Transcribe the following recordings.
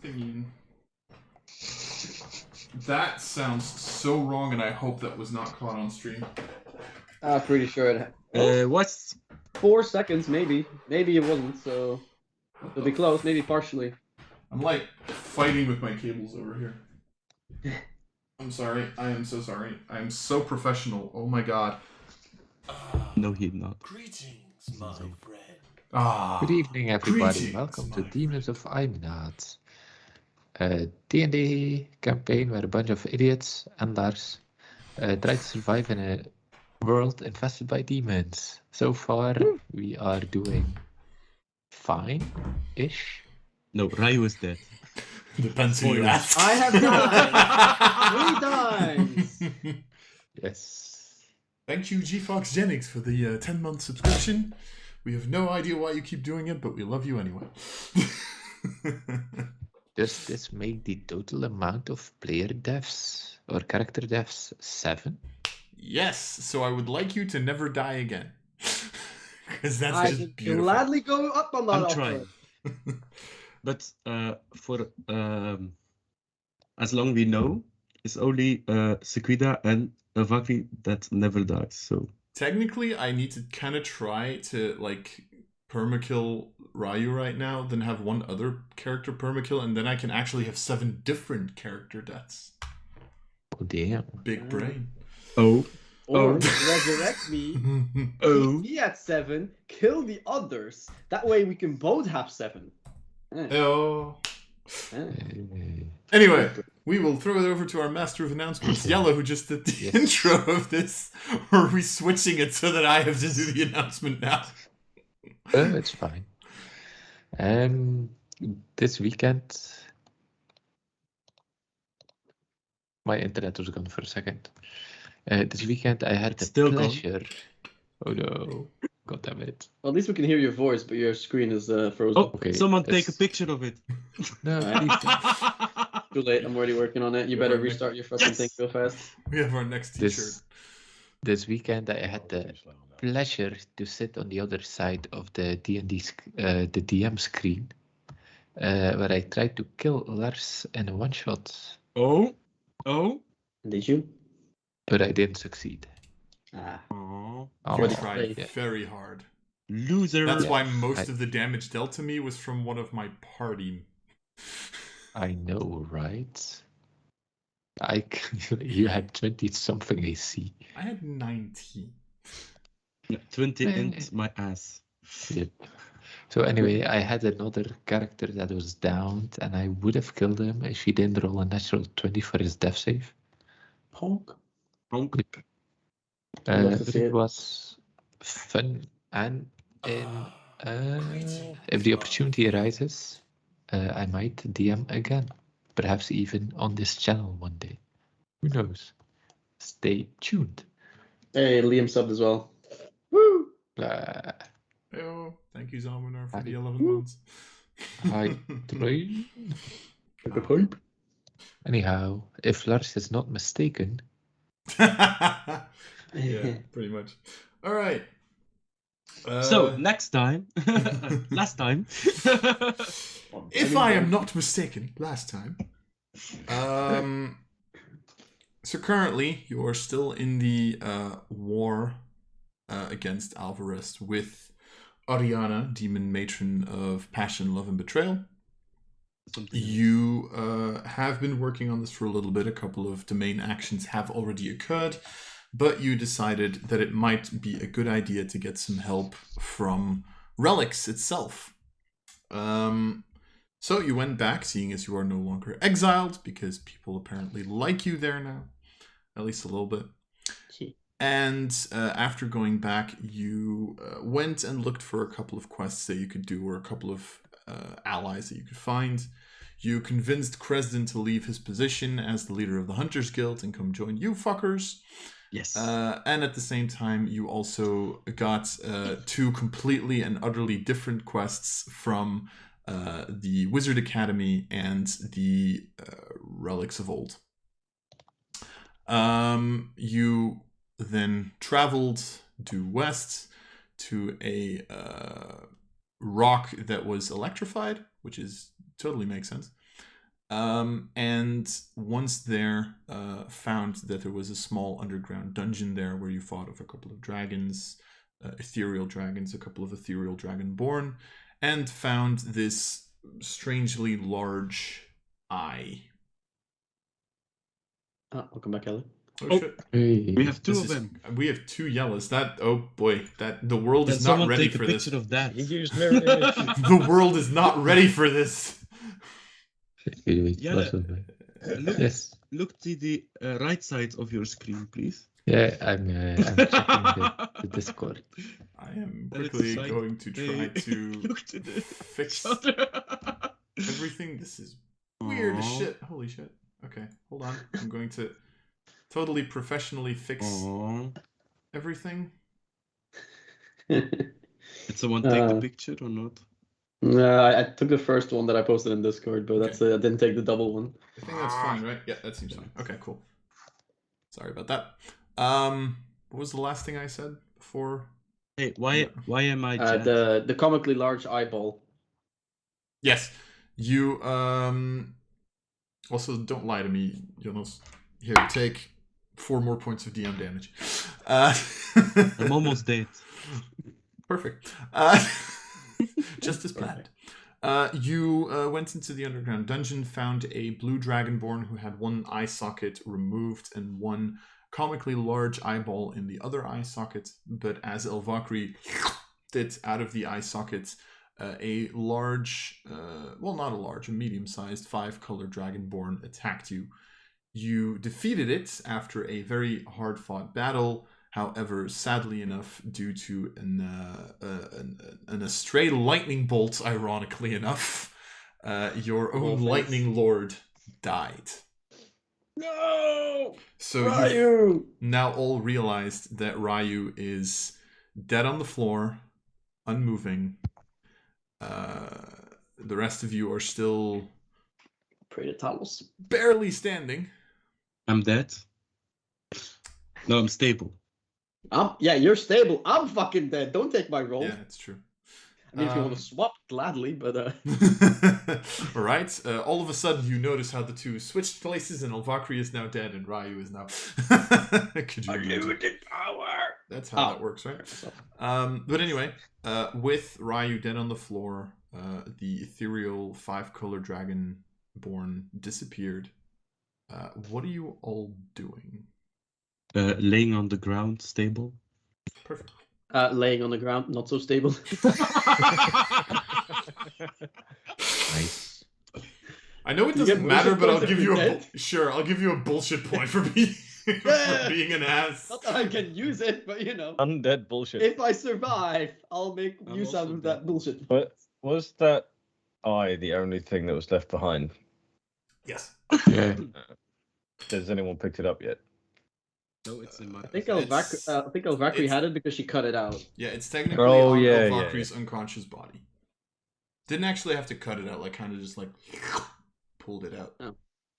thinking. That sounds so wrong, and I hope that was not caught on stream. I'm pretty sure it. What's 4 seconds, maybe. Maybe it wasn't. So it'll be close. Maybe partially. I'm like fighting with my cables over here. I'm sorry. I am so sorry. I am so professional. Oh my god. no, he's not. Greetings, my friend. Good evening, everybody. Greetings, Welcome to my Demons of Aeminad, a D&D campaign where a bunch of idiots and Lars try to survive in a world infested by demons. So far, we are doing fine-ish. No, Raiu is dead. Depends who you ask. I have died 3 times. Yes. Thank you, GFox Genix, for the 10-month subscription. We have no idea why you keep doing it, but we love you anyway. Does this make the total amount of player deaths or character deaths 7? Yes, so I would like you to never die again. Because that's I just would beautiful. gladly go up on that I'm offer. trying. But for as long we know, it's only Sequida and Vakri that never dies. So Technically, I need to kind of try to, like, permakill Raiu right now, then have one other character permakill, and then I can actually have 7 different character deaths. Oh, damn. Big brain. oh Or resurrect me. oh He at 7. Kill the others. That way we can both have 7. Oh. Eh. Anyway, we will throw it over to our master of announcements, Yellow, who just did the Yes. intro of this. Or are we switching it so that I have to do the announcement now? It's fine. This weekend, my internet was gone for a second. This weekend I had the Still gone? pleasure. Oh no! God damn it! Well, at least we can hear your voice, but your screen is frozen. oh, Okay, someone take a it's- picture of it. No, Alright. please don't. Too late. I'm already working on it. You better restart your fucking thing real fast. We have our next t-shirt. This weekend I had the pleasure to sit on the other side of the D&D the DM screen, where I tried to kill Lars in a one shot, oh Did you? but I didn't succeed. Ah. oh Oh, You the tried play. very hard. loser. That's Yeah. why most I- of the damage dealt to me was from one of my party. I know, right? You had 20 something AC. I had 19. 20 in my ass. Yep. So anyway, I had another character that was downed, and I would have killed him if he didn't roll a natural 20 for his death save. Honk. Honk. I'd love to But see it it. was fun, and if the opportunity arises, I might DM again, perhaps even on this channel one day. Who knows? Stay tuned. Hey, Liam subbed as well. Woo! Oh, thank you, Zalmanar, for the I- 11 months. I try. Good point. Anyhow, if Lars is not mistaken, Yeah, pretty much. All right. So next time, last time. If I am not mistaken, last time. So currently, you are still in the war against Alvarez with Ariana, demon matron of passion, love, and betrayal. You have been working on this for a little bit. A couple of domain actions have already occurred, but you decided that it might be a good idea to get some help from Relics itself. So you went back, seeing as you are no longer exiled, because people apparently like you there now, at least a little bit. And after going back, you went and looked for a couple of quests that you could do, or a couple of allies that you could find. You convinced Cresden to leave his position as the leader of the Hunters Guild and come join you fuckers. Yes. And at the same time, you also got 2 completely and utterly different quests from the Wizard Academy and the Relics of Old. You then traveled due west to a rock that was electrified, which is totally makes sense. And once there, found that there was a small underground dungeon there where you fought with a couple of dragons, ethereal dragons, a couple of ethereal dragonborn, and found this strangely large eye. Welcome back, Ellie. Oh shit! Hey. We have two of them. We have 2 yellows. That, oh boy, that the world Can is not someone ready take a for this. picture of that? He used mirror image. The world is not ready for this. Yeah, look, Yes. look to the right side of your screen, please. Yeah, I'm checking the Discord. I am And it's quickly like, going to try hey, to look to the fix shoulder. everything. This is weird as Aw. shit. Holy shit. Okay, hold on. I'm going to totally professionally fix Aw. everything. Did someone take the Uh, picture or not? I took the first one that I posted in Discord, but that's I didn't take the double one. I think that's fine, right? Yeah, that seems fine. Okay, cool. Sorry about that. What was the last thing I said before? Hey, why am I Jet? The comically large eyeball. Yes. You also don't lie to me, Jonas. Here, take 4 more points of DM damage. I'm almost dead. Perfect. Just as planned. You went into the underground dungeon, found a blue dragonborn who had 1 eye socket removed and 1 comically large eyeball in the other eye socket. But as Elvakri did out of the eye socket, a large, well, not a large, a medium-sized 5-color dragonborn attacked you. You defeated it after a very hard-fought battle. However, sadly enough, due to an astray lightning bolt, ironically enough, your own lightning lord died. No! So Raiu! you now all realized that Raiu is dead on the floor, unmoving. The rest of you are still Pray to Talos. barely standing. I'm dead. No, I'm stable. Yeah, you're stable. I'm fucking dead. Don't take my role. Yeah, it's true. I mean, if you want to swap, gladly, but All right. All of a sudden, you notice how the 2 switched places, and Elvakri is now dead, and Raiu is now. Could you imagine? power. That's how that works, right? But anyway, with Raiu dead on the floor, the ethereal 5-color dragonborn disappeared. What are you all doing? Laying on the ground, stable. Perfect. Laying on the ground, not so stable. Nice. I know it You get doesn't matter, bullshit but I'll points give if you you're a dead? sure. I'll give you a bullshit point for being Yeah. for being an ass. Not that I can use it, but you know, Undead bullshit. if I survive, I'll make I'm use out also of that dead. bullshit. But was that eye the only thing that was left behind? Yes. Yeah. Has anyone picked it up yet? No, it's in my. I think It's- Elvakri it's- had it because she cut it out. Yeah, it's technically Oh, on yeah, Elvakri's unconscious body. Didn't actually have to cut it out, like kind of just like pulled it out. Oh.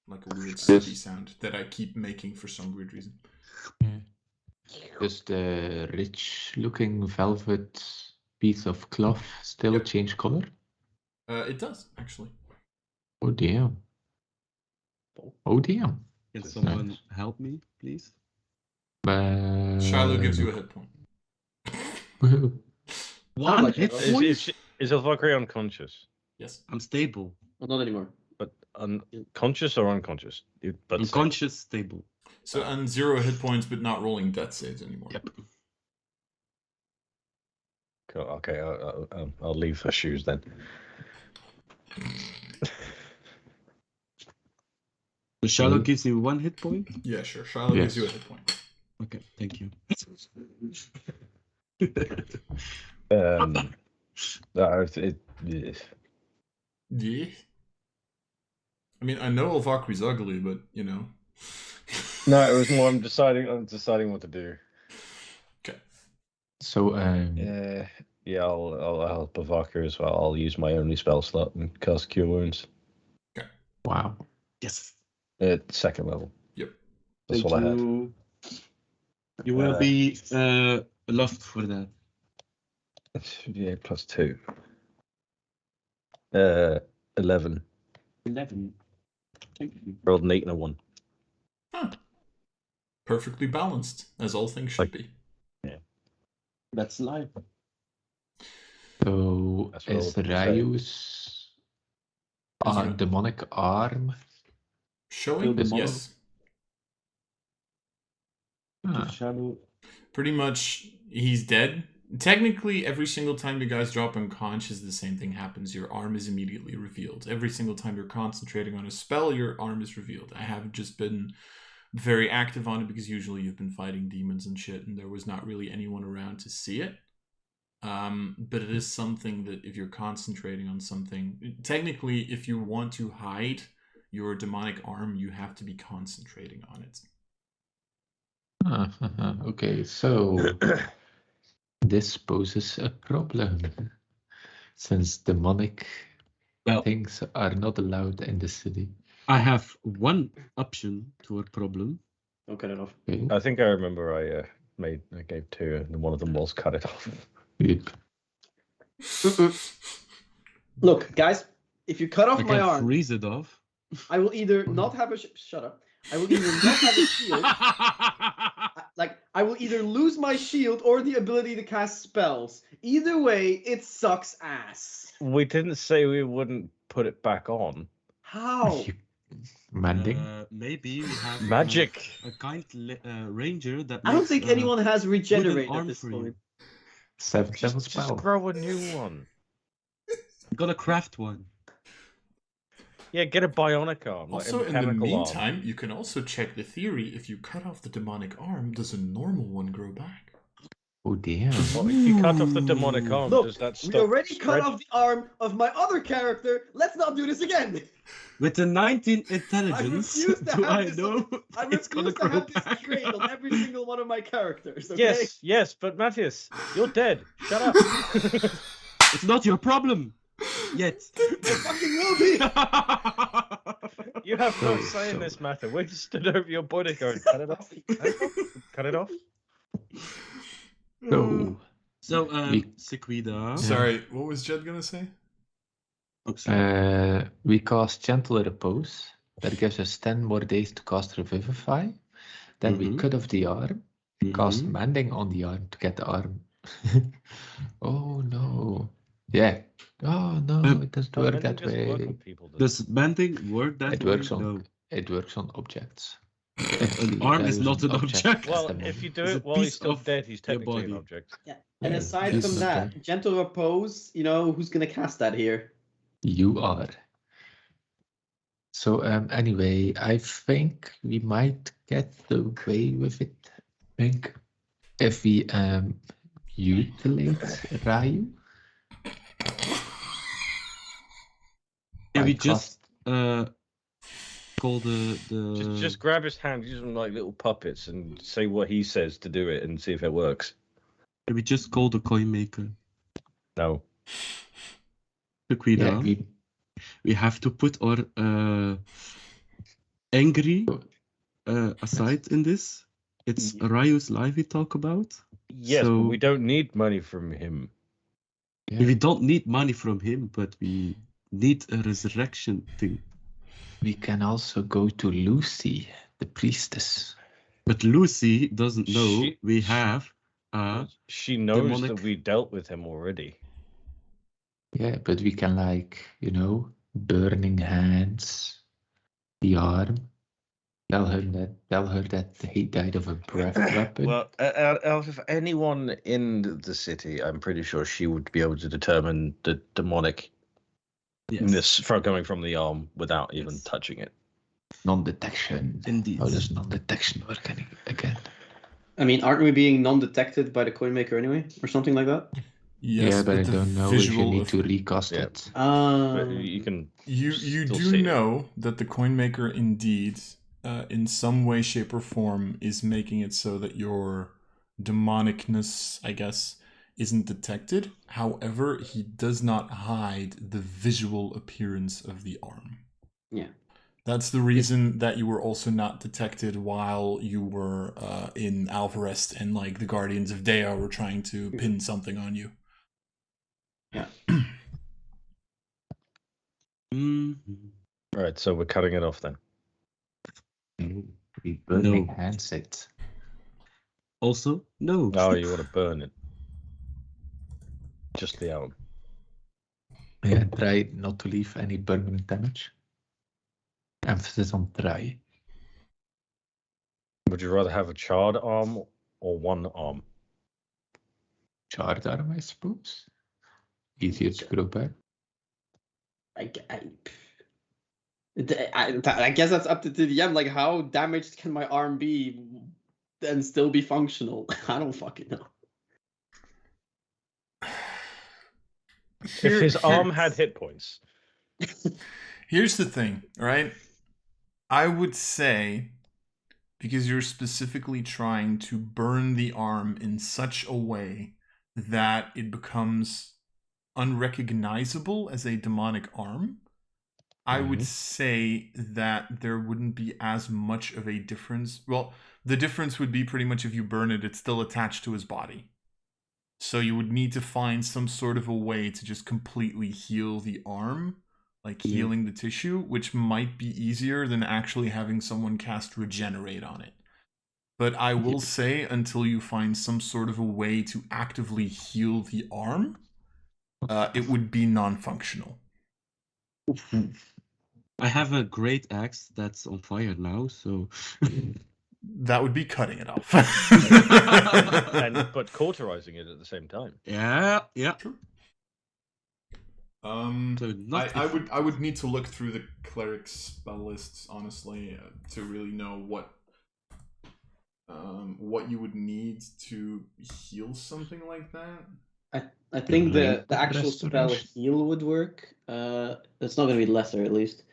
Like a weird sticky sound that I keep making for some weird reason. Does the rich-looking velvet piece of cloth still Yep. change color? It does, actually. Oh damn. Oh damn. Can That's someone nice. help me, please? Shiloh gives you a hit point. One like hit it. point? Is Elvakri unconscious? Yes. I'm stable. Well, not anymore. But conscious or unconscious? But Unconscious, stable. So on 0 hit points, but not rolling death saves anymore. Yep. Cool. Okay, I'll leave her shoes then. The Shallow gives you 1 hit point? Yeah, sure. Shiloh gives you a Yes. hit point. Okay, thank you. No, Yeah. I mean, I know Elvakri's ugly, but you know. no, it was more. I'm deciding what to do. Okay. So Yeah, I'll help Elvakri as well. I'll use my only spell slot and cast Cure Wounds wow. Yes. at 2nd level. Yep. That's Thank all I had. you. You will be loved for that. Yeah, +2. 11. 11. Rolled an 8 and a 1. Huh. Perfectly balanced, as all things should be. That's life. So That's what I is was gonna say. Raiu's Ra- demonic arm? Showing? Still Yes. Ah, Shadow. Pretty much, he's dead. Technically, every single time you guys drop unconscious, the same thing happens. Your arm is immediately revealed. Every single time you're concentrating on a spell, your arm is revealed. I haven't just been very active on it because usually you've been fighting demons and shit, and there was not really anyone around to see it. But it is something that if you're concentrating on something, technically, if you want to hide your demonic arm, you have to be concentrating on it. okay, so this poses a problem. Since demonic things are not allowed in the city. I have one option to a problem. Don't cut it off. Okay. I think I remember I gave 2, and one of them was cut it off. Yep. Look, guys, if you cut off I my can arm, freeze it off. I will either not have a shut up. I will either not have a shield. I will either lose my shield or the ability to cast spells. Either way, it sucks ass. We didn't say we wouldn't put it back on. How? Mending? Maybe we have Magic. a kind ranger that. I don't makes, think anyone has wooden regenerate arm at this for you. point. 7th level Just spell. grow a new one. I'm gonna craft one. Yeah, get a bionic arm. Also, like a in the mechanical meantime, arm. you can also check the theory. If you cut off the demonic arm, does a normal one grow back? Oh damn. Well, if you cut off the demonic arm, Look, does that stop? we already cut spread? off the arm of my other character. Let's not do this again. With a 19 I intelligence, refuse to do have I this. know I it's gonna refuse to grow have this back? trait on every single one of my characters. Okay? Yes, but Matthias, you're dead. Shut up. It's not your problem. Yet. It fucking will be. You have no Oh, say in so- this matter. We just stood over your body going, cut it off. Cut it off. So, So, We- Sequida. Sorry, what was Jed gonna say? Oh, sorry. we cast Gentle Repose. That gives us 10 more days to cast Revivify. Then we Mhm. cut off the arm. Cast Mhm. Mending on the arm to get the arm. Oh no. Yeah. Oh no, it doesn't But work mending that doesn't work way. on people, does Does bending work that It way? works on No. it works on objects. An arm is not an object. Well, at the if you moment. do It's a it while he's piece still of dead, he's your technically an body. object. Yeah. And Yeah, aside this from is that, okay. Gentle Repose, who's gonna cast that here? You are. So anyway, I think we might get away with it. I think if we mutilate Raiu. Can I we just cast- call the Just grab his hand, use them like little puppets, and say what he says to do it, and see if it works. can we just call the coin maker? No. Sequida. yeah, We have to put our angry aside in this. It's Raiu's life we talk about. Yes, So- but we don't need money from him. We don't need money from him, but we need a resurrection thing. we can also go to Lucy, the priestess. But Lucy doesn't know She- we have She knows demonic- that we dealt with him already. Yeah, but we can burning hands, the arm. Tell her that he died of a breath weapon. Well, out of anyone in the city, I'm pretty sure she would be able to determine the demonicness from coming from the arm without even Yes. touching it. Non-detection. Indeed. How does non-detection work again? I mean, aren't we being non-detected by the coin maker anyway, or something like that? Yes, yeah, but I the don't know if you visual need of- to recast Yeah. it. But you can. You still do see it. know that the coin maker indeed, in some way, shape, or form, is making it so that your demonicness, I guess, isn't detected. However, he does not hide the visual appearance of the arm. Yeah. That's the reason that you were also not detected while you were in Alvarest and the Guardians of Dea were trying to pin something on you. Yeah. Mhm. Right, so we're cutting it off then. No, we burning No. hands it. Also, no. Oh, you want to burn it? Just the arm. Yeah, try not to leave any permanent damage. Emphasis on try. Would you rather have a charred arm or one arm? Charred arm, I suppose. Easier to grow back. I guess that's up to the DM. Like, how damaged can my arm be and still be functional? I don't fucking know. If his arm had hit points. Here's the thing, right? I would say, because you're specifically trying to burn the arm in such a way that it becomes unrecognizable as a demonic arm, I would say that there wouldn't be as much of a difference. Well, the difference would be pretty much if you burn it, it's still attached to his body. So you would need to find some sort of a way to just completely heal the arm, like healing the tissue, which might be easier than actually having someone cast Regenerate on it. But I will say, until you find some sort of a way to actively heal the arm, it would be non-functional. I have a great axe that's on fire now, so That would be cutting it off. But cauterizing it at the same time. yeah. True. So not I would need to look through the cleric spell lists, honestly, to really know what you would need to heal something like that. I think the Great actual spell restoration. heal would work. It's not going to be lesser, at least.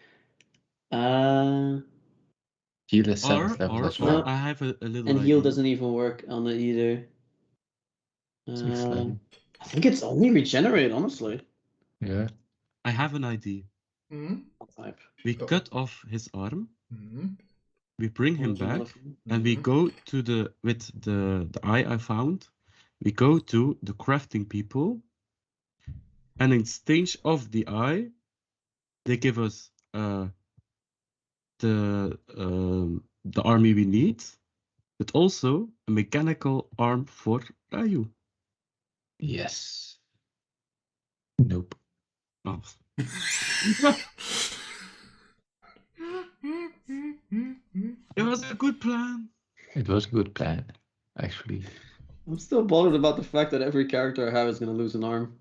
Heal is or 7th level as well. No. I have a little And heal idea. doesn't even work on it either. 6th level. I think it's only regenerate, honestly. Yeah. I have an idea. Type. We cut off his arm, Mm-hmm. we bring him back, and we go to the eye I found. We go to the crafting people, and in exchange of the eye, they give us the army we need, but also a mechanical arm for Raiu. Yes. Nope. Oh. It was a good plan. It was a good plan, actually. I'm still bothered about the fact that every character I have is going to lose an arm.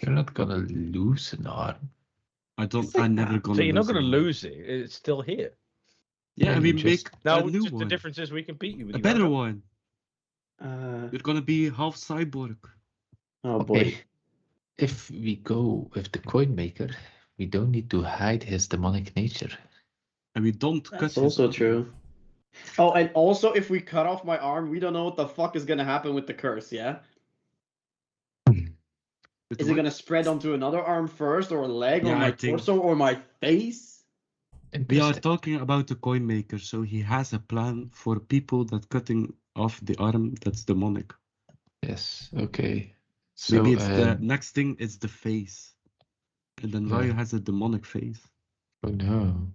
You're not gonna lose an arm. I'm never gonna. So you're not going to one. lose it. It's still here. Yeah, Yeah, and we you just- make Now, a new just the one, difference is we can beat you with a your better arm. one. You're gonna be half cyborg. Oh Okay. boy. If we go with the coin maker, we don't need to hide his demonic nature. And we don't cut That's his also arm. true. Oh, and also, if we cut off my arm, we don't know what the fuck is going to happen with the curse, yeah? With Is the it going to spread onto another arm first, or a leg, Yeah, or my I think- torso, or my face? We are Interesting. talking about the coin maker, so he has a plan for people that cutting off the arm that's demonic. Yes, okay. So, Maybe it's the next thing is the face. And then Yeah. Raiu has a demonic face. oh no.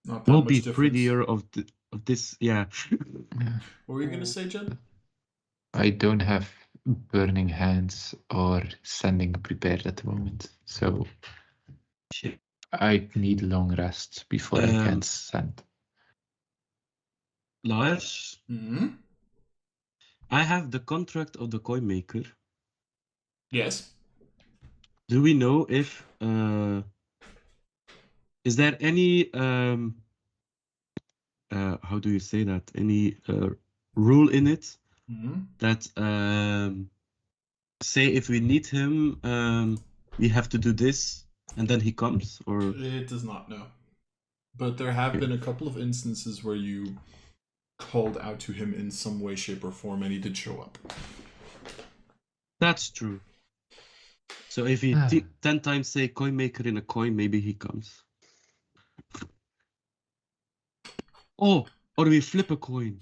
Not that Will much be difference. prettier of this, yeah. Yeah. What were you gonna say, Jen? I don't have burning hands or sending prepared at the moment, so Shit. I need long rests before I can send. Lars, Mm-hmm. I have the contract of the coin maker. Yes. Do we know if is there any how do you say that? Any rule in it Mm-hmm. that say if we need him, we have to do this, and then he comes, or It does not know. But there have been a couple of instances where you called out to him in some way, shape, or form, and he did show up. that's true. So if he 10 times say coin maker in a coin, maybe he comes. Oh, or we flip a coin.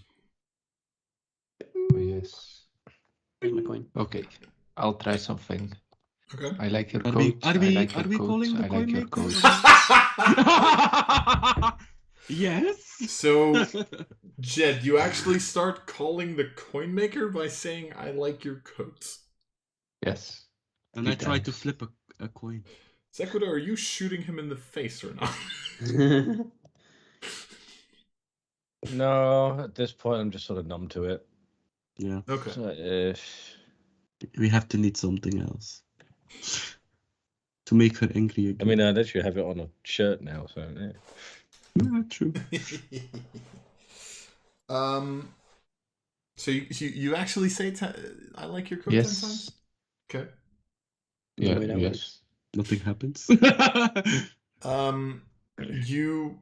Oh, yes. Here's my coin. Okay, I'll try something. Okay. I like your Are coat. we calling the I coin like your maker? coat. Yes. So, Jed, you actually start calling the coin maker by saying, "I like your coat." Yes. And I try to flip a coin. Sequitur, are you shooting him in the face or not? No, at this point, I'm just sort of numb to it. Yeah. Okay. So, We have to need something else to make her angry again. I mean, I literally have it on a shirt now, so yeah. Yeah, true. So you actually say I like your coat 10 times? Yes. Okay. Yeah. way that Yes. Nothing happens. You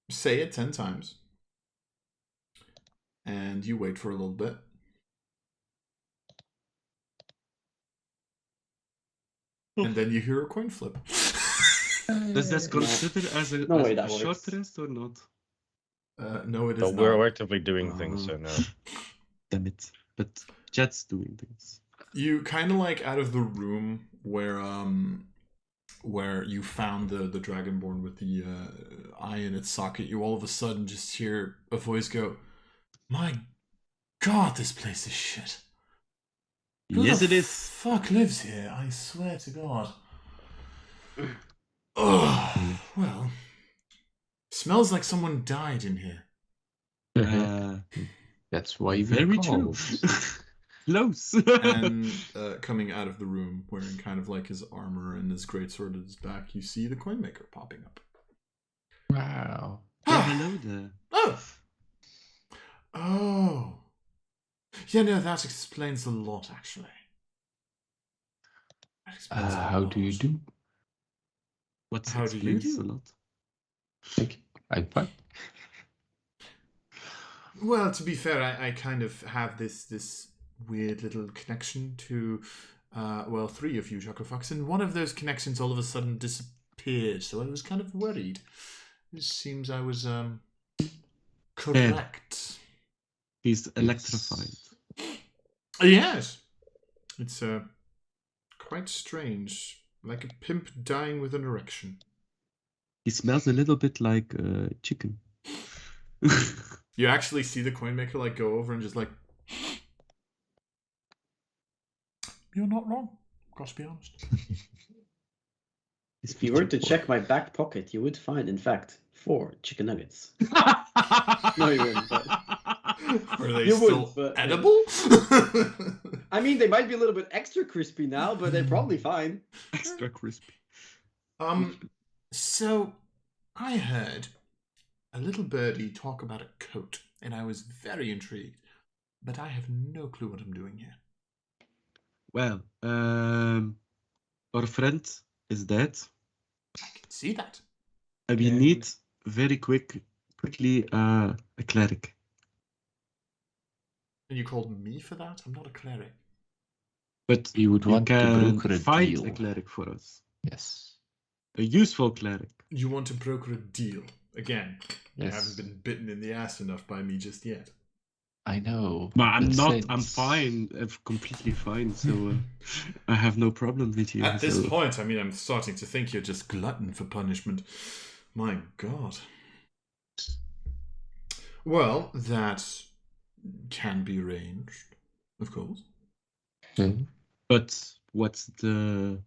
say it 10 times. And you wait for a little bit. And then you hear a coin flip. Does this consider as a, No as way a that short works. rest or not? No, it is But not. we're actively doing things, so no. Damn it. But Jet's doing things. You kind of like out of the room where you found the Dragonborn with the eye in its socket, you all of a sudden just hear a voice go, "My God, this place is shit. Who Yes, the it is. fuck lives here? I swear to God." Oh, well, smells like someone died in here. That's why we're Very true. called. Close. And coming out of the room, wearing kind of like his armor and his greatsword at his back, you see the coin maker popping up. Wow. Yeah, hello there. Oh. Yeah, no, that explains a lot, actually. That explains a How do you lot. do? What How do you explains do? a lot. Thank you. I'm fine. Well, to be fair, I kind of have this weird little connection to, well, 3 of you, Chucklefox, and one of those connections all of a sudden disappeared, so I was kind of worried. It seems I was, correct. He's electrified. Yes. It's, quite strange. Like a pimp dying with an erection. He smells a little bit like chicken. You actually see the coin maker like go over and just like, "You're not wrong. Gotta be honest." If you were to check my back pocket, you would find, in fact, 4 chicken nuggets. No, you wouldn't. But... Are they You still would, but- edible? I mean, they might be a little bit extra crispy now, but they're probably fine. Extra crispy. So I heard a little birdie talk about a coat, and I was very intrigued, but I have no clue what I'm doing here. Well, our friend is dead. I can see that. And we need very quickly a cleric. And you called me for that? I'm not a cleric. But You would want to can broker a find deal. a cleric for us. Yes. A useful cleric. You want to broker a deal. Again, you Yes. haven't been bitten in the ass enough by me just yet. I know. But I'm but not. since- I'm fine. I'm completely fine. So I have no problem with you. At this so- point, I mean, I'm starting to think you're just glutton for punishment. My God. Well, that can be arranged, of course. Okay. But what's the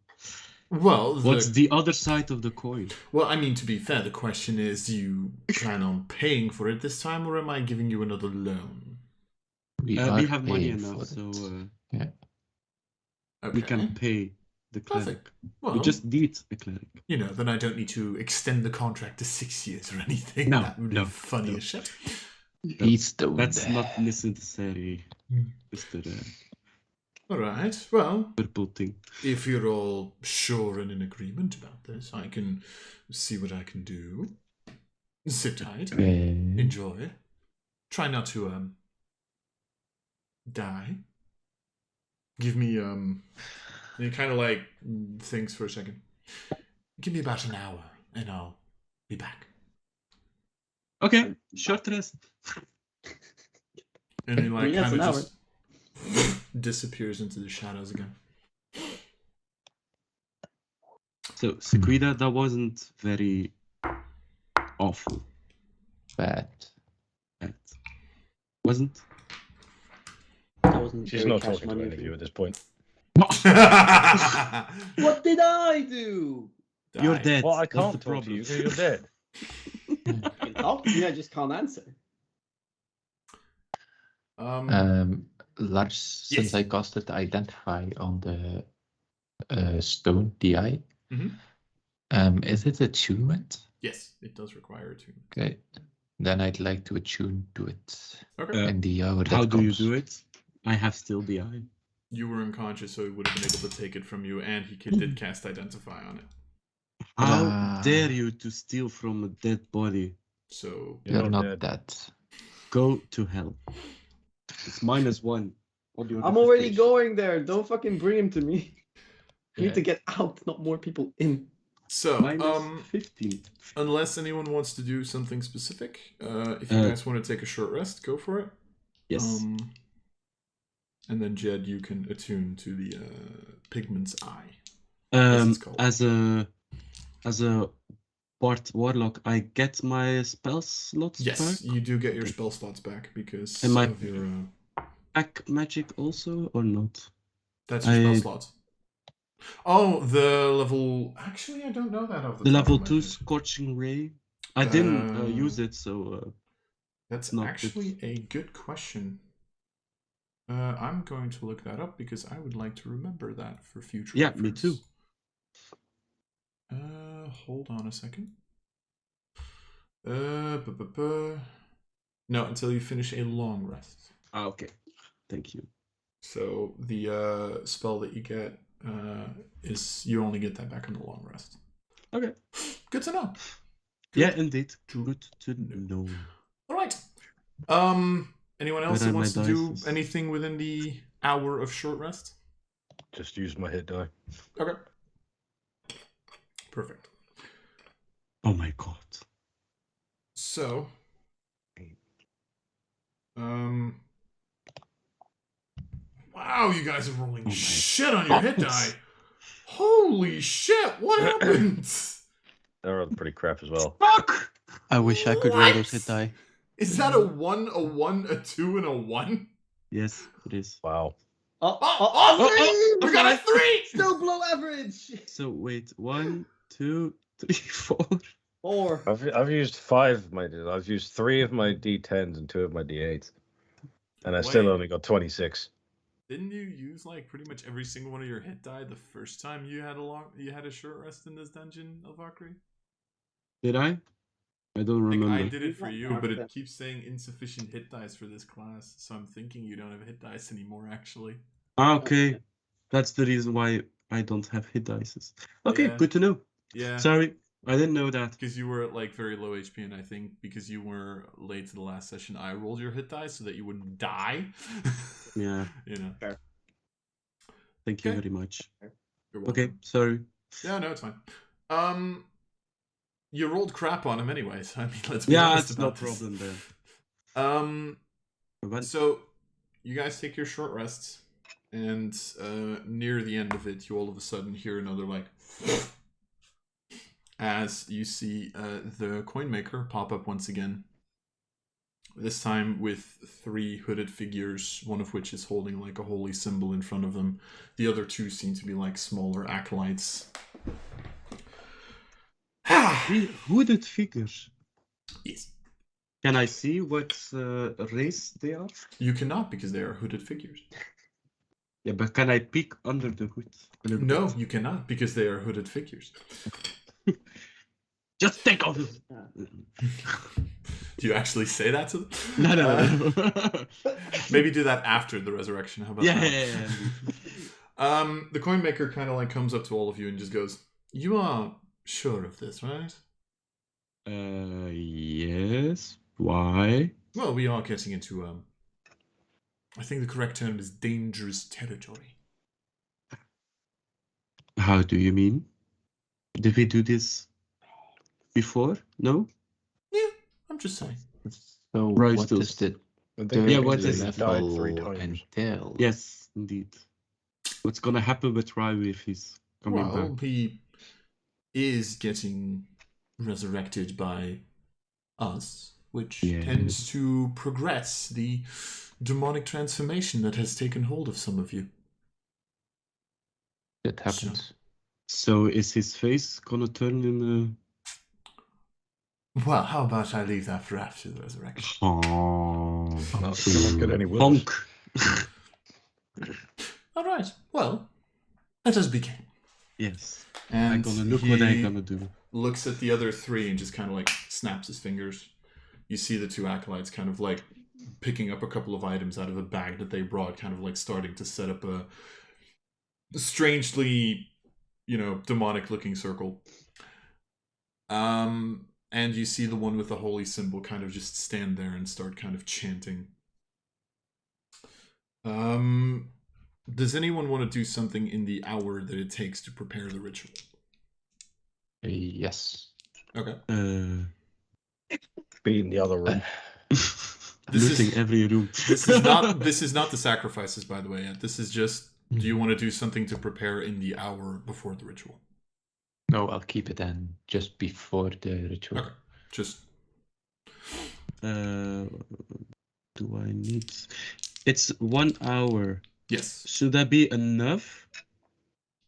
Well, the other side of the coin? Well, I mean, to be fair, the question is, do you plan on paying for it this time, or am I giving you another loan? We We have money paying enough, for so it. Okay. we can pay the cleric. Perfect. Well, We just need a cleric. you know, then I don't need to extend the contract to 6 years or anything. No, That would no, be funny no. as shit. He's the That's not necessary, Mr. All right. Well, Purple thing. if you're all sure and in agreement about this, I can see what I can do. Sit tight. Enjoy. Try not to die. Give me and he kind of like thinks for a second. Give me about an hour and I'll be back. Okay, short rest. And he like Yes, kind of an just disappears into the shadows again. So, Sequida, that wasn't very awful. Bad. Wasn't? That wasn't She's very not cash talking to money any of of you you. at this point. What did I do? You're Die. dead. Well, I That's can't the talk to problem. you because you're dead. I can talk to you, I just can't answer. Lars, since I casted Identify on the stone DI, is it attunement? Yes, it does require attunement. Okay. Then I'd like to attune to it. Okay. In the hour that How do you comes. do it? I have still the eye. You were unconscious, so he would have been able to take it from you, and he did cast Identify on it. How dare you to steal from a dead body? So You're not dead. dead. Go to hell. It's -1. I'm already going there. Don't fucking bring him to me. I need to get out, not more people in. So, -15. unless anyone wants to do something specific, if you guys want to take a short rest, go for it. Yes. And then Jed, you can attune to the Pigment's Eye. As a Bard Warlock, I get my spell slots Yes, back? you do get your spell slots back because And my of your... Pack magic also, or not? That's your spell slots. Oh, the level... Actually, I don't know that off The top level of my 2 head. Scorching Ray. I didn't use it, so... That's not actually a good question. I'm going to look that up because I would like to remember that for future reference. Me too. Hold on a second. No, until you finish a long rest. Okay. Thank you. So the spell that you get is you only get that back on the long rest. Okay. Good to know. Good. Yeah, indeed. Good to know. All right. Anyone else that wants to do anything within the hour of short rest? Just use my hit die. Okay. Perfect. Oh my god. So, wow, you guys are rolling shit on your hit die. Holy shit, what happened? They're rolling pretty crap as well. Fuck! I wish I could roll those hit die. Is that a 1, a 1, a 2, and a 1? Yes, it is. Wow. We got a 3! Still below average! So wait, 1, 2, 3, 4. 4. I've used 5 of my... I've used 3 of my D10s and 2 of my D8s. And I still only got 26. Didn't you use like pretty much every single one of your hit die the first time you had a short rest in this dungeon, Elvakri? Did I? I don't remember. I did it for you, but it keeps saying insufficient hit dice for this class, so I'm thinking you don't have hit dice anymore, actually. Okay. That's the reason why I don't have hit dice. Okay, good to know. Yeah. Sorry, I didn't know that. Because you were at like very low HP, and I think because you were late to the last session, I rolled your hit dice so that you wouldn't die. Yeah. You know. Fair. Thank you very much. You're welcome. Okay, sorry. Yeah, no, it's fine. You rolled crap on him anyways. I mean, let's be honest about this. Yeah, it's no problem then. So, you guys take your short rests, and near the end of it, you all of a sudden hear another, like, as you see the coin maker pop up once again. This time with 3 hooded figures, one of which is holding, like, a holy symbol in front of them. The other 2 seem to be, like, smaller acolytes. Hooded figures. Yes. Can I see what race they are? You cannot, because they are hooded figures. Yeah, but can I peek under the hood? No, you cannot, because they are hooded figures. Just take off. Do you actually say that to them? No. Maybe do that after the resurrection. How about that? Yeah. The coin maker kind of like comes up to all of you and just goes, "You are sure of this, right?" Yes. Why? Well, we are getting into I think the correct term is dangerous territory. How do you mean? Did we do this before? No? Yeah, I'm just saying. So Right, what still. is the what is level entail? Yes, indeed. What's gonna happen with Raiu if he's coming back? is getting resurrected by us, which Yes. tends to progress the demonic transformation that has taken hold of some of you. It happens. So is his face gonna turn in Well, how about I leave that for after the resurrection? Oh, Not gonna get any worse. honk. All right. Well, let us begin. Yes. And I'm gonna look what I'm he gonna do. looks at the other three and just kind of like snaps his fingers. You see the two acolytes kind of like picking up a couple of items out of a bag that they brought, kind of like starting to set up a strangely, demonic looking circle. And you see the one with the holy symbol kind of just stand there and start kind of chanting. Does anyone want to do something in the hour that it takes to prepare the ritual? Yes. Okay. Be in the other room. Looting every room. This is not the sacrifices, by the way. Yet. This is just, do you want to do something to prepare in the hour before the ritual? No, I'll keep it then just before the ritual. Okay. Just. Do I need? It's 1 hour. Yes. Should that be enough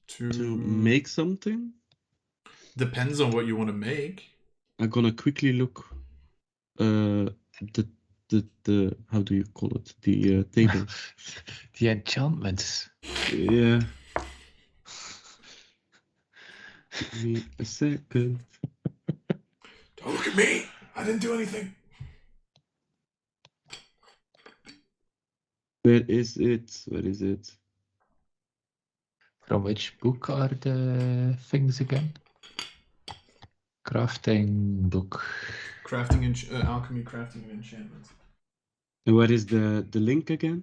to make something? Depends on what you want to make. I'm gonna quickly look. The how do you call it? The table. The enchantments. Yeah. Give me a second. Don't look at me. I didn't do anything. Where is it? Where is it? From which book are the things again? Crafting book. Crafting and alchemy, crafting and enchantment. And where is the link again?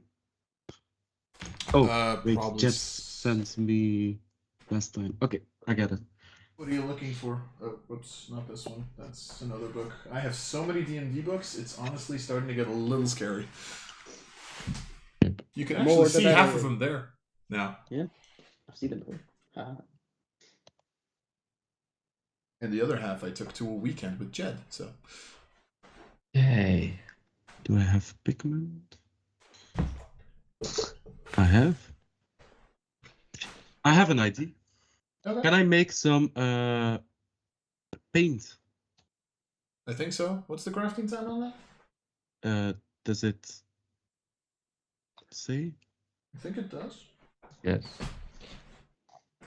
Oh, wait, probably just sent me last time. Okay, I got it. What are you looking for? Oh, whoops, not this one. That's another book. I have so many D&D books, it's honestly starting to get a little scary. You can actually see half of them there now. Yeah, I've seen them before. And the other half I took to a weekend with Jed, so. Yay. Do I have pigment? I have. I have an idea. Okay. Can I make some paint? I think so. What's the crafting time on that? Does it say? I think it does. Yes.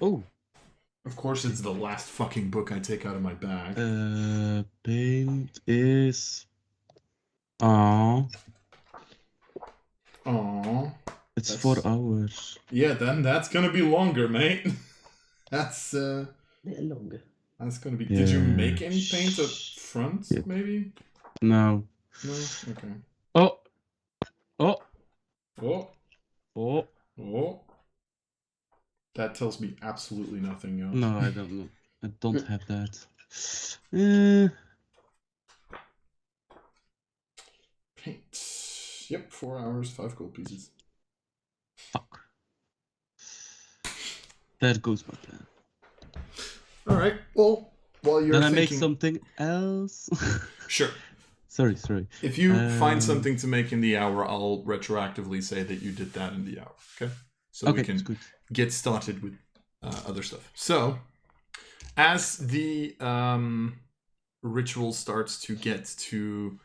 Oh. Of course, it's the last fucking book I take out of my bag. Paint is. Aww. It's 4 hours. Yeah, then that's gonna be longer, mate. That's longer. That's gonna be. Yeah. Did you make any paint up front? Yeah. Maybe. No. No. Okay. Oh. That tells me absolutely nothing, yo. No, I don't know. I don't have that. Paint. Yep, 4 hours, 5 gold pieces. Fuck. There goes my plan. All right. Well, while you're Then I thinking... make something else. Sure. Sorry. If you find something to make in the hour, I'll retroactively say that you did that in the hour. Okay. So we can get started with other stuff. So, as the ritual starts to get to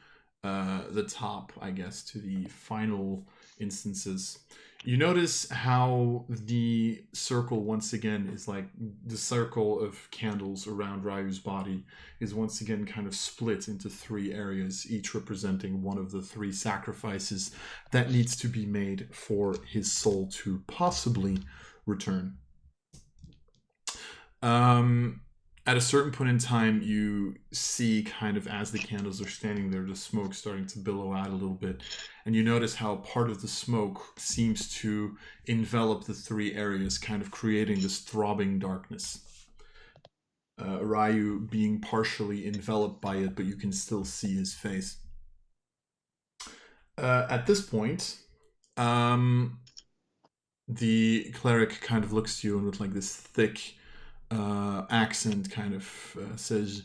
the top, I guess, to the final instances, you notice how the circle once again is like the circle of candles around Raiu's body is once again kind of split into 3 areas, each representing one of the 3 sacrifices that needs to be made for his soul to possibly return. At a certain point in time, you see kind of as the candles are standing there, the smoke starting to billow out a little bit. And you notice how part of the smoke seems to envelop the 3 areas, kind of creating this throbbing darkness. Raiu being partially enveloped by it, but you can still see his face. At this point, the cleric kind of looks to you and with like this thick accent kind of says,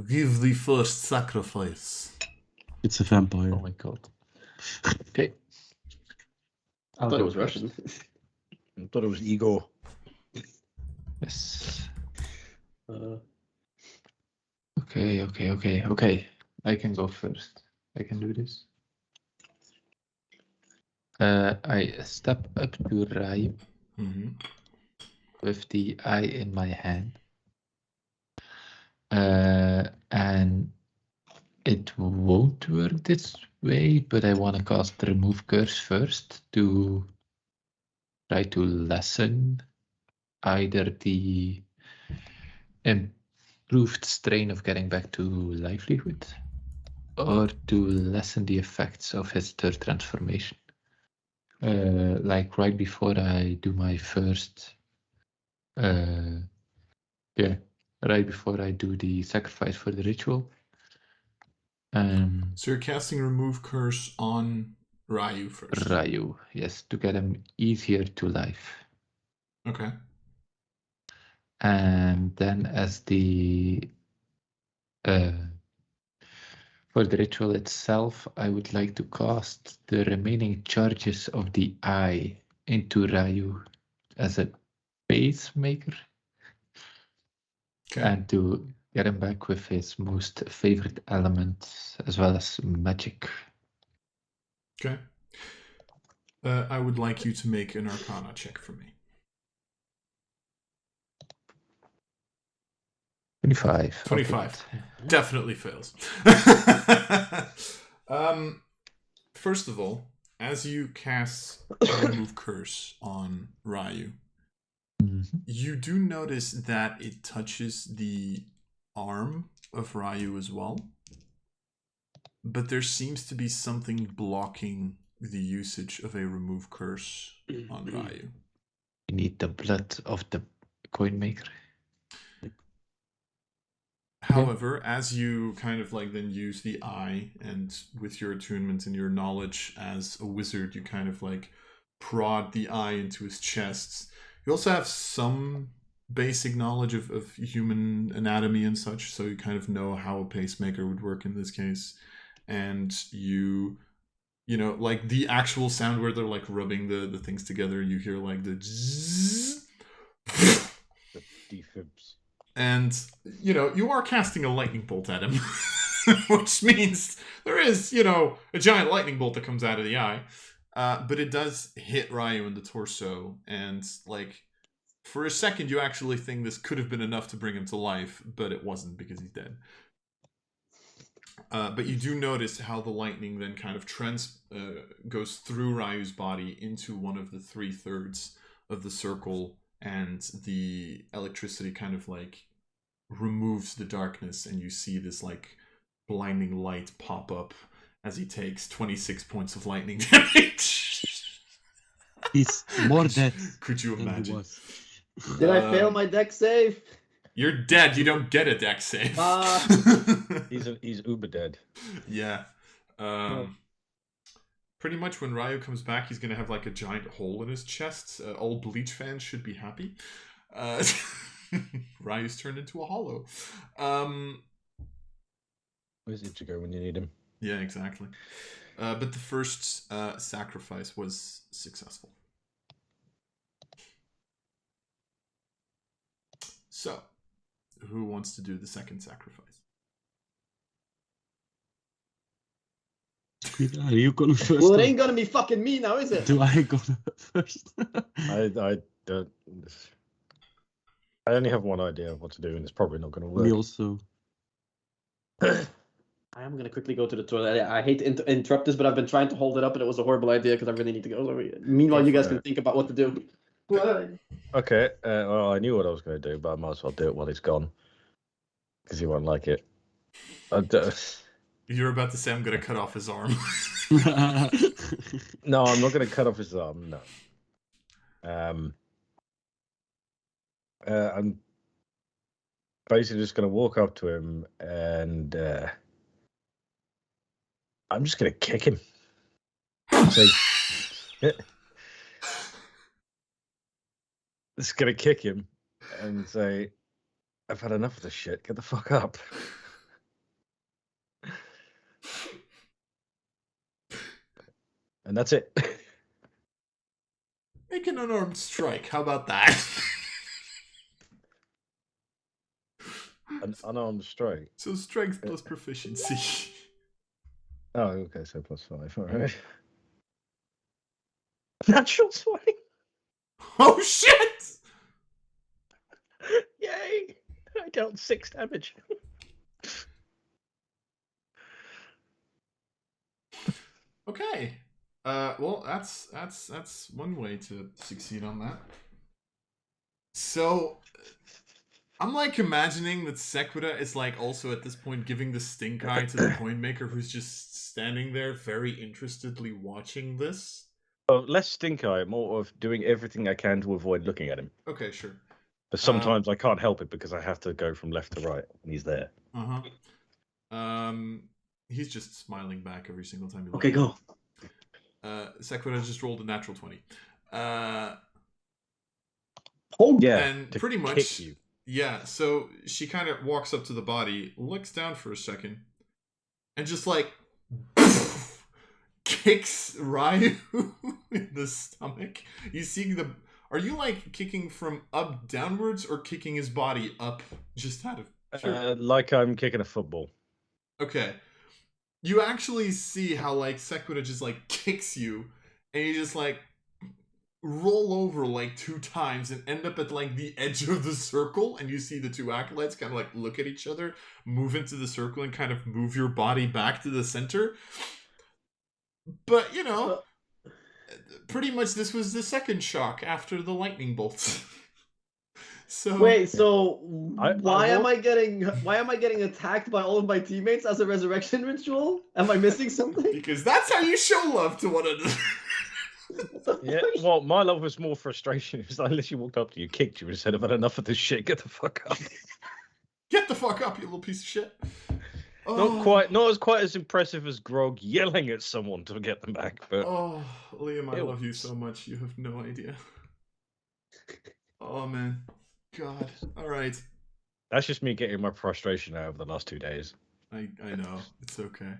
"Give the first sacrifice." It's a vampire. Oh my god. Okay. I thought it was Russian. I thought it was Igor. Yes. Okay. I can go first. I can do this. I step up to Raiu with the eye in my hand. And it won't work this way, but I want to cast Remove Curse first to try to lessen either the improved strain of getting back to livelihood or to lessen the effects of his third transformation. Like right before I do my first, right before I do the sacrifice for the ritual. So you're casting Remove Curse on Raiu first. Raiu, yes, to get him easier to life. Okay. And then as the for the ritual itself, I would like to cast the remaining charges of the eye into Raiu as a pacemaker. Okay. And to get him back with his most favorite element as well as magic. Okay. I would like you to make an Arcana check for me. 25. 25. Definitely fails. First of all, as you cast Remove Curse on Raiu, you do notice that it touches the arm of Raiu as well. But there seems to be something blocking the usage of a Remove Curse on Raiu. You need the blood of the coin maker. However, as you kind of like then use the eye, and with your attunement and your knowledge as a wizard, you kind of like prod the eye into his chest. You also have some basic knowledge of human anatomy and such, so you kind of know how a pacemaker would work in this case. And you know, like the actual sound where they're like rubbing the things together, you hear like the zzz. The defibs. And, you know, you are casting a lightning bolt at him, which means there is, you know, a giant lightning bolt that comes out of the eye. But it does hit Raiu in the torso. And, like, for a second, you actually think this could have been enough to bring him to life, but it wasn't because he's dead. But you do notice how the lightning then kind of goes through Raiu's body into one of the 3/3 of the circle, and the electricity kind of like removes the darkness, and you see this like blinding light pop up as he takes 26 points of lightning damage. He's more dead. Could you than he imagine? was. Did I fail my deck save? You're dead. You don't get a deck save. He's uber dead. Yeah. Pretty much when Raiu comes back, he's going to have like a giant hole in his chest. All Bleach fans should be happy. Raiu's turned into a hollow. Where's Ichigo when you need him? Yeah, exactly. But the first sacrifice was successful. So, who wants to do the second sacrifice? Are you going first? Well, it ain't gonna be fucking me now, is it? Do I go first? I don't. I only have one idea of what to do, and it's probably not going to work. Me also. I am gonna quickly go to the toilet. I hate to interrupt this, but I've been trying to hold it up, and it was a horrible idea because I really need to go. Meanwhile, you guys can think about what to do. Okay. Well, I knew what I was going to do, but I might as well do it while he's gone, because he won't like it. You're about to say I'm going to cut off his arm. No, I'm not going to cut off his arm. No. I'm basically just going to walk up to him and I'm just going to kick him. So, just going to kick him and say, I've had enough of this shit. Get the fuck up. And that's it. Make an unarmed strike. How about that? An unarmed strike. So strength plus proficiency. Oh, okay, so +5. All right. Natural 20. Oh shit! Yay! I dealt 6 damage. Okay. Well, that's one way to succeed on that. So, I'm like imagining that Sequita is like also at this point giving the stink eye to the coin maker, who's just standing there very interestedly watching this. Oh, less stink eye, more of doing everything I can to avoid looking at him. Okay, sure. But sometimes I can't help it because I have to go from left to right, and he's there. He's just smiling back every single time you look. Okay, go. Sequita just rolled a natural 20. Oh yeah, and pretty much, yeah. So she kind of walks up to the body, looks down for a second, and just like kicks Raiu in the stomach. You see the? Are you like kicking from up downwards or kicking his body up? Just out of like I'm kicking a football. Okay. You actually see how like Sequita just like kicks you, and you just like roll over like 2 times and end up at like the edge of the circle, and you see the 2 acolytes kind of like look at each other, move into the circle, and kind of move your body back to the center. But you know, pretty much this was the second shock after the lightning bolts. So wait, so why am I getting attacked by all of my teammates as a resurrection ritual? Am I missing something? Because that's how you show love to one another. Yeah, well, my love was more frustration. It was I literally walked up to you, kicked you, and said, I've had enough of this shit. Get the fuck up. Get the fuck up, you little piece of shit. Not as quite as impressive as Grog yelling at someone to get them back. But oh, Liam, I love you so much. You have no idea. Oh man, God. All right. That's just me getting my frustration out over the last 2 days. I know it's okay.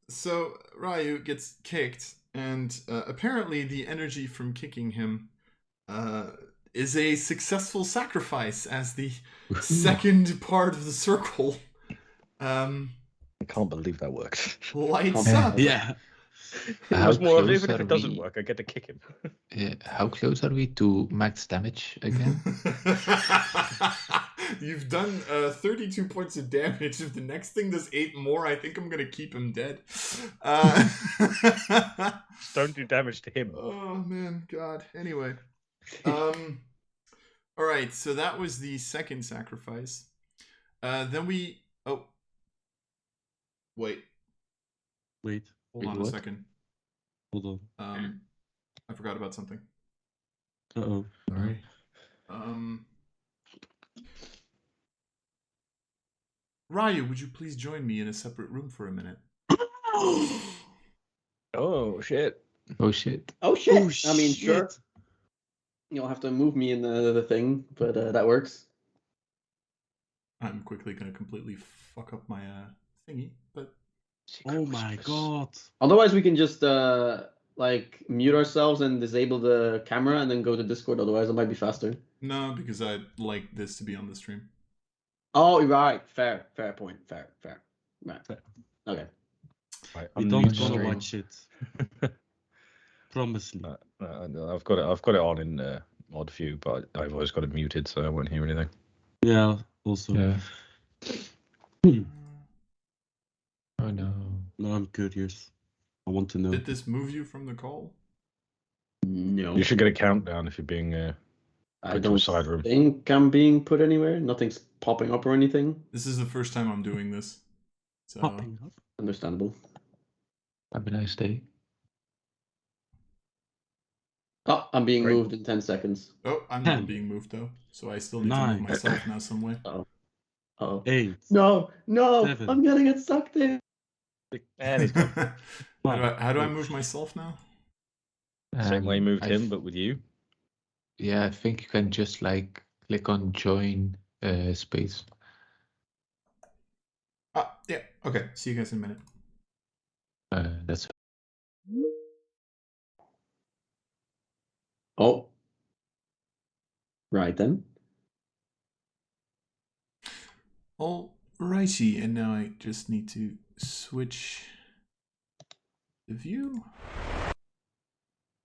So Raiu gets kicked, and apparently the energy from kicking him is a successful sacrifice as the second part of the circle. I can't believe that worked. Lights up. Yeah. Even if it doesn't work, I get to kick him. Yeah, how close are we to max damage again? You've done 32 points of damage. If the next thing does 8 more, I think I'm going to keep him dead. Don't do damage to him. Oh, man. God. Anyway. All right. So that was the second sacrifice. Then we... Oh. Wait. Hold on a second. Hold on. I forgot about something. Uh-oh. Sorry. Raiu, would you please join me in a separate room for a minute? Oh, shit. Oh, shit. Oh, shit. I mean, sure. You'll have to move me in the thing, but that works. I'm quickly going to completely fuck up my thingy, but... Oh my god. Otherwise, we can just like mute ourselves and disable the camera and then go to Discord. Otherwise, it might be faster. No, because I'd like this to be on the stream. Oh, right. Fair point. Fair. Right. Okay. Right, we don't want to watch it. Promise me. I've got it on in mod view, but I've always got it muted, so I won't hear anything. Yeah. Also. Yeah. Oh no. No, I'm curious. I want to know. Did this move you from the call? No. You should get a countdown if you're being I don't think I'm being put anywhere. Nothing's popping up or anything. This is the first time I'm doing this. So... Popping up? Understandable. Have a nice day. Oh, I'm being moved in 10 seconds. Oh, I'm not being moved though. So I still need to move myself now some way. Oh. 8. No. 7. I'm gonna get sucked in. And how do I move myself now? Same way you moved him, but with you. Yeah, I think you can just like click on join space. Yeah, okay. See you guys in a minute. That's Oh. Right then. Alrighty, and now I just need to switch the view.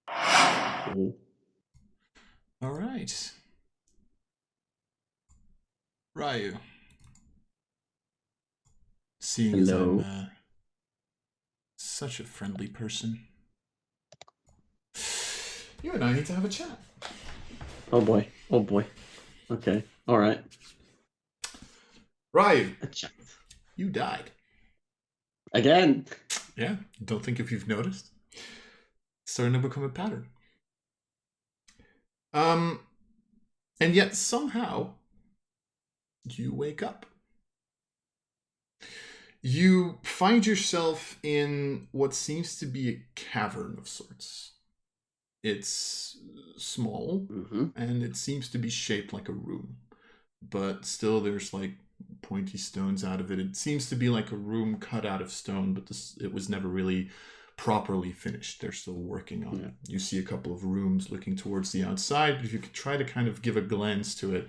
Cool. Alright. Raiu. Seeing as Hello. I'm such a friendly person, you and I need to have a chat. Oh boy. Oh boy. Okay. All right. Raiu, A chat. you died. Again. Yeah, don't think if you've noticed. It's starting to become a pattern. And yet somehow you wake up. You find yourself in what seems to be a cavern of sorts. It's small, and it seems to be shaped like a room. But still there's like pointy stones out of it. It seems to be like a room cut out of stone, but it was never really properly finished. They're still working on it. You see a couple of rooms looking towards the outside. If you could try to kind of give a glance to it,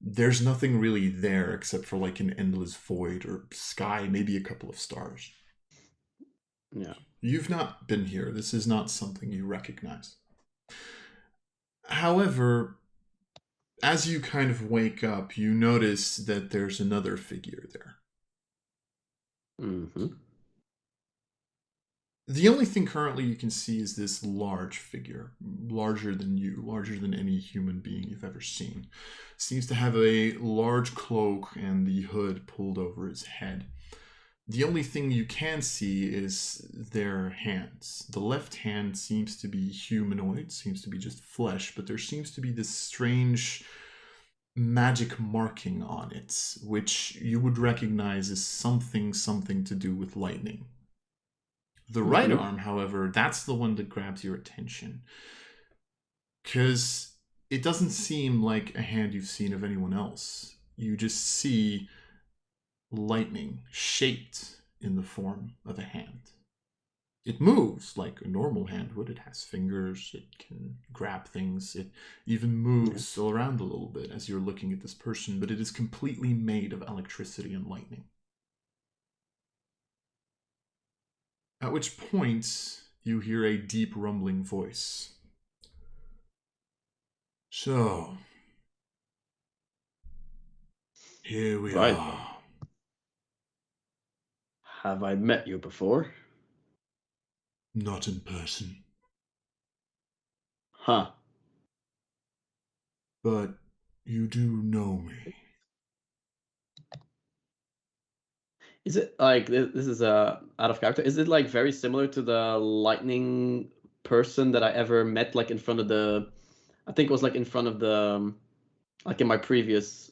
there's nothing really there except for like an endless void or sky, maybe a couple of stars. Yeah. You've not been here. This is not something you recognize. However, as you kind of wake up, you notice that there's another figure there. The only thing currently you can see is this large figure, larger than you, larger than any human being you've ever seen. Seems to have a large cloak and the hood pulled over his head. The only thing you can see is their hands. The left hand seems to be humanoid, seems to be just flesh, but there seems to be this strange magic marking on it, which you would recognize as something to do with lightning. The right arm, however, that's the one that grabs your attention. Because it doesn't seem like a hand you've seen of anyone else. You just see lightning shaped in the form of a hand. It moves like a normal hand would. It has fingers, it can grab things, it even moves around a little bit as you're looking at this person, but it is completely made of electricity and lightning. At which point, you hear a deep rumbling voice. So, here we are. Have I met you before? Not in person. Huh. But you do know me. Is it like this is out of character? Is it like very similar to the lightning person that I ever met, like in front of the? I think it was like in front of the, like in my previous,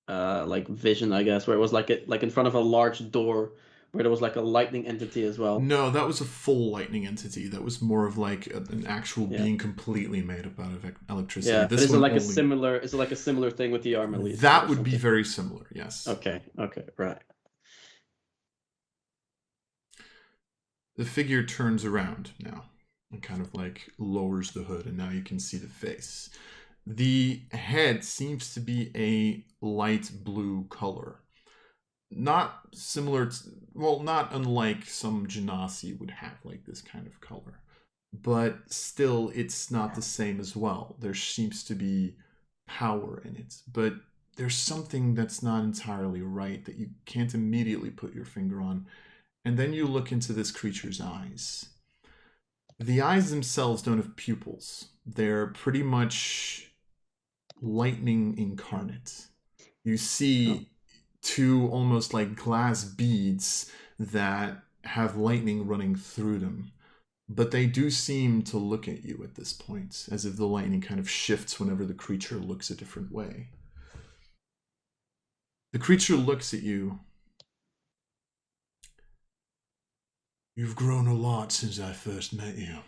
like vision, I guess, where it was like in front of a large door, where there was like a lightning entity as well. No, that was a full lightning entity. That was more of like an actual being completely made up out of electricity. Yeah, but is it like a similar? Is it like a similar thing with the arm at least? That would be very similar. Yes. Okay. Okay. Right. The figure turns around now and kind of like lowers the hood, and now you can see the face. The head seems to be a light blue color. Not similar to, well, not unlike some genasi would have, like this kind of color. But still, it's not the same as well. There seems to be power in it, but there's something that's not entirely right that you can't immediately put your finger on. And then you look into this creature's eyes. The eyes themselves don't have pupils. They're pretty much lightning incarnate. You see two almost like glass beads that have lightning running through them. But they do seem to look at you at this point, as if the lightning kind of shifts whenever the creature looks a different way. The creature looks at you. You've grown a lot since I first met you.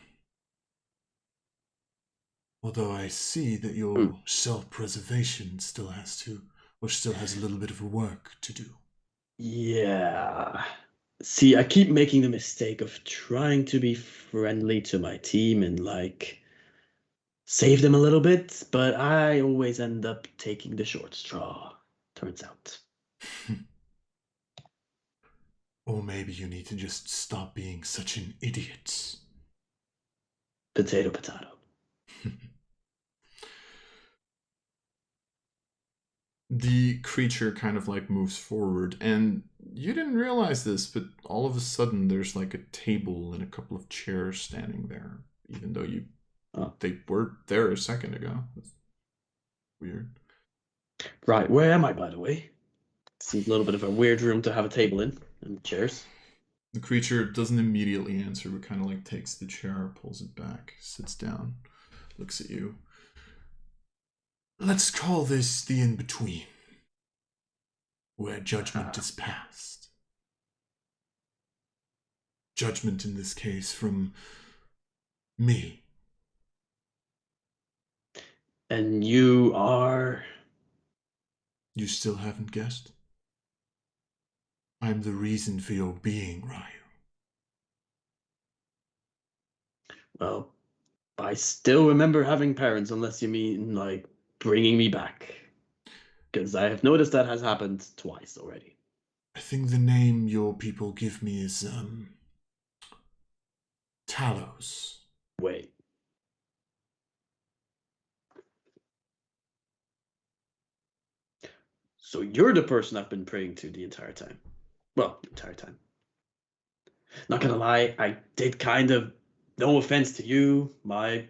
Although I see that your self-preservation still has a little bit of work to do. Yeah. See, I keep making the mistake of trying to be friendly to my team and like save them a little bit, but I always end up taking the short straw, turns out. Or maybe you need to just stop being such an idiot. Potato, potato. The creature kind of like moves forward, and you didn't realize this, but all of a sudden there's like a table and a couple of chairs standing there, even though they were there a second ago. That's weird. Right, where am I, by the way? Seems a little bit of a weird room to have a table in and chairs. The creature doesn't immediately answer, but kind of like takes the chair, pulls it back, sits down, looks at you. Let's call this the in-between, where judgment is passed. Judgment in this case from me. And you are... You still haven't guessed? I'm the reason for your being, Raiu. Well, I still remember having parents, unless you mean, like, bringing me back. Because I have noticed that has happened twice already. I think the name your people give me is, Talos. Wait. So you're the person I've been praying to the entire time. Well, the entire time. Not gonna lie, I did kind of, no offense to you, my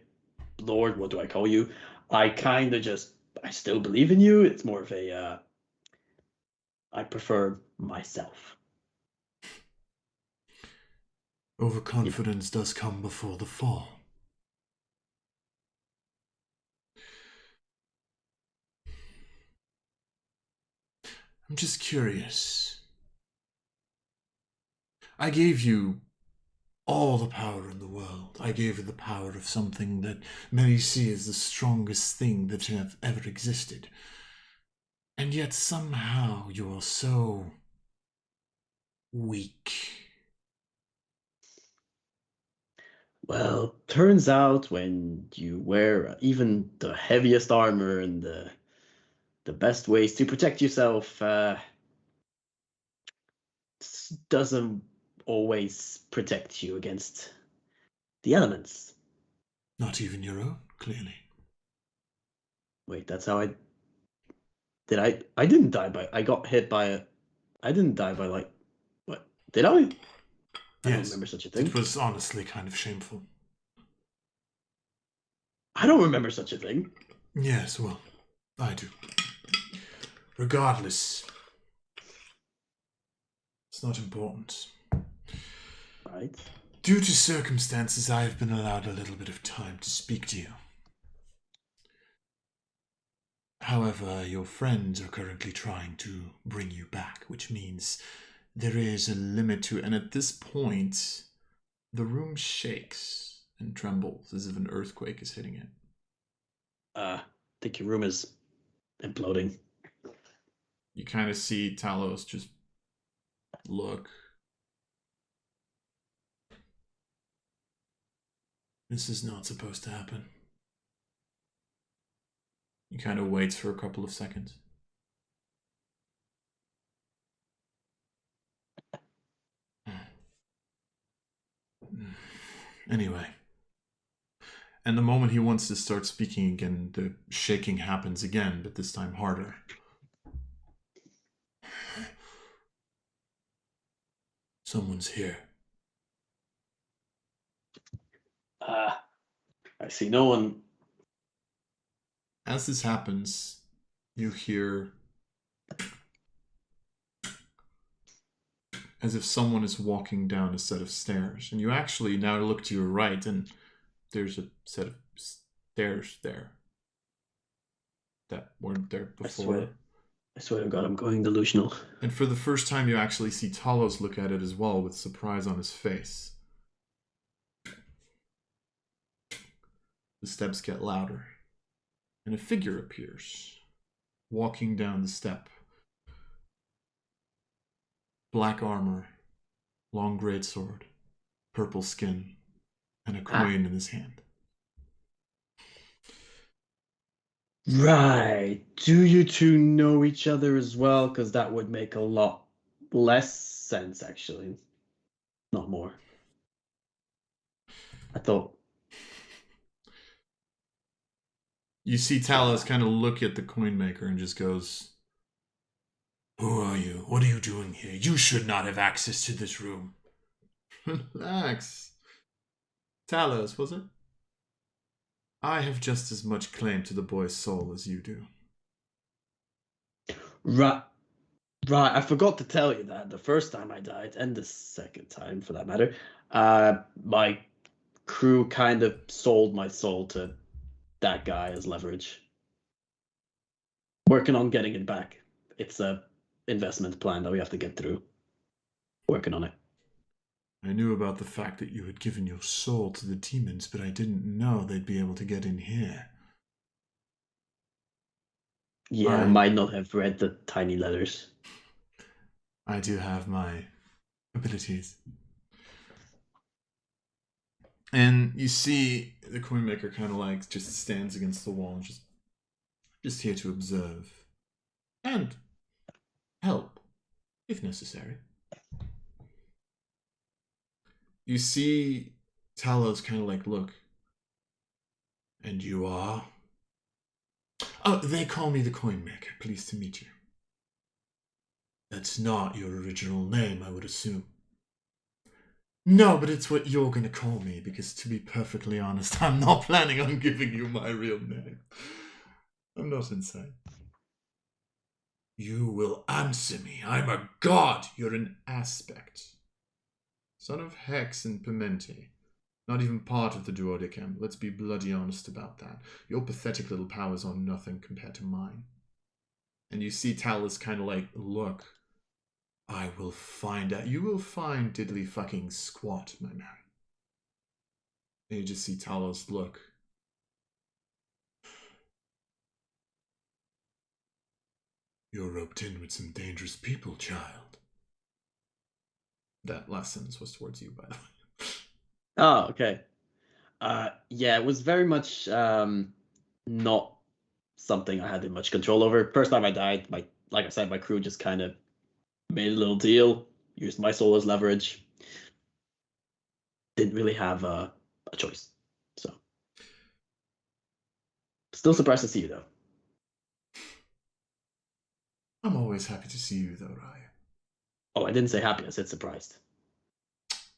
lord, what do I call you? I kind of just, I still believe in you. It's more of a, I prefer myself. Overconfidence does come before the fall. I'm just curious. I gave you all the power in the world. I gave you the power of something that many see as the strongest thing that have ever existed. And yet somehow you are so weak. Well, turns out when you wear even the heaviest armor and the best ways to protect yourself, doesn't always protect you against the elements. Not even your own, clearly. Wait, that's how I... I didn't die by... I got hit by a... I didn't die by, like... What? Did I? Yes, I don't remember such a thing. It was honestly kind of shameful. I don't remember such a thing. Yes, well, I do. Regardless, it's not important. Right. Due to circumstances, I have been allowed a little bit of time to speak to you. However, your friends are currently trying to bring you back, which means there is a limit to it. And at this point, the room shakes and trembles as if an earthquake is hitting it. I think your room is imploding. You kind of see Talos just look. This is not supposed to happen. He kind of waits for a couple of seconds. Anyway. And the moment he wants to start speaking again, the shaking happens again, but this time harder. Someone's here. I see no one. As this happens, you hear as if someone is walking down a set of stairs. And you actually now look to your right, and there's a set of stairs there that weren't there before. I swear to God, I'm going delusional. And for the first time, you actually see Talos look at it as well, with surprise on his face. The steps get louder, and a figure appears, walking down the step. Black armor, long greatsword, purple skin, and a coin in his hand. Right. Do you two know each other as well? Because that would make a lot less sense, actually. Not more. I thought. You see Talos kind of look at the coin maker and just goes, "Who are you? What are you doing here? You should not have access to this room." Relax. Talos, was it? I have just as much claim to the boy's soul as you do. Right. Right. I forgot to tell you that the first time I died, and the second time for that matter, my crew kind of sold my soul to that guy as leverage. Working on getting it back. It's a investment plan that we have to get through. Working on it. I knew about the fact that you had given your soul to the demons, but I didn't know they'd be able to get in here. Yeah, I might not have read the tiny letters. I do have my abilities. And you see the coin maker kind of like just stands against the wall and just here to observe and help if necessary. You see Talos kind of like look. And you are? Oh, they call me the coin maker. Pleased to meet you. That's not your original name, I would assume. No, but it's what you're going to call me, because to be perfectly honest, I'm not planning on giving you my real name. I'm not insane. You will answer me. I'm a god. You're an aspect. Son of Hex and Pimenti. Not even part of the Duodecim. Let's be bloody honest about that. Your pathetic little powers are nothing compared to mine. And you see Talos kind of like, look, I will find out. You will find diddly fucking squat, my man. And you just see Talos look. You're roped in with some dangerous people, child. That last sentence was towards you, by the way. Oh, okay. Yeah, it was very much not something I had much control over. First time I died, like I said, my crew just kind of made a little deal, used my soul as leverage. Didn't really have a choice. So, still surprised to see you though. I'm always happy to see you, though, Raiu. Oh, I didn't say happy. I said surprised.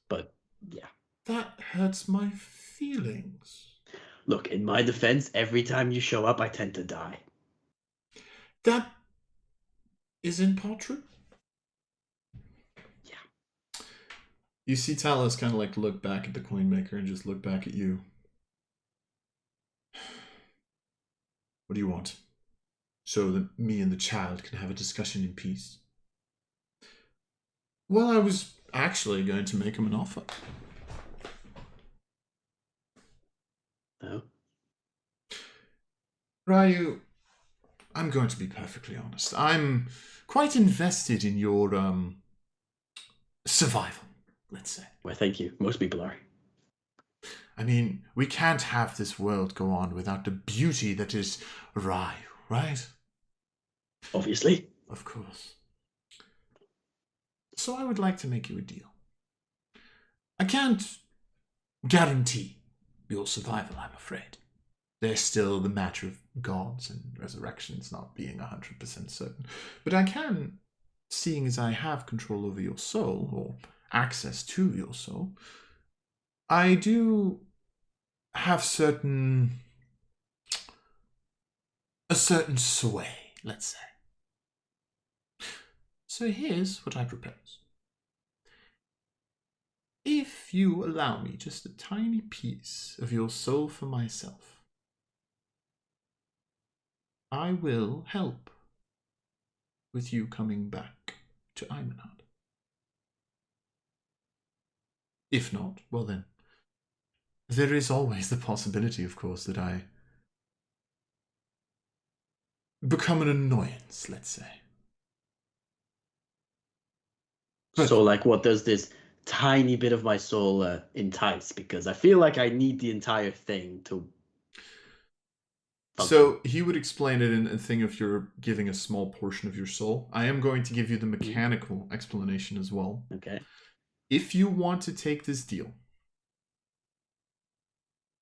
But yeah. That hurts my feelings. Look, in my defense, every time you show up, I tend to die. That is in part true. Yeah. You see Talos kind of like look back at the coin maker and just look back at you. What do you want? So that me and the child can have a discussion in peace. Well, I was actually going to make him an offer. No? Raiu, I'm going to be perfectly honest. I'm quite invested in your survival, let's say. Well, thank you. Most people are. I mean, we can't have this world go on without the beauty that is Raiu, right? Obviously. Of course. So I would like to make you a deal. I can't guarantee your survival, I'm afraid. There's still the matter of gods and resurrections not being 100% certain. But I can, seeing as I have control over your soul, or access to your soul, I do have a certain sway, let's say. So here's what I propose. If you allow me just a tiny piece of your soul for myself, I will help with you coming back to Aeminad. If not, well then, There is always the possibility, of course, that I become an annoyance, let's say. But so, like, what does this tiny bit of my soul entice? Because I feel like I need the entire thing to function. So he would explain it in a thing if you're giving a small portion of your soul. I am going to give you the mechanical explanation as well. Okay. If you want to take this deal,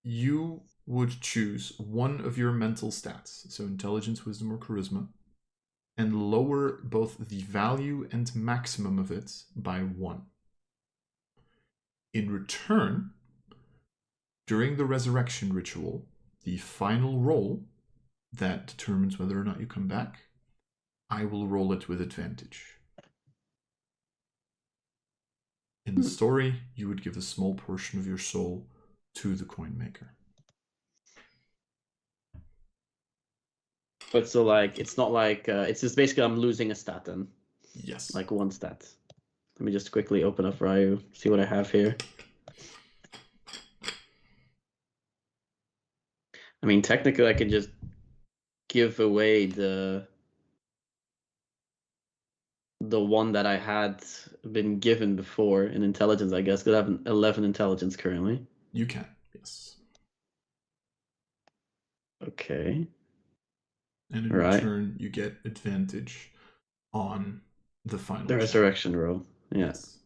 you would choose one of your mental stats, so intelligence, wisdom, or charisma, and lower both the value and maximum of it by 1. In return, during the resurrection ritual, the final roll that determines whether or not you come back, I will roll it with advantage. In the story, you would give a small portion of your soul to the coin maker. But so, like, it's not like it's just basically I'm losing a stat then. Yes. Like 1 stat. Let me just quickly open up Raiu, see what I have here. I mean, technically, I can just give away the one that I had been given before in intelligence, I guess, because I have an 11 intelligence currently. You can, yes. Okay. And in return, you get advantage on the final the resurrection roll. Yeah. Yes.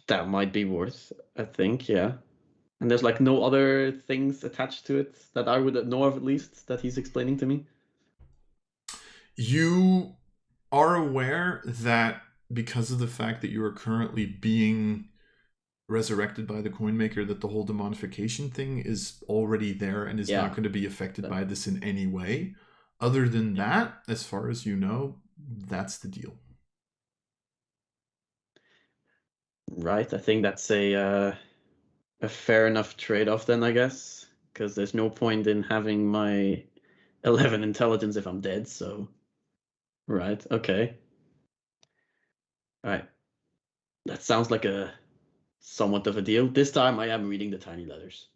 That might be worth, I think, yeah. And there's like no other things attached to it that I would know of, at least, that he's explaining to me. You are aware that because of the fact that you are currently being resurrected by the coin maker, that the whole demonification thing is already there and is not going to be affected by this in any way. Other than that, as far as you know, that's the deal. Right, I think that's a fair enough trade-off then, I guess, because there's no point in having my 11 intelligence if I'm dead, so... Right, okay. Alright. That sounds like a somewhat of a deal. This time I am reading the tiny letters.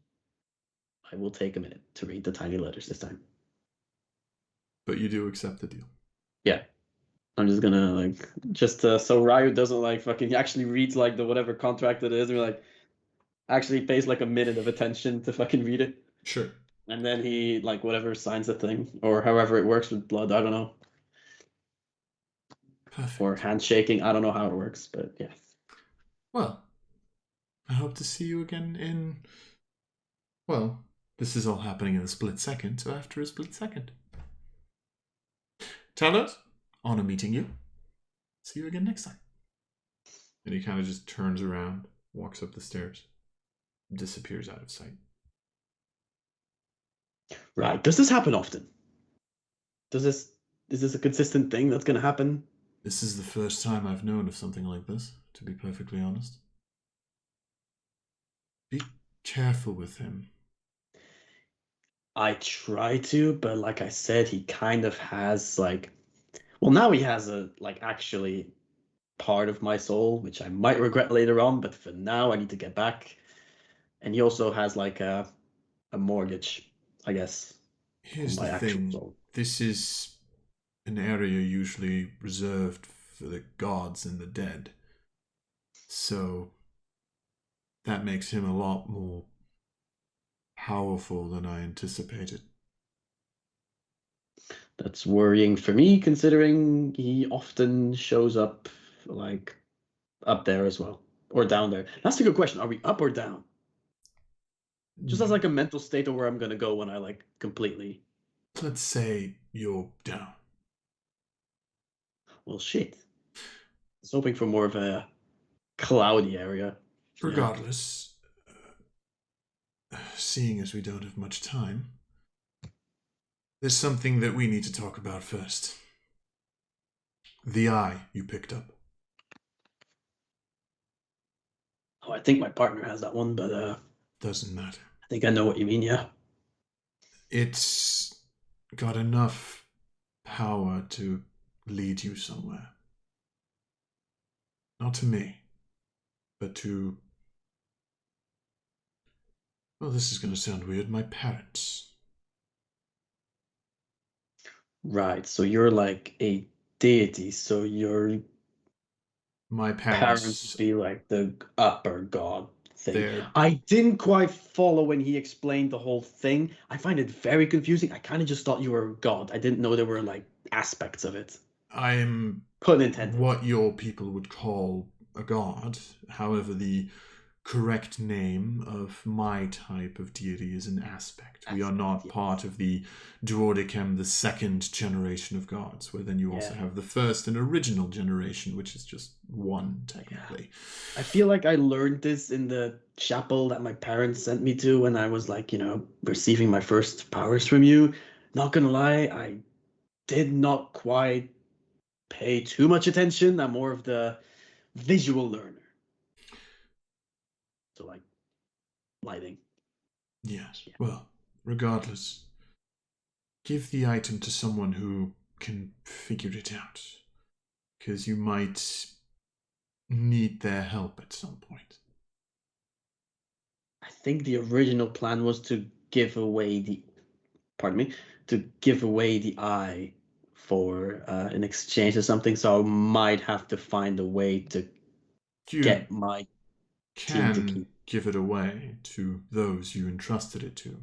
I will take a minute to read the tiny letters this time. But you do accept the deal. Yeah. I'm just gonna, like, just so Raiu doesn't, like, fucking actually reads, like, the whatever contract it is, or, like, actually pays, like, a minute of attention to fucking read it. Sure. And then he, like, whatever, signs the thing. Or however it works with blood, I don't know. Perfect. Or handshaking, I don't know how it works, but yeah. Well, I hope to see you again in... Well, this is all happening in a split second, so after a split second. Talos, honor meeting you. See you again next time. And he kind of just turns around, walks up the stairs, disappears out of sight. Right. Does this happen often? Is this a consistent thing that's gonna happen? This is the first time I've known of something like this, to be perfectly honest. Be careful with him. I try to, but like I said, he kind of has, like... Well, now he has a, like, actually part of my soul, which I might regret later on, but for now I need to get back. And he also has, like, a mortgage, I guess. Here's the thing. Soul. This is an area usually reserved for the gods and the dead. So that makes him a lot more powerful than I anticipated. That's worrying for me, considering he often shows up, like, up there as well. Or down there. That's a good question. Are we up or down? Just as, like, a mental state of where I'm gonna go when I, like, completely... Let's say you're down. Well, shit. I was hoping for more of a cloudy area. Regardless, seeing as we don't have much time, there's something that we need to talk about first. The eye you picked up. Oh, I think my partner has that one, but Doesn't matter. I think I know what you mean, yeah. It's got enough power to lead you somewhere. Not to me, but to Well, this is going to sound weird. My parents. Right, so you're like a deity, so your My parents parents. would be like the upper god thing. They're- I didn't quite follow when he explained the whole thing. I find it very confusing. I kind of just thought you were a god. I didn't know there were like aspects of it. I'm Pun intended. what your people would call a god. However, the correct name of my type of deity is an aspect. We are not yes. part of the Duodecem, the second generation of gods, where then you also Yeah. have the first and original generation, which is just one, technically. I feel like I learned this in the chapel that my parents sent me to when I was like, receiving my first powers from you. Not gonna lie, I did not quite pay too much attention. I'm more of the visual learner. So like lighting. Yes. Yeah. Well, regardless, give the item to someone who can figure it out, because you might need their help at some point. I think the original plan was to give away the eye for in exchange or something, so I might have to find a way to You get my team to can keep. give it away to those you entrusted it to.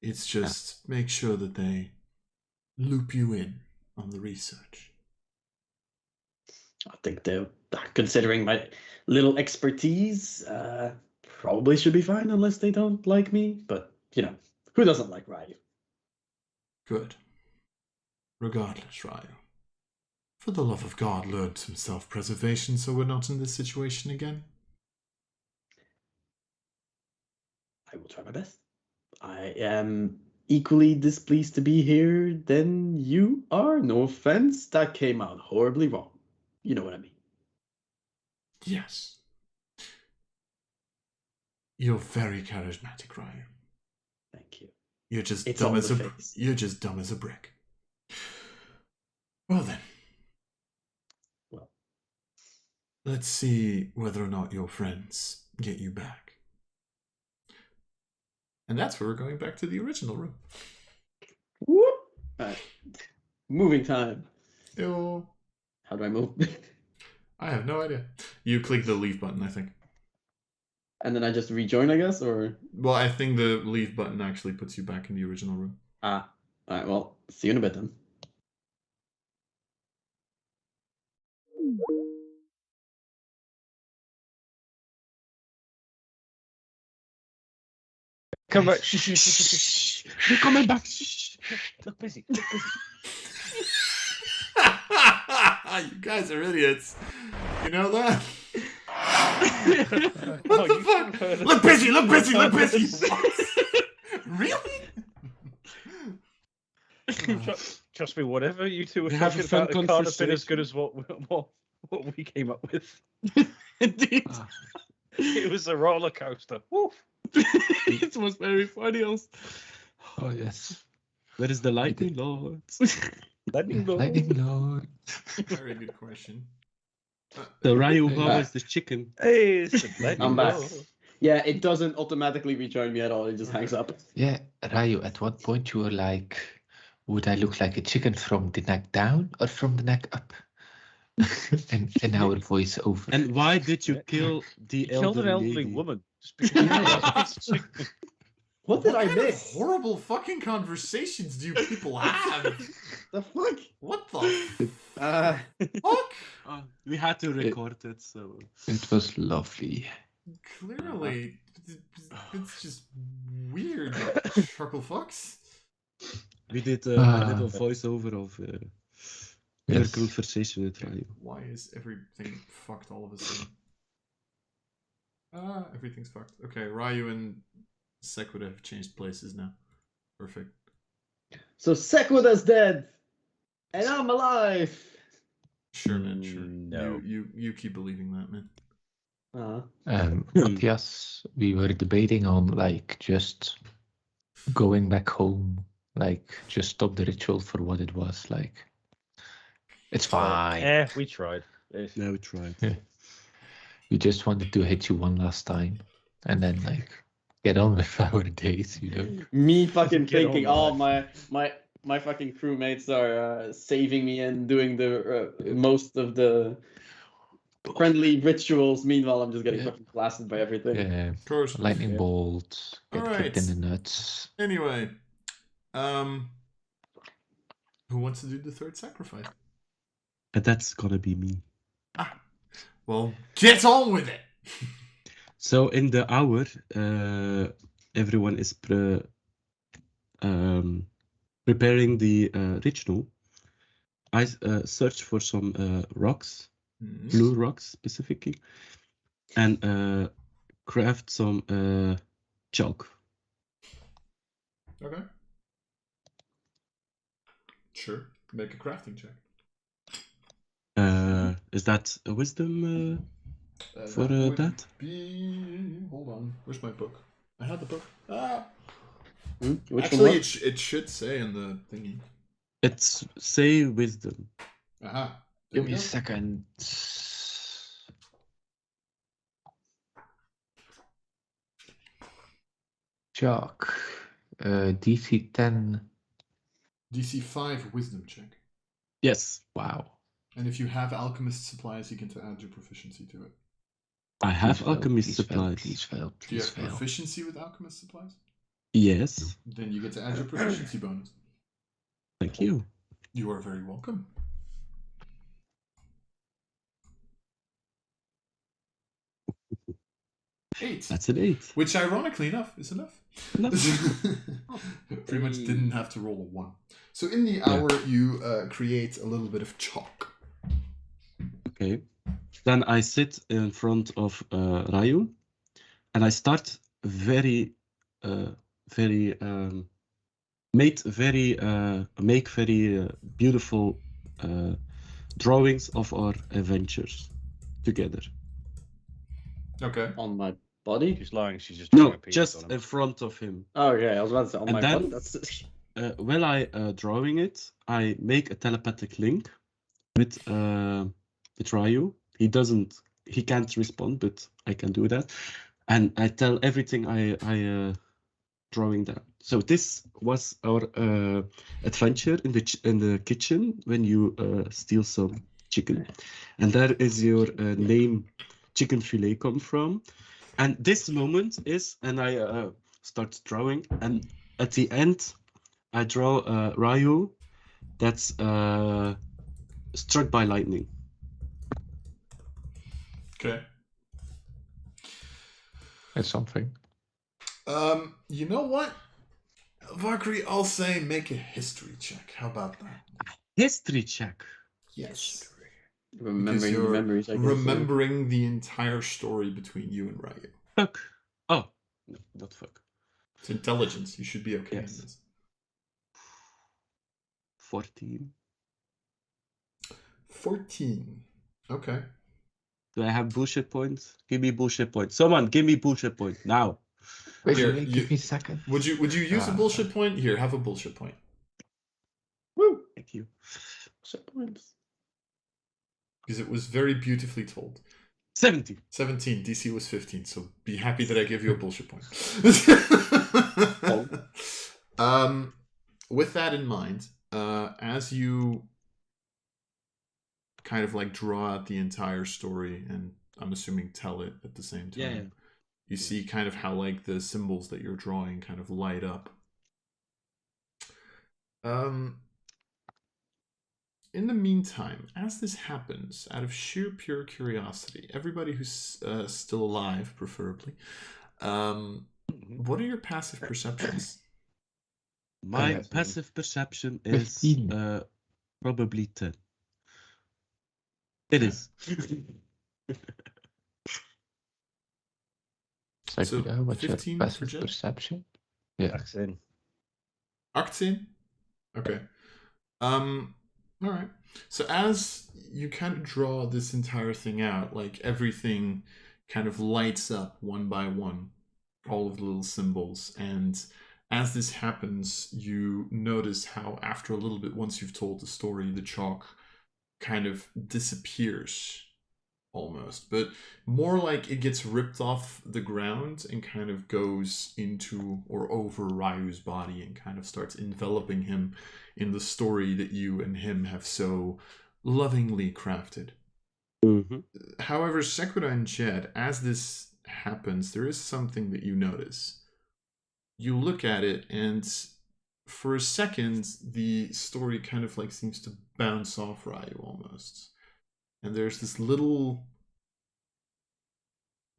It's just make sure that they loop you in on the research. I think they're considering my little expertise, probably should be fine unless they don't like me. But who doesn't like Raiu? Good. Regardless, Raiu, for the love of God, learn some self-preservation so we're not in this situation again. I will try my best. I am equally displeased to be here than you are. No offense, that came out horribly wrong. You know what I mean. Yes. You're very charismatic, Raiu. Thank you. You're just It's dumb on as the a face. you're just dumb as a brick. Well then. Well. Let's see whether or not your friends get you back. And that's where we're going back to the original room. Whoop. Moving time. Ew. How do I move? I have no idea. You click the leave button, I think. And then I just rejoin, I guess, or? Well, I think the leave button actually puts you back in the original room. All right, well, see you in a bit then. Come back. Shh. You're coming back. Shh. Look busy. You guys are idiots. You know that? What the fuck? Look busy, look busy, look busy. Really? Trust me, whatever you two were We have a talking fun about, it can't have been as good conversation. as what we came up with. Indeed. It was a roller coaster. Woof. It was very funny. Oh, yes. Where is the lightning lord? Lightning Lord. Lightning Lord. Very good question. The Raiu Hey, was the chicken. Hey, it's the Lightning I'm back. Lord. Yeah, it doesn't automatically rejoin me at all. It just hangs up. Yeah, Raiu, at what point you were like, would I look like a chicken from the neck down or from the neck up? and our voice over. And why did you kill the He killed an elderly lady? woman. Just because What did I kind of miss? horrible fucking conversations do you people have? The fuck? What the Uh, fuck? We had to record it, so. It was lovely. Clearly, it's just weird. Chuckle fucks. We did a little voiceover of your Yes. conversation with Raiu. Why is everything fucked all of a sudden? Everything's fucked. Okay, Raiu and Sequid have changed places now. Perfect. So Sequida's dead, and I'm alive. Sure, man. Sure. No. You keep believing that, man. Matthias, we were debating on like just going back home, like just stop the ritual for what it was. Like, it's fine. Yeah, we tried. No, we tried. Yeah. We just wanted to hit you one last time, and then like get on with our days, you know. Me fucking Get on thinking, with my fucking crewmates are saving me and doing the most of the friendly rituals. Meanwhile, I'm just getting fucking blasted by everything. Yeah, Of course. lightning Yeah. bolt, get kicked in the nuts. Anyway, who wants to do the third sacrifice? And that's gonna be me. Well, get on with it. So in the hour, everyone is preparing the ritual. I search for some rocks, blue rocks specifically, and craft some chalk. Okay. Sure. Make a crafting check. Is that a wisdom for would that? be... Hold on. Where's my book? I had the book. Which Actually, one? it should say in the thingy. It's say wisdom. Aha. Give me a second. Chalk. DC 10. DC 5 wisdom check. Yes. Wow. And if you have alchemist supplies, you can add your proficiency to it. I have Please alchemist fail, supplies. Please fail. Do you Please have fail. proficiency with alchemist supplies? Yes. Then you get to add your proficiency bonus. Thank you. You are very welcome. 8. That's an 8. Which, ironically enough, is enough. Pretty much didn't have to roll a 1. So in the hour, you create a little bit of chalk. Okay. Then I sit in front of Raiu, and I start make very beautiful drawings of our adventures together. Okay. On my body? She's lying. She's just No, drawing a penis just on him. in front of him. Oh, okay. I was about to say on And my then- body. That's While I drawing it, I make a telepathic link with Raiu. He can't respond, but I can do that, and I tell everything I drawing down. So this was our adventure in the kitchen when you steal some chicken, and there is your name, chicken fillet, come from. And this moment is, and I start drawing, and at the end, I draw Raiu that's struck by lightning. Okay. It's something. You know what? Valkyrie, I'll say make a history check. How about that? History check. Yes. remembering the memories. I guess, remembering the entire story between you and Raiu. Fuck. Oh, no, not fuck. It's intelligence. You should be okay Yes. in this. 14. 14. Okay. Do I have bullshit points? Give me bullshit points. Someone give me bullshit point now. Wait, Here, give me a second. Would you use a bullshit point? Here, have a bullshit point. Woo! Thank you. Points. Because it was very beautifully told. 17. 17. DC was 15, so be happy that I give you a bullshit point. With that in mind, as you kind of like draw out the entire story, and I'm assuming tell it at the same time, Yeah. you see kind of how like the symbols that you're drawing kind of light up. In the meantime, as this happens, out of sheer pure curiosity, everybody who's still alive, preferably, what are your passive perceptions? My have passive perception is 15. probably 10. It is. So, what's your 15 for passive Jen? perception? Yeah. That's in. 18? Okay. All right. So as you kind of draw this entire thing out, like everything kind of lights up one by one, all of the little symbols. And as this happens, you notice how after a little bit, once you've told the story, the chalk kind of disappears almost, but more like it gets ripped off the ground and kind of goes into or over Raiu's body and kind of starts enveloping him in the story that you and him have so lovingly crafted. Mm-hmm. However, Sekura and Jed, as this happens, there is something that you notice. You look at it, and for a second, the story kind of like seems to bounce off Raiu almost. And there's this little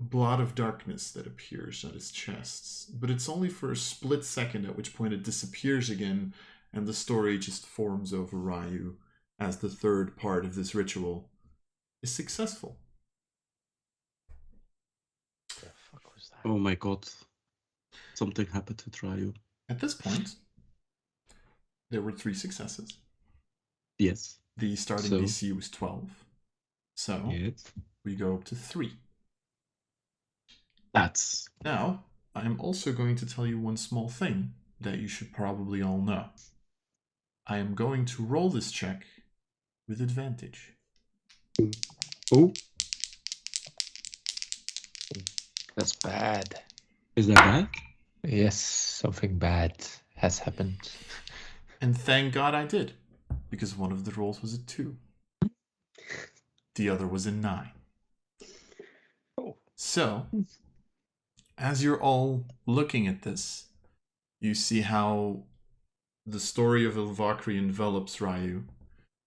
blot of darkness that appears at his chest. But it's only for a split second, at which point it disappears again, and the story just forms over Raiu as the third part of this ritual is successful. The fuck was that? Oh my god. Something happened to Raiu. At this point, there were 3 successes. Yes. The starting So? DC was 12. So Yes. we go up to 3. That's... Now, I'm also going to tell you one small thing that you should probably all know. I am going to roll this check with advantage. Oh, That's bad. is that bad? Yes, something bad has happened. And thank God I did, because one of the rolls was a 2. The other was a 9. Oh. So, as you're all looking at this, you see how the story of Valkyrie envelops Raiu.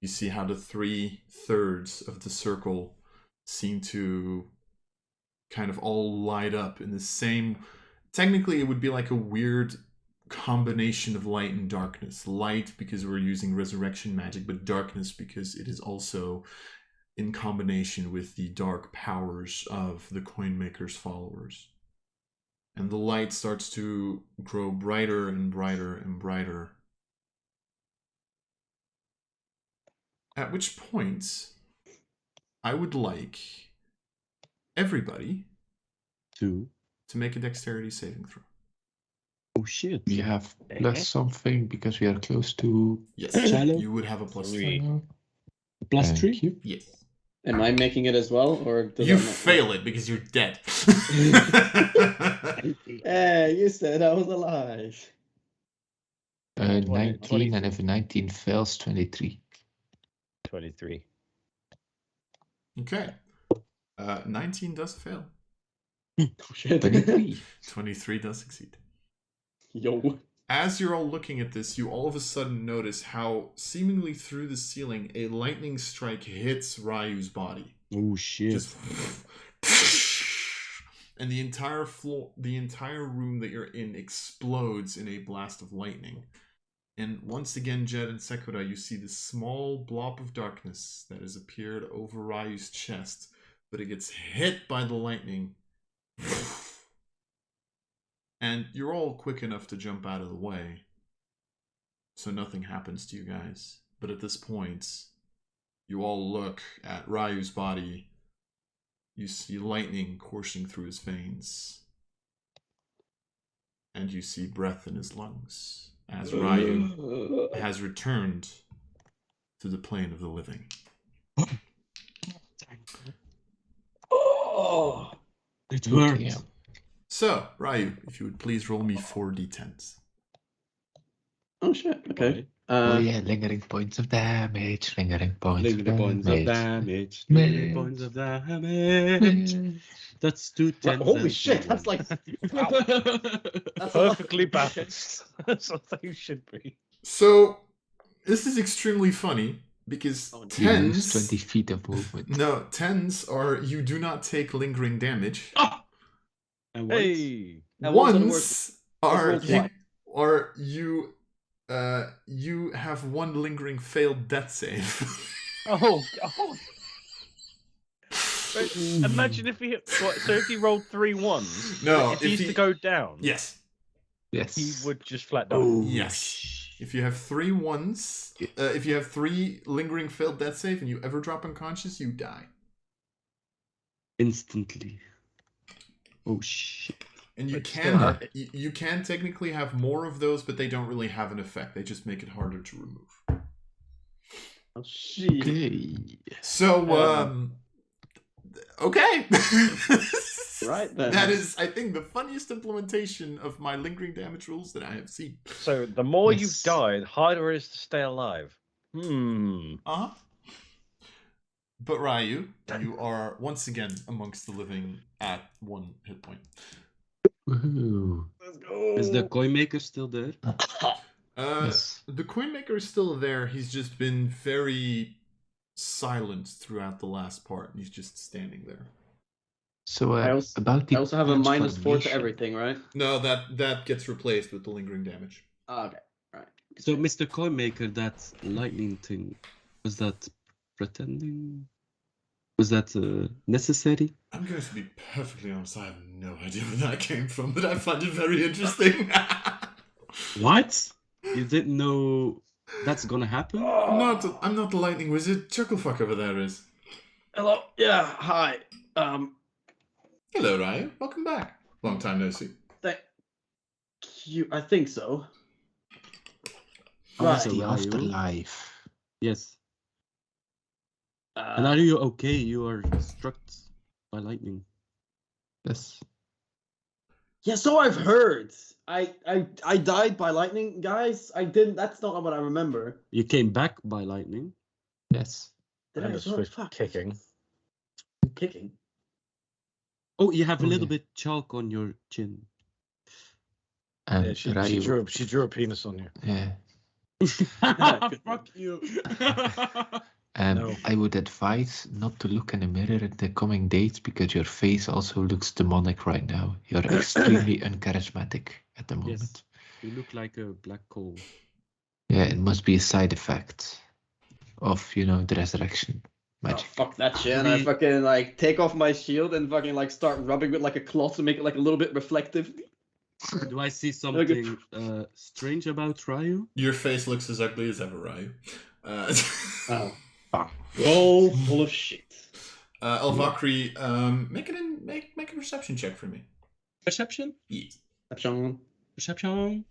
You see how the 3/3 of the circle seem to kind of all light up in the same... Technically, it would be like a weird combination of light and darkness. Light because we're using resurrection magic, but darkness because it is also in combination with the dark powers of the Coinmaker's followers. And the light starts to grow brighter and brighter and brighter. At which point, I would like everybody Two. to make a dexterity saving throw. Oh shit. We have plus something because we are close to... Yes, Shallow? you would have a plus 3. 3. Plus Thank 3? you. Yes. Am I making it as well, or does You that not fail it because you're dead. Hey, you said I was alive. 19, and if 19 fails, 23. 23. Okay. 19 does fail. Oh shit. 23. 23 does succeed. Yo. As you're all looking at this, you all of a sudden notice how, seemingly through the ceiling, a lightning strike hits Raiu's body. Oh shit. Just... and the entire floor, the entire room that you're in explodes in a blast of lightning. And once again, Jed and Sekura, you see this small blob of darkness that has appeared over Raiu's chest, but it gets hit by the lightning. And you're all quick enough to jump out of the way, so nothing happens to you guys. But at this point, you all look at Raiu's body. You see lightning coursing through his veins. And you see breath in his lungs, as Raiu has returned to the plane of the living. Oh. It worked. Yeah. So, Raiu, if you would please roll me 4 d10s. Oh shit. Okay. Oh yeah, lingering points of damage. Lingering points Lingering of points damage. of damage. Damage. Lingering points of damage. That's 2 10s. Holy shit, that's like that's a lot. Perfectly balanced. That's what they should be. So, this is extremely funny, because Oh, You lose 10s... 20 feet of movement. No, 10s are you do not take lingering damage. And what? Hey! And what's the Ones are What's you, what? are you you have 1 lingering failed death save. Oh, oh. But imagine if he so if he rolled 3 1s, No, if he if used he- to go down, Yes. Yes. he would just flat die. Oh, Yes. If you have 3 1s, if you have 3 lingering failed death save and you ever drop unconscious, you die. Instantly. Oh shit. And you But still, can you can technically have more of those, but they don't really have an effect. They just make it harder to remove. Oh shit. Okay. So Okay. Right then. That is, I think, the funniest implementation of my lingering damage rules that I have seen. So the more you've Yes. died, harder it is to stay alive. Uh-huh. But Raiu, you are once again amongst the living at 1 hit point. Woohoo. Let's go. Is the coin maker still there? Yes. The coin maker is still there. He's just been very silent throughout the last part. He's just standing there. So I also, about the I also have a -4 to transformation. everything, right? No, that gets replaced with the lingering damage. Okay. Right. So, Mr. Coin Maker, that lightning thing, was that pretending? Was that necessary? I'm going to be perfectly honest, I have no idea where that came from, but I find it very interesting. What? You didn't know that's gonna happen? I'm not the lightning wizard. Chucklefuck over there is. Hello. Yeah. Hi. Hello, Ryan. Welcome back. Long time no see. Thank you. I think so. Right. So, The Raiu? afterlife. Yes. And are you okay? You are struck by lightning. Yes. Yeah, so I've heard. I died by lightning, guys. I didn't. That's not what I remember. You came back by lightning. Yes. Did And I? a swift Fuck. kicking. Kicking. Oh, you have a Oh, little yeah. bit chalk on your chin. And Yeah, she Raiu. drew a penis on you. Yeah. Fuck you. No. I would advise not to look in the mirror in the coming days because your face also looks demonic right now. You're extremely uncharismatic at the moment. Yes. You look like a black coal. Yeah, it must be a side effect of, the resurrection Oh, magic. fuck that shit. And I fucking like take off my shield and fucking like start rubbing with like a cloth to make it like a little bit reflective. Do I see something strange about Raiu? Your face looks as ugly as ever, Ryan. Oh. Roll full of shit. Elvakri, make a perception check for me. Perception? Yes. Perception?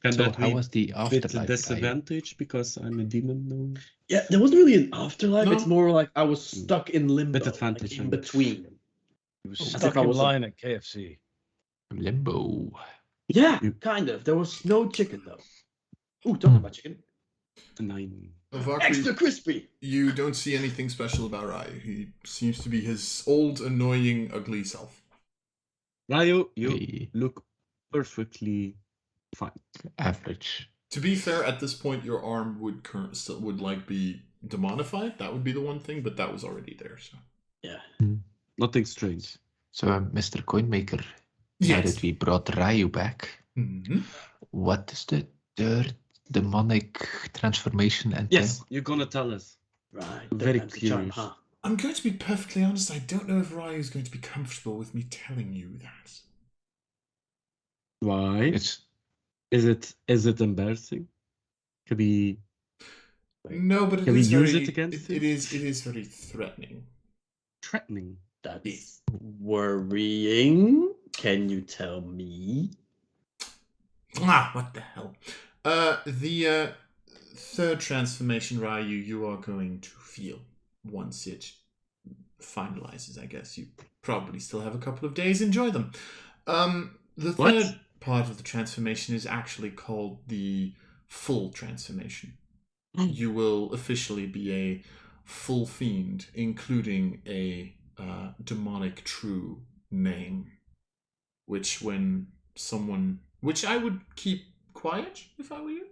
Can So that how be was the with afterlife? Raiu? disadvantage because I'm a demon now? Yeah, there wasn't really an afterlife. No. It's more like I was stuck in limbo. With advantage, like, in I mean. between. He was As stuck if I in was a- line at KFC. Limbo. Yeah, You- kind of. There was no chicken though. Ooh, talking about chicken. 9. Elvakri, Extra crispy. you don't see anything special about Ryu. He seems to be his old, annoying, ugly self. Raiu, you Hey, look perfectly fine. average. To be fair, at this point, your arm would be demonified. That would be the one thing, but that was already there. So Yeah. Nothing strange. So, Mr. Coinmaker, now yes. that we brought Raiu back, Mhm. what is the third demonic transformation entail? Yes, you're gonna tell us. Right. Very Depends the charm, curious. huh? I'm going to be perfectly honest. I don't know if Ryu is going to be comfortable with me telling you that. Why? It's Is it embarrassing? Could be No, but it Can we is use very, it against him? it is very threatening. threatening. That's worrying. Can you tell me? What the hell? The third transformation, Ryu, you are going to feel once it finalizes. I guess you probably still have a couple of days. Enjoy them. The What? third part of the transformation is actually called the full transformation. You will officially be a full fiend, including a demonic true name, which I would keep quiet if I were you.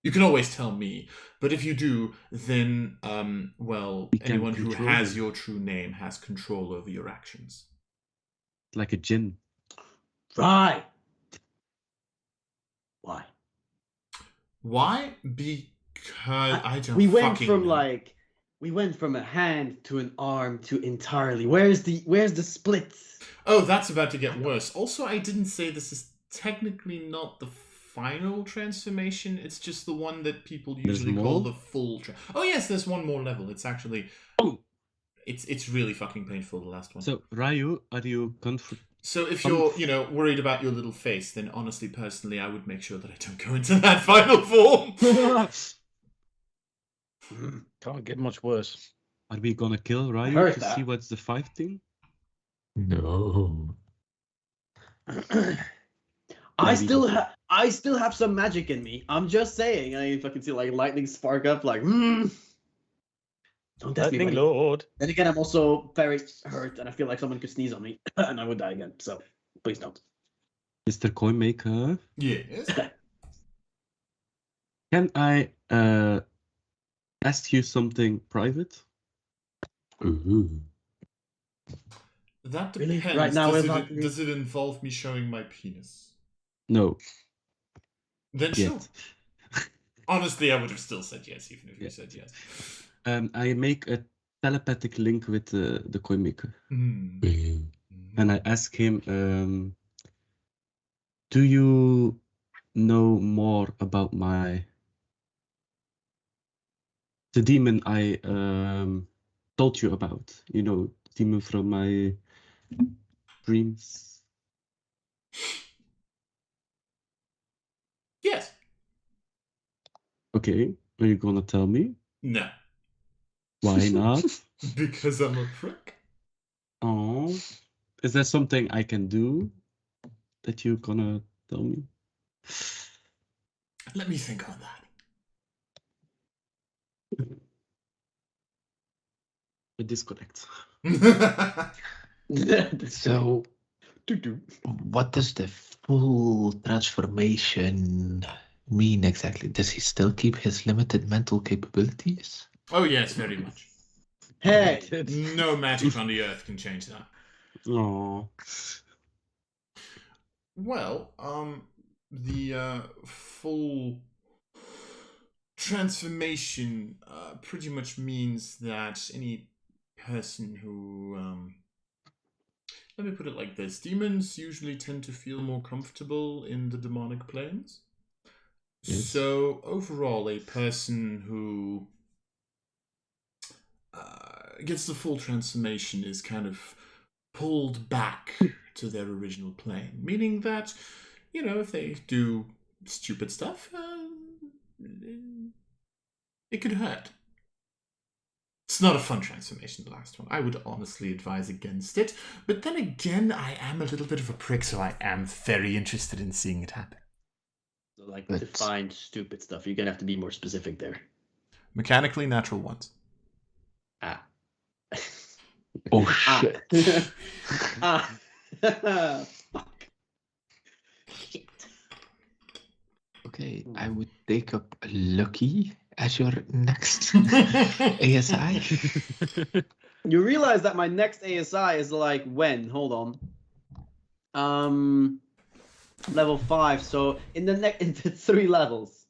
You can always tell me, but if you do, then We can anyone who control has them. your true name has control over your actions. Like a djinn. Right. Why? Why? Because I don't. We went fucking from know. we went from a hand to an arm to entirely. Where's the split? Oh, that's about to get worse. Also, I didn't say this is technically not the final transformation. It's just the one that people There's usually call more? the full. Oh yes, there's one more level. It's actually. Oh. It's really fucking painful. The last one. So Raiu, are you comfortable? So if you're worried about your little face, then honestly, personally, I would make sure that I don't go into that final form. Can't get much worse. Are we gonna kill Raiu heard to that. see what's the 5 thing? No. I still have some magic in me. I'm just saying. I fucking see like lightning spark up. Like, don't test me, Lightning buddy. Lord. Then again, I'm also very hurt, and I feel like someone could sneeze on me, and I would die again. So please don't. Mr. Coinmaker, Yes. can I ask you something private? Ooh. That Really? depends. Right now, Does it involve me showing my penis? No. Then Yet. sure. Honestly, I would have still said yes, even if you said yes. I make a telepathic link with the Coinmaker. Hmm. And I ask him, do you know more about the demon I told you about? You know, the demon from my dreams? Yes. Okay, are you gonna tell me? No. Why not? Because I'm a prick. Oh, is there something I can do that you're gonna tell me? Let me think on I disconnect. that. So, what does the full transformation mean exactly? Does he still keep his limited mental capabilities? Oh yes, very much. Hey, No magic on the earth can change that. Oh, Well, the full transformation pretty much means that any person who let me put it like this: demons usually tend to feel more comfortable in the demonic planes. Yes. So overall, a person who gets the full transformation is kind of pulled back to their original plane, meaning that, you know, if they do stupid stuff, it could hurt. It's not a fun transformation, the last one. I would honestly advise against it. But then again, I am a little bit of a prick, so I am very interested in seeing it happen. So, like, But- define stupid stuff. You're gonna have to be more specific there. Mechanically natural ones. Ah. Oh shit. Ah. Fuck. Shit. Okay, I would take up Lucky as your next ASI. You realize that my next ASI is like when? Hold on. Level 5. So in the next, into 3 levels.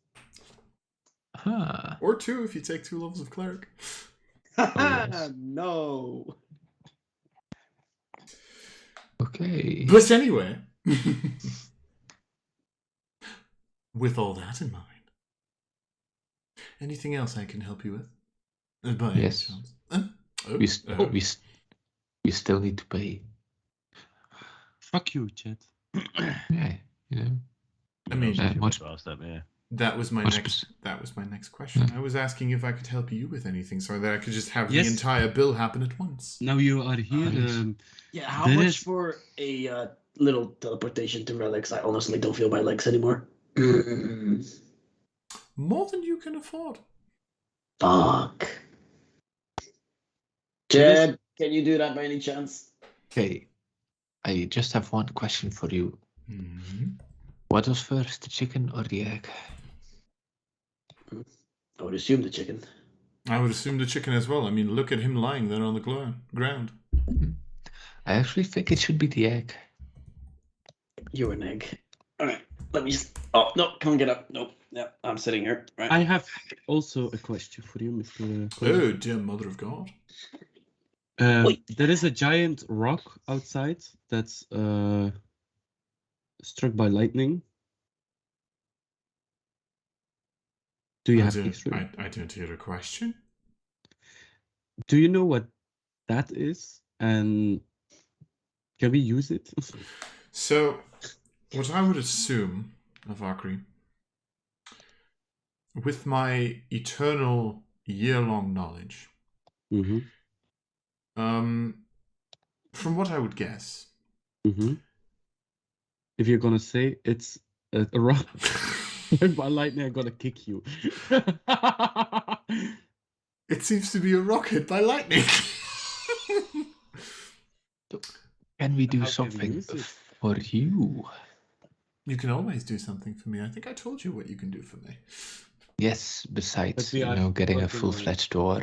Huh. Or 2 if you take 2 levels of cleric. yes. No. Okay. But anyway, with all that in mind, anything else I can help you with? By any Yes. chance? We still need to pay. fuck you, Chet. Yeah, you know. I mean, much- that was my More next question. Yeah. I was asking if I could help you with anything, so that I could just have Yes. the entire bill happen at once. Now you are here. Nice. Yeah, how There much is- for a little teleportation to relics? I honestly don't feel my legs anymore. More than you can afford. Fuck. Jed, can you do that by any chance? Okay. I just have one question for you. Mhm. What was first, the chicken or the egg? I would assume the chicken. I would assume the chicken as well. I mean, look at him lying there on the ground. I actually think it should be the egg. You're an egg. Alright, let me just. Oh, no, come on, get up. Nope. Yeah, I'm sitting here. Right. I have also a question for you, Mr. Oh, dear mother of God. There is a giant rock outside that's struck by lightning. Do you have history? I don't hear a question. Do you know what that is? And can we use it? So, what I would assume, Avakri, with my eternal year-long knowledge, Mm-hmm. from what I would guess. Mm-hmm. If you're gonna say it's a rock by lightning, I'm gonna kick you. It seems to be a rock hit by lightning. Can we do How can we something use it? for you? You can always do something for me. I think I told you what you can do for me. Yes, besides, But we are getting a working on it. full-fledged door.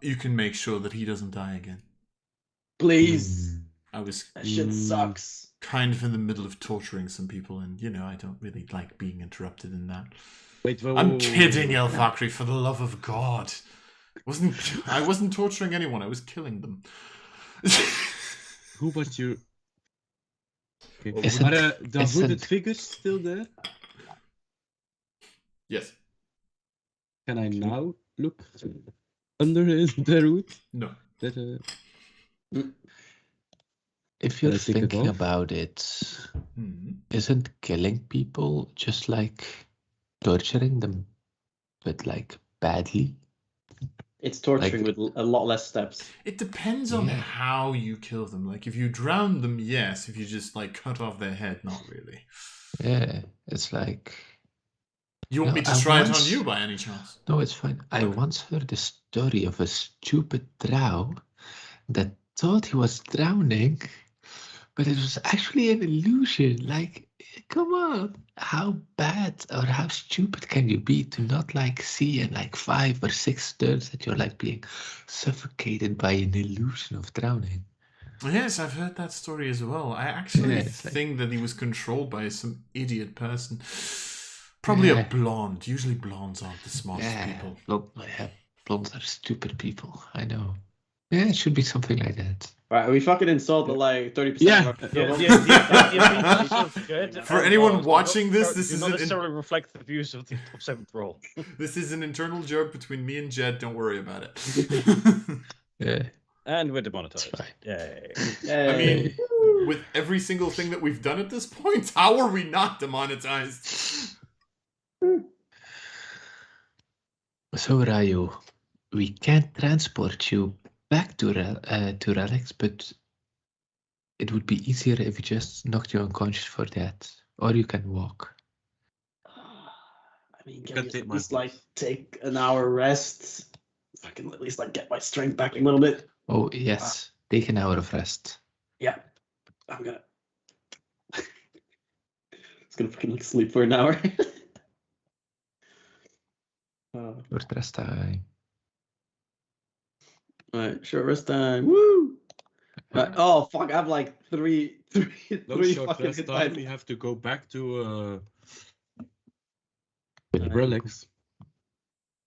You can make sure that he doesn't die again. Please. I was That shit sucks. kind of in the middle of torturing some people, and I don't really like being interrupted in that. Wait, I'm kidding, Elfakri, for the love of God. I wasn't torturing anyone, I was killing them. Who but you? Okay. Isn't- Are the hooded isn't- figures still there? Yes. Can I now look under the root? No. That, If you're I take it thinking off? about it, isn't killing people just like torturing them, but like badly? It's torturing with a lot less steps. It depends on Yeah. how you kill them. Like, if you drown them, yes. If you just, like, cut off their head, not really. Yeah, it's like... You want me to I try it on once- you by any chance? No, it's fine. I Okay. once heard the story of a stupid drow that thought he was drowning, but it was actually an illusion. Like, come on. How bad or how stupid can you be to not like see in like 5 or 6 turns that you're like being suffocated by an illusion of drowning? Yes, I've heard that story as well. I actually Yeah, it's like- think that he was controlled by some idiot person. Probably Yeah. a blonde. Usually blondes aren't the smartest people. Blondes are stupid people. I know. Yeah, it should be something like that. Right, we fucking insulted like 30% Yeah. of our For anyone watching this, this does is not an- necessarily reflect the views of the top 7th role. This is an internal joke between me and Jed. Don't worry about it. Yeah, And we're demonetized. it's fine. Yay. I mean, with every single thing that we've done at this point, how are we not demonetized? So, Raiu, we can't transport you back to Relics, but it would be easier if we just knocked you unconscious for that. Or you can walk. I mean, Can can we take at my least like place. take an hour rest? I can at least like get my strength back a little bit. Oh, yes. Take an hour of rest. Yeah, I'm gonna. It's gonna fucking sleep for an hour. Short rest time. Alright, short rest time. Woo! Oh fuck! I have like three No short fucking rest hit time. dice. We have to go back to With relics.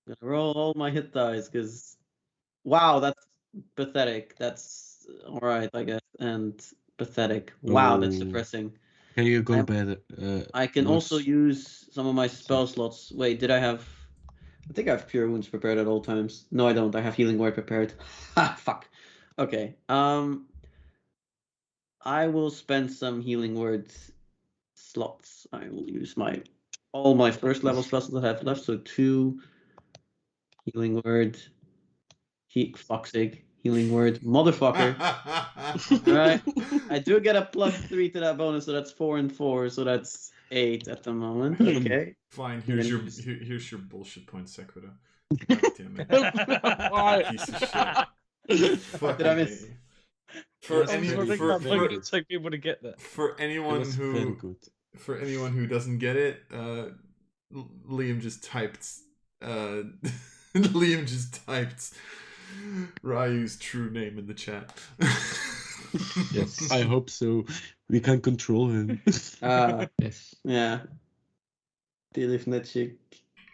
Gonna roll all my hit dice because, wow, that's pathetic. That's all right, I guess, and pathetic. Wow, that's Oh. depressing. Can you go I'm- better? I can also Worse. use some of my spell slots. Wait, did I have? I think I have Cure Wounds prepared at all times. No, I don't. I have Healing Word prepared. Ha! Fuck. Okay. I will spend some Healing Word slots. I will use all my first level spells that I have left. So 2 Healing Word. Fucksake. Healing Word. Motherfucker. Right. I do get a +3 to that bonus, so that's 4 and 4, so that's 8 at the moment. Okay. Fine, You're here's gonna your use- here's your bullshit point, Sequitur. God damn it. Piece of shit. Did I miss? For Yes, any, very for, good. for, It take people to get that. for It anyone was very who good. for anyone who doesn't get it, Liam just typed Liam just typed Raiu's true name in the chat. Yes. I hope so. We can control him. Yes. Yeah. Delifnetchik.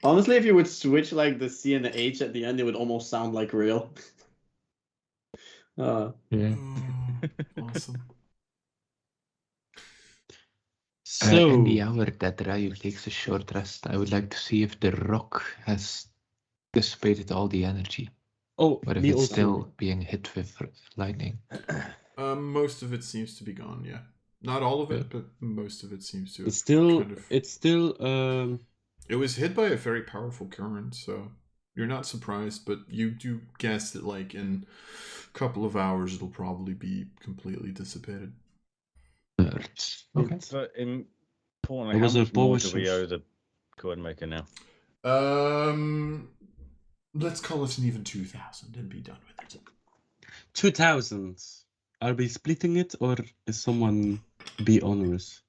Honestly, if you would switch like the C and the H at the end, it would almost sound like real. Yeah. Oh, awesome. So in the hour that Raiu takes a short rest, I would like to see if the rock has dissipated all the energy, oh, or if me it's also. still being hit with lightning. Most of it seems to be gone. Yeah, not all of it, Yeah. but most of it seems to. It's still. kind of- It's still. It was hit by a very powerful current, so You're not surprised, but you do guess that like in a couple of hours it'll probably be completely dissipated. Okay. But in Paul, It how was a much more power do we source. owe the coin maker now? Let's call it an even 2,000 and be done with it. 2,000. Are we splitting it, or is someone be onerous?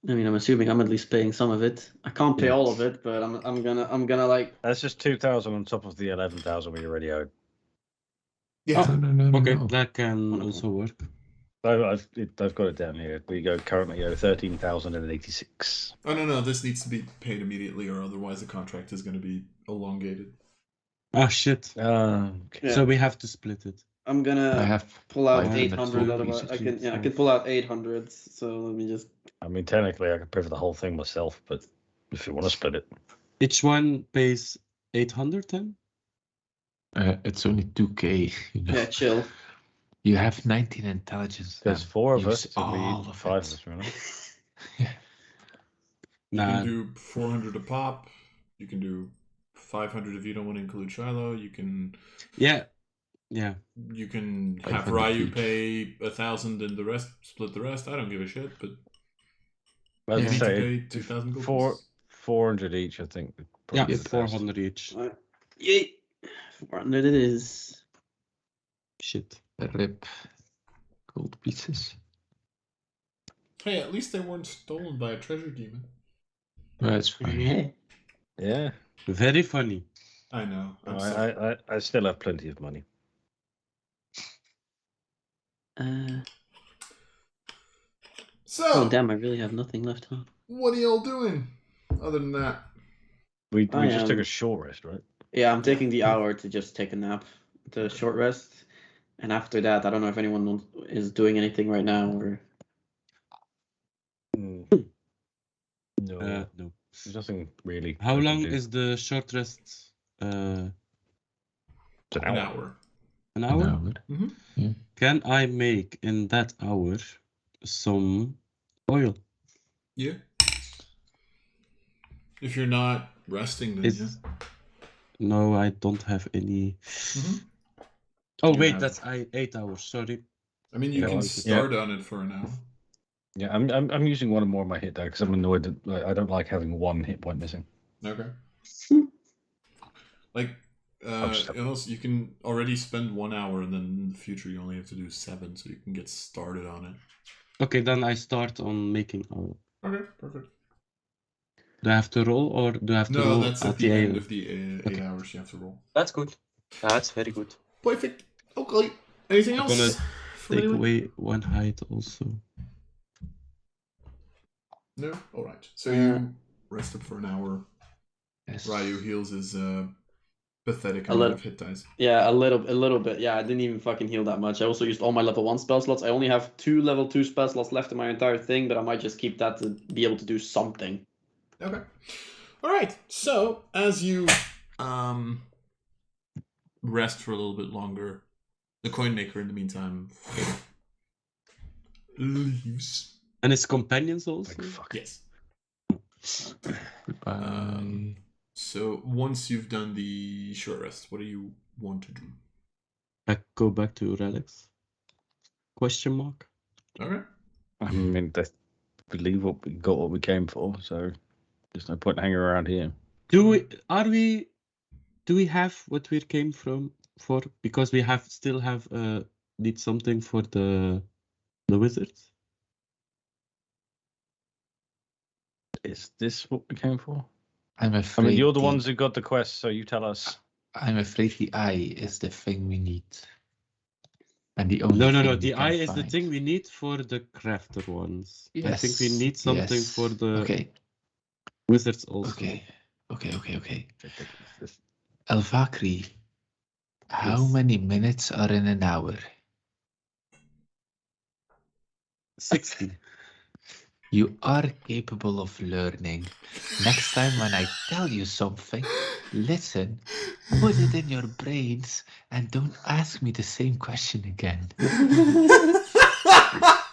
I mean, I'm assuming I'm at least paying some of it. I can't pay Yeah. all of it, but I'm gonna like. That's just 2,000 on top of the 11,000 we already owed. Yeah. No. Okay, that can Wonderful. also work. I've got it down here. We currently owe 13,086. Oh no, this needs to be paid immediately, or otherwise the contract is going to be elongated. Ah, shit. Okay. Yeah. So we have to split it. I'm I gonna have pull out 500, 800. so Otherwise, I basically can. I five. can pull out 800. So let me just. I mean, technically, I could pay for the whole thing myself, but if you want to split it, Each one pays 800 then? It's only 2k. You know. Yeah, chill. You have 19 intelligence. there's then 4 of use us, so all we of 5 of it. us, remember? You Nah. can do 400 a pop. You can do 500 if you don't want to include Shiloh. You can Yeah. you can have 500 Raiu each. pay 1,000 and the rest split the rest. I don't give a shit, but As you I need to say, pay 2,000 gold. 400 each, I think. would Yeah, probably be the best. 400 each. Alright. Yay. 400 it is. Shit. Rip. Gold pieces. Hey, at least they weren't stolen by a treasure demon. That's fine. Yeah. Yeah. Very funny. I know. I'm sorry. I still have plenty of money. So, Oh damn! I really have nothing left, huh? what are y'all doing other than that? We I just took am- a short rest, right? Yeah, I'm taking the hour to just take a nap, the short rest, and after that, I don't know if anyone is doing anything right now or. No. No. There's nothing really. How I can long do. is the short rest? It's An hour. An hour? No, good. Can I make in that hour some oil? Yeah. If you're not resting, then Is No, I don't have any. Mhm. Oh You wait, have- that's 8 hours. Sorry. I mean, you Yeah, can well, start on it for an hour. Yeah, I'm using one more of my hit die because I'm annoyed that I don't like having one hit point missing. Okay. Like, just have- unless you can already spend 1 hour, and then in the future you only have to do 7, so you can get started on it. Okay, then I start on making oil. Okay, perfect. Do I have to roll, or do I have to No, roll that's at the end? end of the 8 Okay. hours you have to roll. That's good. That's very good. Perfect. Okay. Anything I'm else? gonna from Take anyone? away one height also. No? Alright. So you rest up for an hour. Yes. Raiu heals his pathetic A amount little- of hit dice. Yeah, a little bit. Yeah, I didn't even fucking heal that much. I also used all my level 1 spell slots. I only have 2 level 2 spell slots left in my entire thing, but I might just keep that to be able to do something. Okay. Alright. So as you rest for a little bit longer, the coin maker in the meantime leaves. And his companions also? Like, fuck. Yes. Goodbye. So once you've done the short rest, what do you want to do? I go back to relics? Question mark. Okay. I mean, I believe what we got, what we came for. So there's no point hanging around here. Do we have what we came for? Because we still need something for the wizards. Is this what we came for? I'm I afraid. mean, you're the ones who got the quest, so you tell us. I'm afraid the eye is the thing we need. And the only No. thing we The can eye is the find. thing we need for the crafter ones. I Yes. think we need something yes. for the Okay. wizards also. Okay. Elvakri, how Yes. many minutes are in an hour? 60. You are capable of learning. Next time when I tell you something, listen, put it in your brains, and don't ask me the same question again.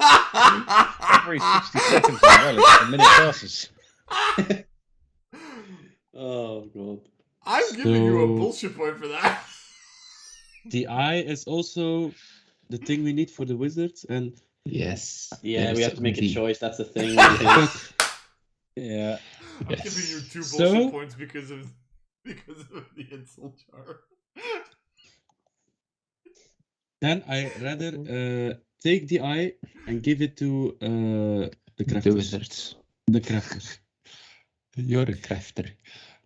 Every 60 seconds in relic, a minute passes. Oh god. I'm giving you a So- bullshit point for that. The eye is also the thing we need for the wizards, and Yes. Yeah, there we is have to make a only- choice. That's the thing. Yeah. I'm Yes. giving you 2 So- bullshit points because of the insult jar. then I rather take the eye and give it to the The crafters. wizards. The crafters. You're a crafter.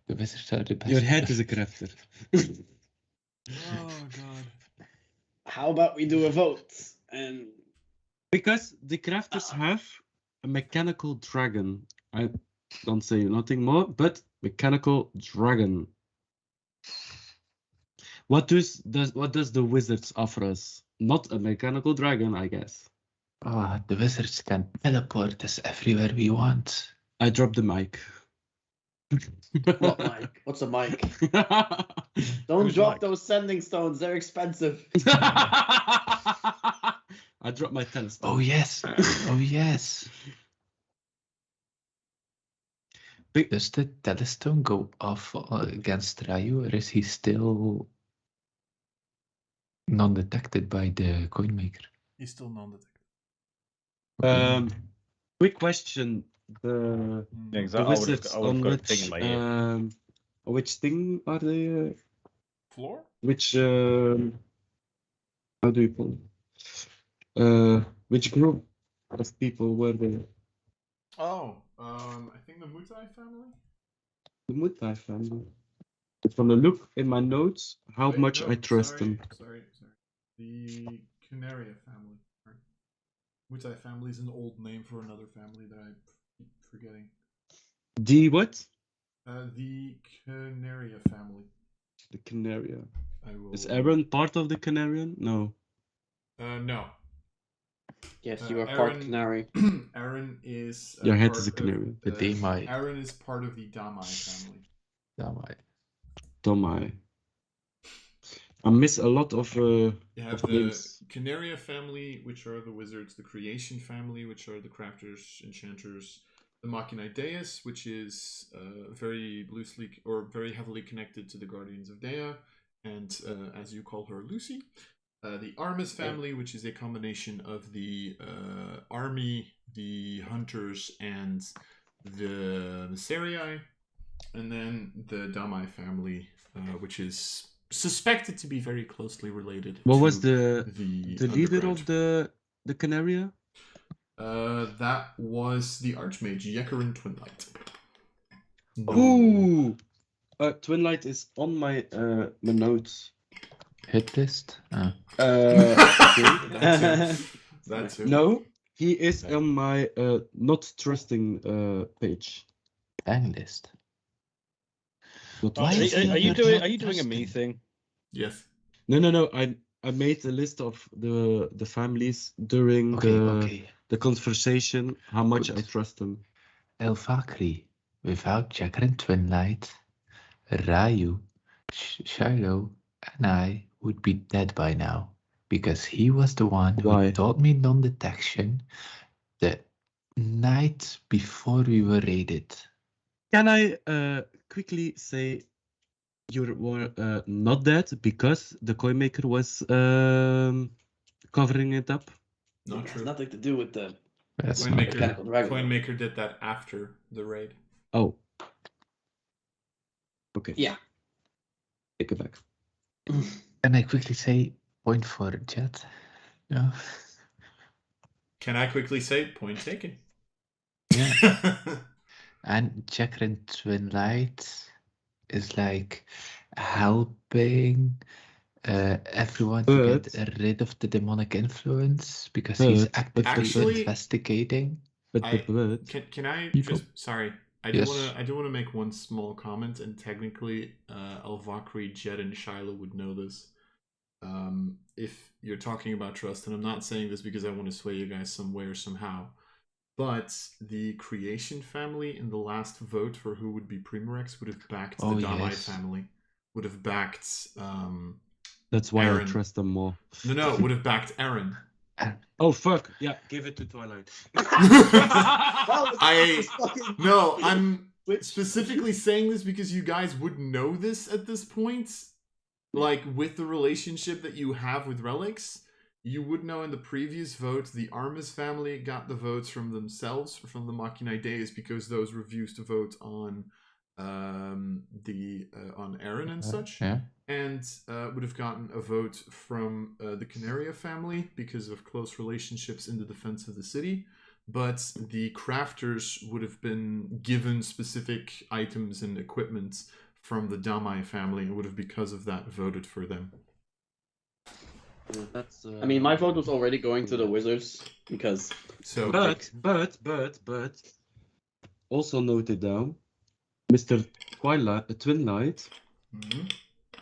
The wizards are the best. Your head is a crafter. Oh god. How about we do a vote? And Because the crafters have a mechanical dragon. I don't say nothing more, but mechanical dragon. What does the wizards offer us? Not a mechanical dragon, I guess. Oh, the wizards can teleport us everywhere we want. I dropped the mic. what mic? What's a mic? Don't drop those sending stones. They're expensive. I dropped my 10 Oh stone. yes. Oh yes. Does the telestone go off against Raiu, or is he still non-detected by the coin maker? He's still non-detected. Quick question. The Yeah, 'cause the I would've- wizards I would've on got a which thing in my ear. which thing are they? Floor? Which how do you call it? Which group of people were they? Oh, I think the Mutai family? The Mutai family. From the look in my notes, how Wait, much no, I trust sorry, them. Sorry. The Canaria family. Right. Mutai family is an old name for another family that I keep forgetting. The what? The Canaria family. The Canaria. I will. Is Aaron part of the Canarian? No. No. Yes, you are part Aaron- Canary. Aaron is. Your head part is a of, Canarian. The Damai. Aaron is part of the Damai family. Damai. Tomai. I miss a lot of You have the names. Canaria family, which are the wizards, the Creation family, which are the crafters, enchanters, the Machina Deus, which is very loosely or very heavily connected to the Guardians of Dea, and as you call her, Lucy. The Armis family, which is a combination of the army, the hunters, and the Serii. And then the Damai family, which is suspected to be very closely related. What to was the leader underground. of the Canaria? That was the Archmage Yekarin Twinlight. Ooh! Twinlight is on my my notes. Hit list? Okay. That too. No, he is on my not trusting page. Bang list. Not Why Are, is he are on you your doing? top Are you doing a me trusting? thing? Yes. No. I made a list of the families during Okay. the conversation. How much Good. I trust them. El Fakri, without Jacqueline Twinlight, Raiu, Shiloh, and I would be dead by now, because he was the one who Why? taught me non-detection the night before we were raided. Can I quickly say you were not dead because the coin maker was covering it up? Not It has true. nothing to do with the That's not mechanical dragon. Coinmaker did that after the raid. Oh. Okay. Yeah. Take it back. Can I quickly say point for Jet? No. Can I quickly say point taken? Yeah. And Jacqueline Twinlight is like helping everyone to get rid of the demonic influence because he's actively Actually, investigating. But Can I People. just sorry? I do want to make one small comment, and technically, Elvakri, Jed, and Shiloh would know this. If you're talking about trust, and I'm not saying this because I want to sway you guys some way or somehow, but the Creation family in the last vote for who would be Primarex would have backed the Damai family. Would have backed. That's why Aaron. I trust them more. No, would have backed Aaron. Oh fuck! Yeah, give it to Twilight. No, specifically saying this because you guys would know this at this point. Like, with the relationship that you have with relics, you would know in the previous vote, the Armis family got the votes from themselves, from the Machinae Deus, because those refused to vote on on Aaron and such. Yeah. And would have gotten a vote from the Canaria family because of close relationships in the defense of the city. But the crafters would have been given specific items and equipment from the Damai family and would have, because of that, voted for them. That's. I mean, my vote was already going to the Wizards because. So, But. Also noted down, Mr. Twilight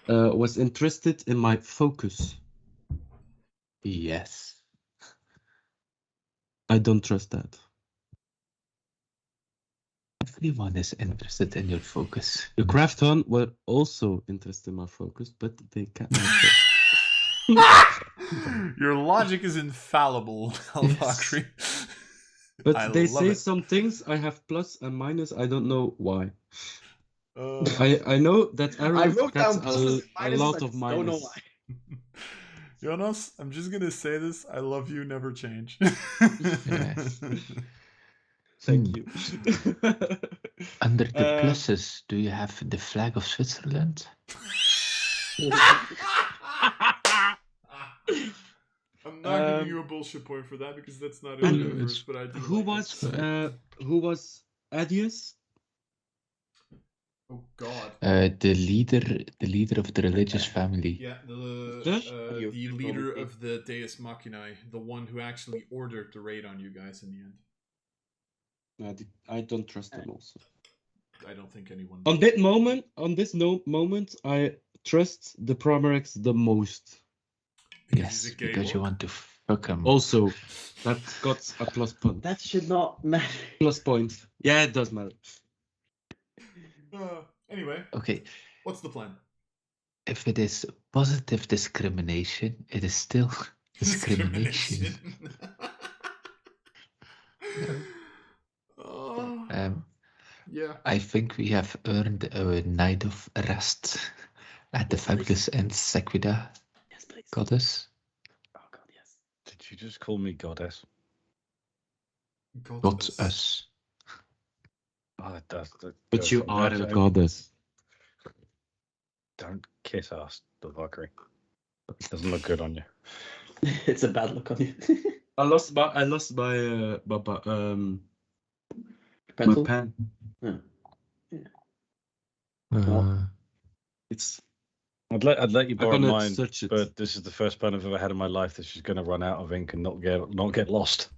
was interested in my focus. Yes. I don't trust that. Everyone is interested in your focus. The Crafton were also interested in my focus, but they can't. Your logic is infallible, Alvakri. Yes. But they say some things. I have plus and minus. I don't know why. I know that Aaron gets a lot of minus. Don't know why. Jonas, I'm just gonna say this. I love you. Never change. Thank you. Under the pluses, do you have the flag of Switzerland? I'm not giving you a bullshit point for that because that's not in the universe. But I do. Who was Adius? Oh God. The leader of the religious family. Yeah, the leader of the Deus Machinae, the one who actually ordered the raid on you guys in the end. I don't trust him also. I don't think anyone. On this moment, I trust the Primarex the most. Yes, because you want to fuck him. Also, that got a plus point. That should not matter. Plus point. Yeah, it does matter. Anyway. Okay. What's the plan? If it is positive discrimination, it is still discrimination. Yeah. I think we have earned a night of rest at the fabulous Inn Sequida. Yes, please. Goddess. Oh God, yes. Did you just call me goddess? Goddess. Oh, that but you are a goddess. Don't kiss ass, the fuckery. It doesn't look good on you. It's a bad look on you. I lost my Pencil? pen. Yeah. It's. I'd let you borrow mine, search it. but this is the first pen I've ever had in my life that's just going to run out of ink and not get lost.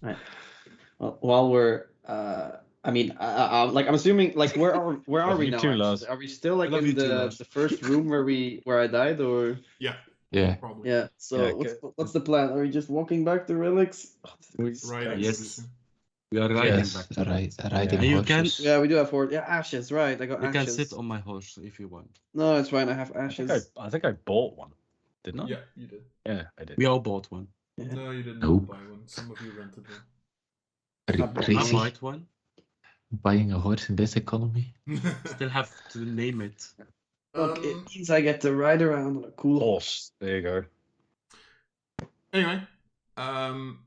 Right. Well, while we're, I'm assuming, like, where are we now? Lars. Are we still like in the first room where I died, or? Yeah. Probably. Yeah. So what's the plan? Are we just walking back to relics? Right. Yes. We are riding back. Riding horses. Yeah, we do have horses. Yeah, ashes. Right. I got ashes. You can sit on my horse if you want. No, it's fine. I have ashes. I think I bought one. Didn't I? Yeah, you did. Yeah, I did. We all bought one. Yeah. No, you didn't Nope. buy one. Some of you rented one. Are you I crazy? bought one. Buying a horse in this economy? Still have to name it. Look, it means I get to ride around on a cool Horse. There you go. Anyway,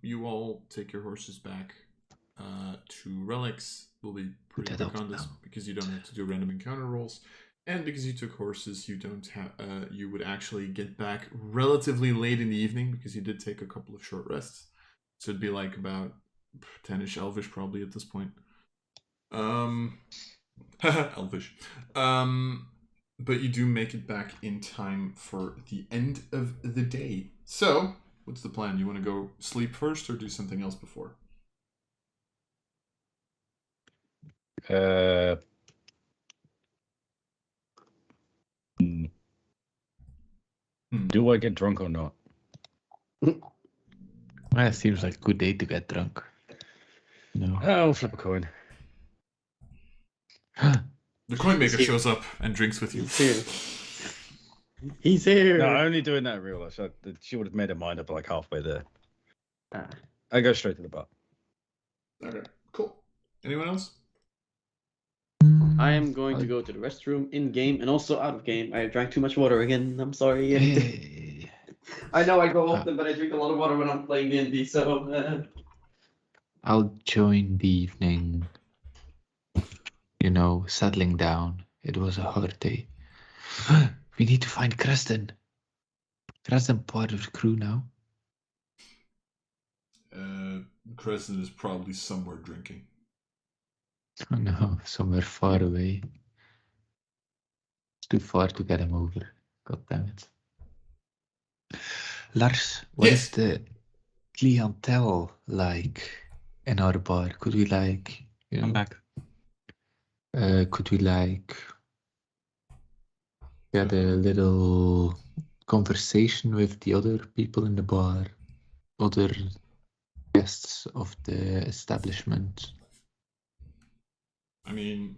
you all take your horses back to relics. We'll be pretty quick on this because you don't have to do random encounter rolls, and because you took horses, you don't have. You would actually get back relatively late in the evening because you did take a couple of short rests. So it'd be like about 10ish Elvish probably at this point. Elvish. But you do make it back in time for the end of the day. So, what's the plan? You want to go sleep first or do something else before? Do I get drunk or not? Well, it seems like a good day to get drunk. No. I'll flip a coin. The coin maker shows up and drinks with you. He's here. No, I'm only doing that in real life. She would have made her mind up like halfway there. Ah. I go straight to the bar. Okay, cool. Anyone else? I am going to go to the restroom in game and also out of game. I drank too much water again. I'm sorry. Hey. I know I go often, but I drink a lot of water when I'm playing D&D. So I'll join the evening. You know, settling down. It was a hard day. We need to find Creston. Creston part of the crew now. Crescent is probably somewhere drinking. Oh no, somewhere far away. It's too far to get him over. God damn it. Lars, what is the clientele like in our bar? Could we like, you know, I'm back. could we like get a little conversation with the other people in the bar, other guests of the establishment? I mean,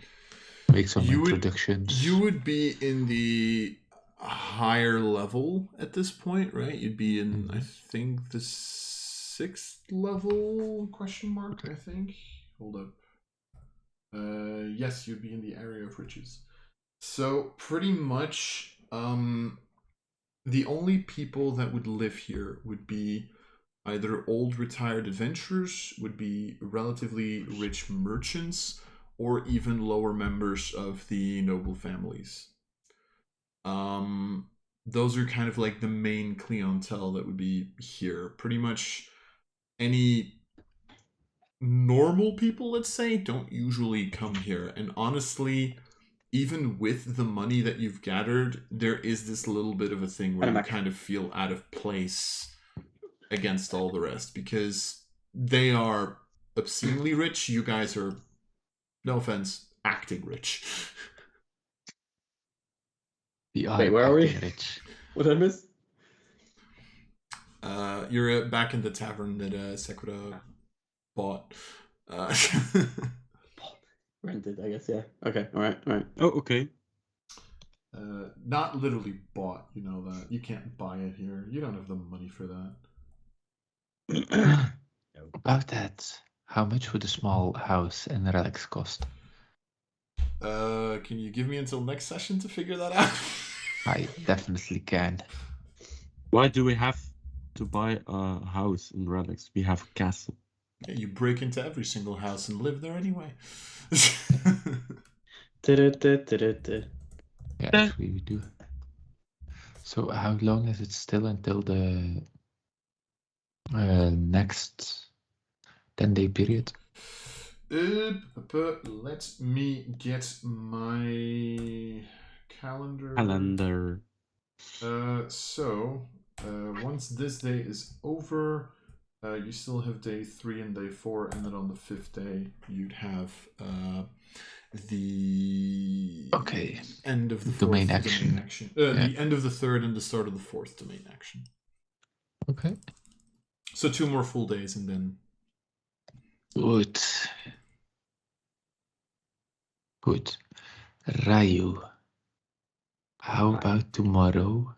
Make some introductions. You would be in the higher level at this point, right? You'd be in, I think, the 6th level, question mark, I think. Hold up. Yes, you'd be in the area of riches. So pretty much, the only people that would live here would be either old retired adventurers, would be relatively rich merchants, or even lower members of the noble families. Those are kind of like the main clientele that would be here. Pretty much any normal people, let's say, don't usually come here. And honestly, even with the money that you've gathered, there is this little bit of a thing where you kind of feel out of place against all the rest, because they are obscenely rich. You guys are, no offense, acting rich. wait, where are we? Rich. What did I miss? You're back in the tavern that Sekura bought. Rented, I guess. Yeah. Okay. All right. Oh, okay. Not literally bought. You know that you can't buy it here. You don't have the money for that. About that, how much would a small house in Relics cost? Can you give me until next session to figure that out? I definitely can. Why do we have to buy a house in Relics? We have a castle. Yeah, you break into every single house and live there anyway. Yeah, actually we do. So how long is it still until the next 10-day period? Let me get my calendar. So once this day is over, you still have day 3 and day 4, and then on the 5th day you'd have the end of the domain 4th action. Domain action. The end of the 3rd and the start of the 4th domain action. Okay. So 2 more full days and then. Good. Raiu, how about tomorrow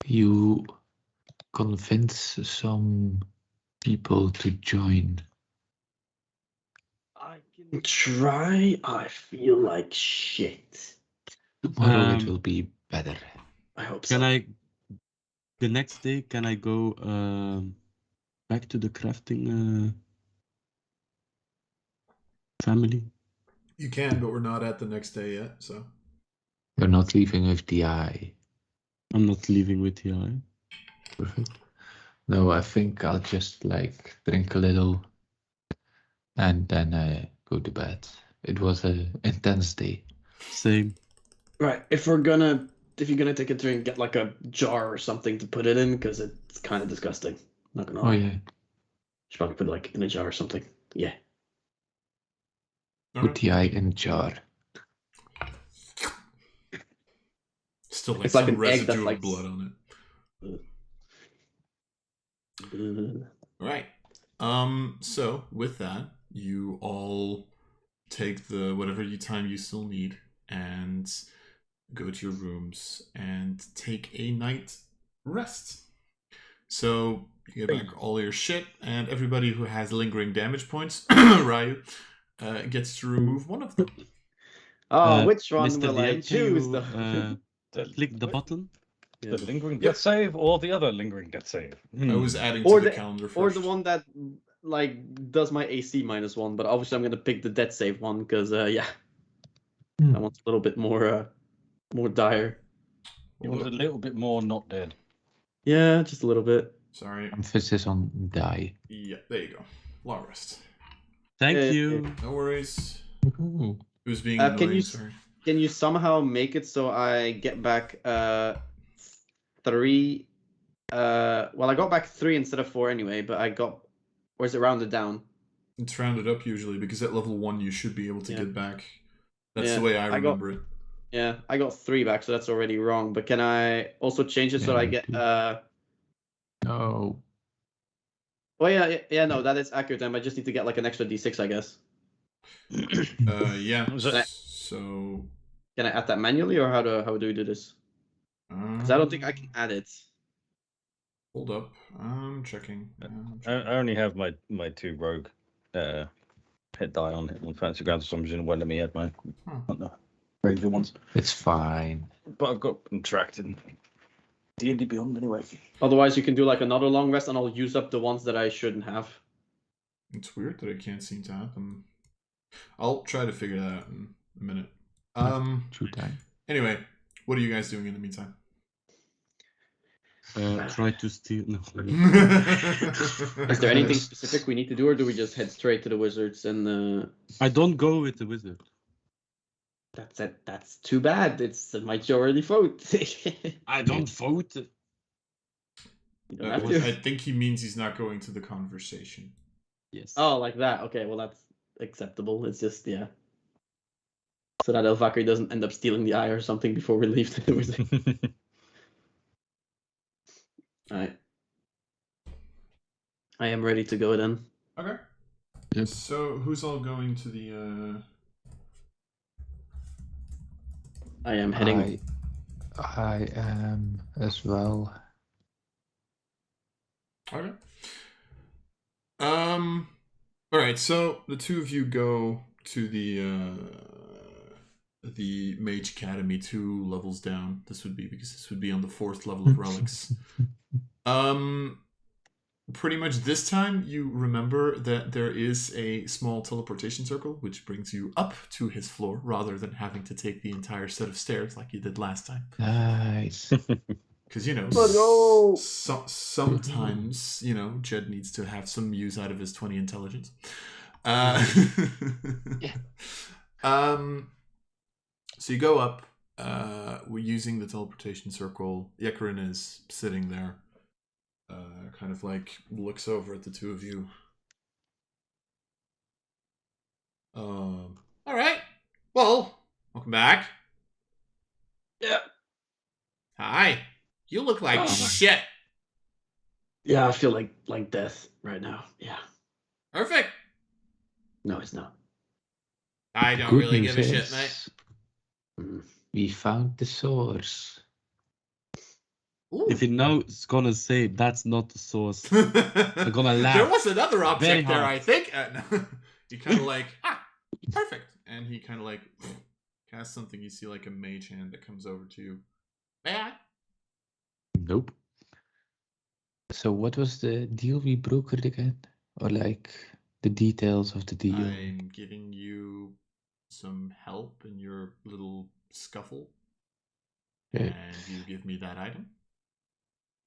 you convince some people to join? I can try. I feel like shit. Tomorrow it will be better. I hope Can so. the next day, can I go back to the crafting family? You can, but we're not at the next day yet, so. You're not leaving with the eye. I'm not leaving with the eye. Perfect. No, I think I'll just like drink a little and then go to bed. It was an intense day. Same. Right. If you're gonna take a drink, get like a jar or something to put it in, because it's kind of disgusting. Not gonna lie. Oh yeah. Should probably put it like in a jar or something. Yeah. Put the eye in a jar. Still like It's like some an egg residue that's of like blood on it. Right. So with that, you all take the whatever time you still need and go to your rooms and take a night rest. So you get back all your shit, and everybody who has lingering damage points, Raiu, gets to remove one of them. Oh, which one Mr. will I DM, choose, can though? you click the button? The lingering death save or the other lingering death save? I was adding Or to the the- calendar first. Or the one that, like, does my AC -1, but obviously I'm gonna pick the death save one, because, yeah. That one's a little bit more dire. You want a little bit more not dead. Yeah, just a little bit. Sorry. Emphasis on die. Yeah, there you go. Long rest. Thank you. No worries. Ooh. Who's being Can annoying? you Sorry. Can you somehow make it so I get back 3? Well, I got back 3 instead of 4 anyway, but I got. Or is it rounded down? It's rounded up usually because at level 1 you should be able to get back. That's the way I got- remember it. Yeah, I got 3 back, so that's already wrong. But can I also change it so Yeah, I me get too. No. Oh yeah, no, that is accurate. Then I just need to get like an extra D6, I guess. Yeah. Was it- So. Can I add that manually, or how do we do this? Because I don't think I can add it. Hold up. I'm checking. I only have my 2 rogue hit die on fancy ground, so I'm just won't let me add my regular ones. It's fine. But I've got interacted in D&D Beyond anyway. Otherwise, you can do like another long rest, and I'll use up the ones that I shouldn't have. It's weird that I can't seem to add them. I'll try to figure that out in a minute. True time. Anyway, what are you guys doing in the meantime? Try to steal. No. Is there anything specific we need to do, or do we just head straight to the wizards and? I don't go with the wizard. That's it. That's too bad. It's a majority vote. I don't vote. You don't have to. I think he means he's not going to the conversation. Yes. Oh, like that. Okay, well that's acceptable. It's just so that Elvakri doesn't end up stealing the eye or something before we leave the wizard. Alright. I am ready to go then. Okay. Yep. So who's all going to the I am heading. I am as well. Okay. Alright, so the two of you go to the Mage Academy 2 levels down. This would be on the 4th level of relics. Pretty much this time you remember that there is a small teleportation circle which brings you up to his floor rather than having to take the entire set of stairs like you did last time. Nice. Because, you know, sometimes, you know, Jed needs to have some use out of his 20 intelligence. So you go up. We're using the teleportation circle. Yekarin is sitting there. Kind of like looks over at the two of you. All right. Well, welcome back. Yeah. Hi. You look like Oh. shit. Yeah, I feel like death right now. Yeah. Perfect. No, it's not. I don't Good really news give a shit, is mate. we found the source. Ooh. If he now is gonna say that's not the source, I'm gonna laugh. There was another very object there, hard. I think. No. He kind of like, perfect. And he kind of like casts something. You see like a mage hand that comes over to you. May I? Nope. So what was the deal we brokered again? Or like the details of the deal? I'm giving you some help in your little scuffle. Okay. And you give me that item.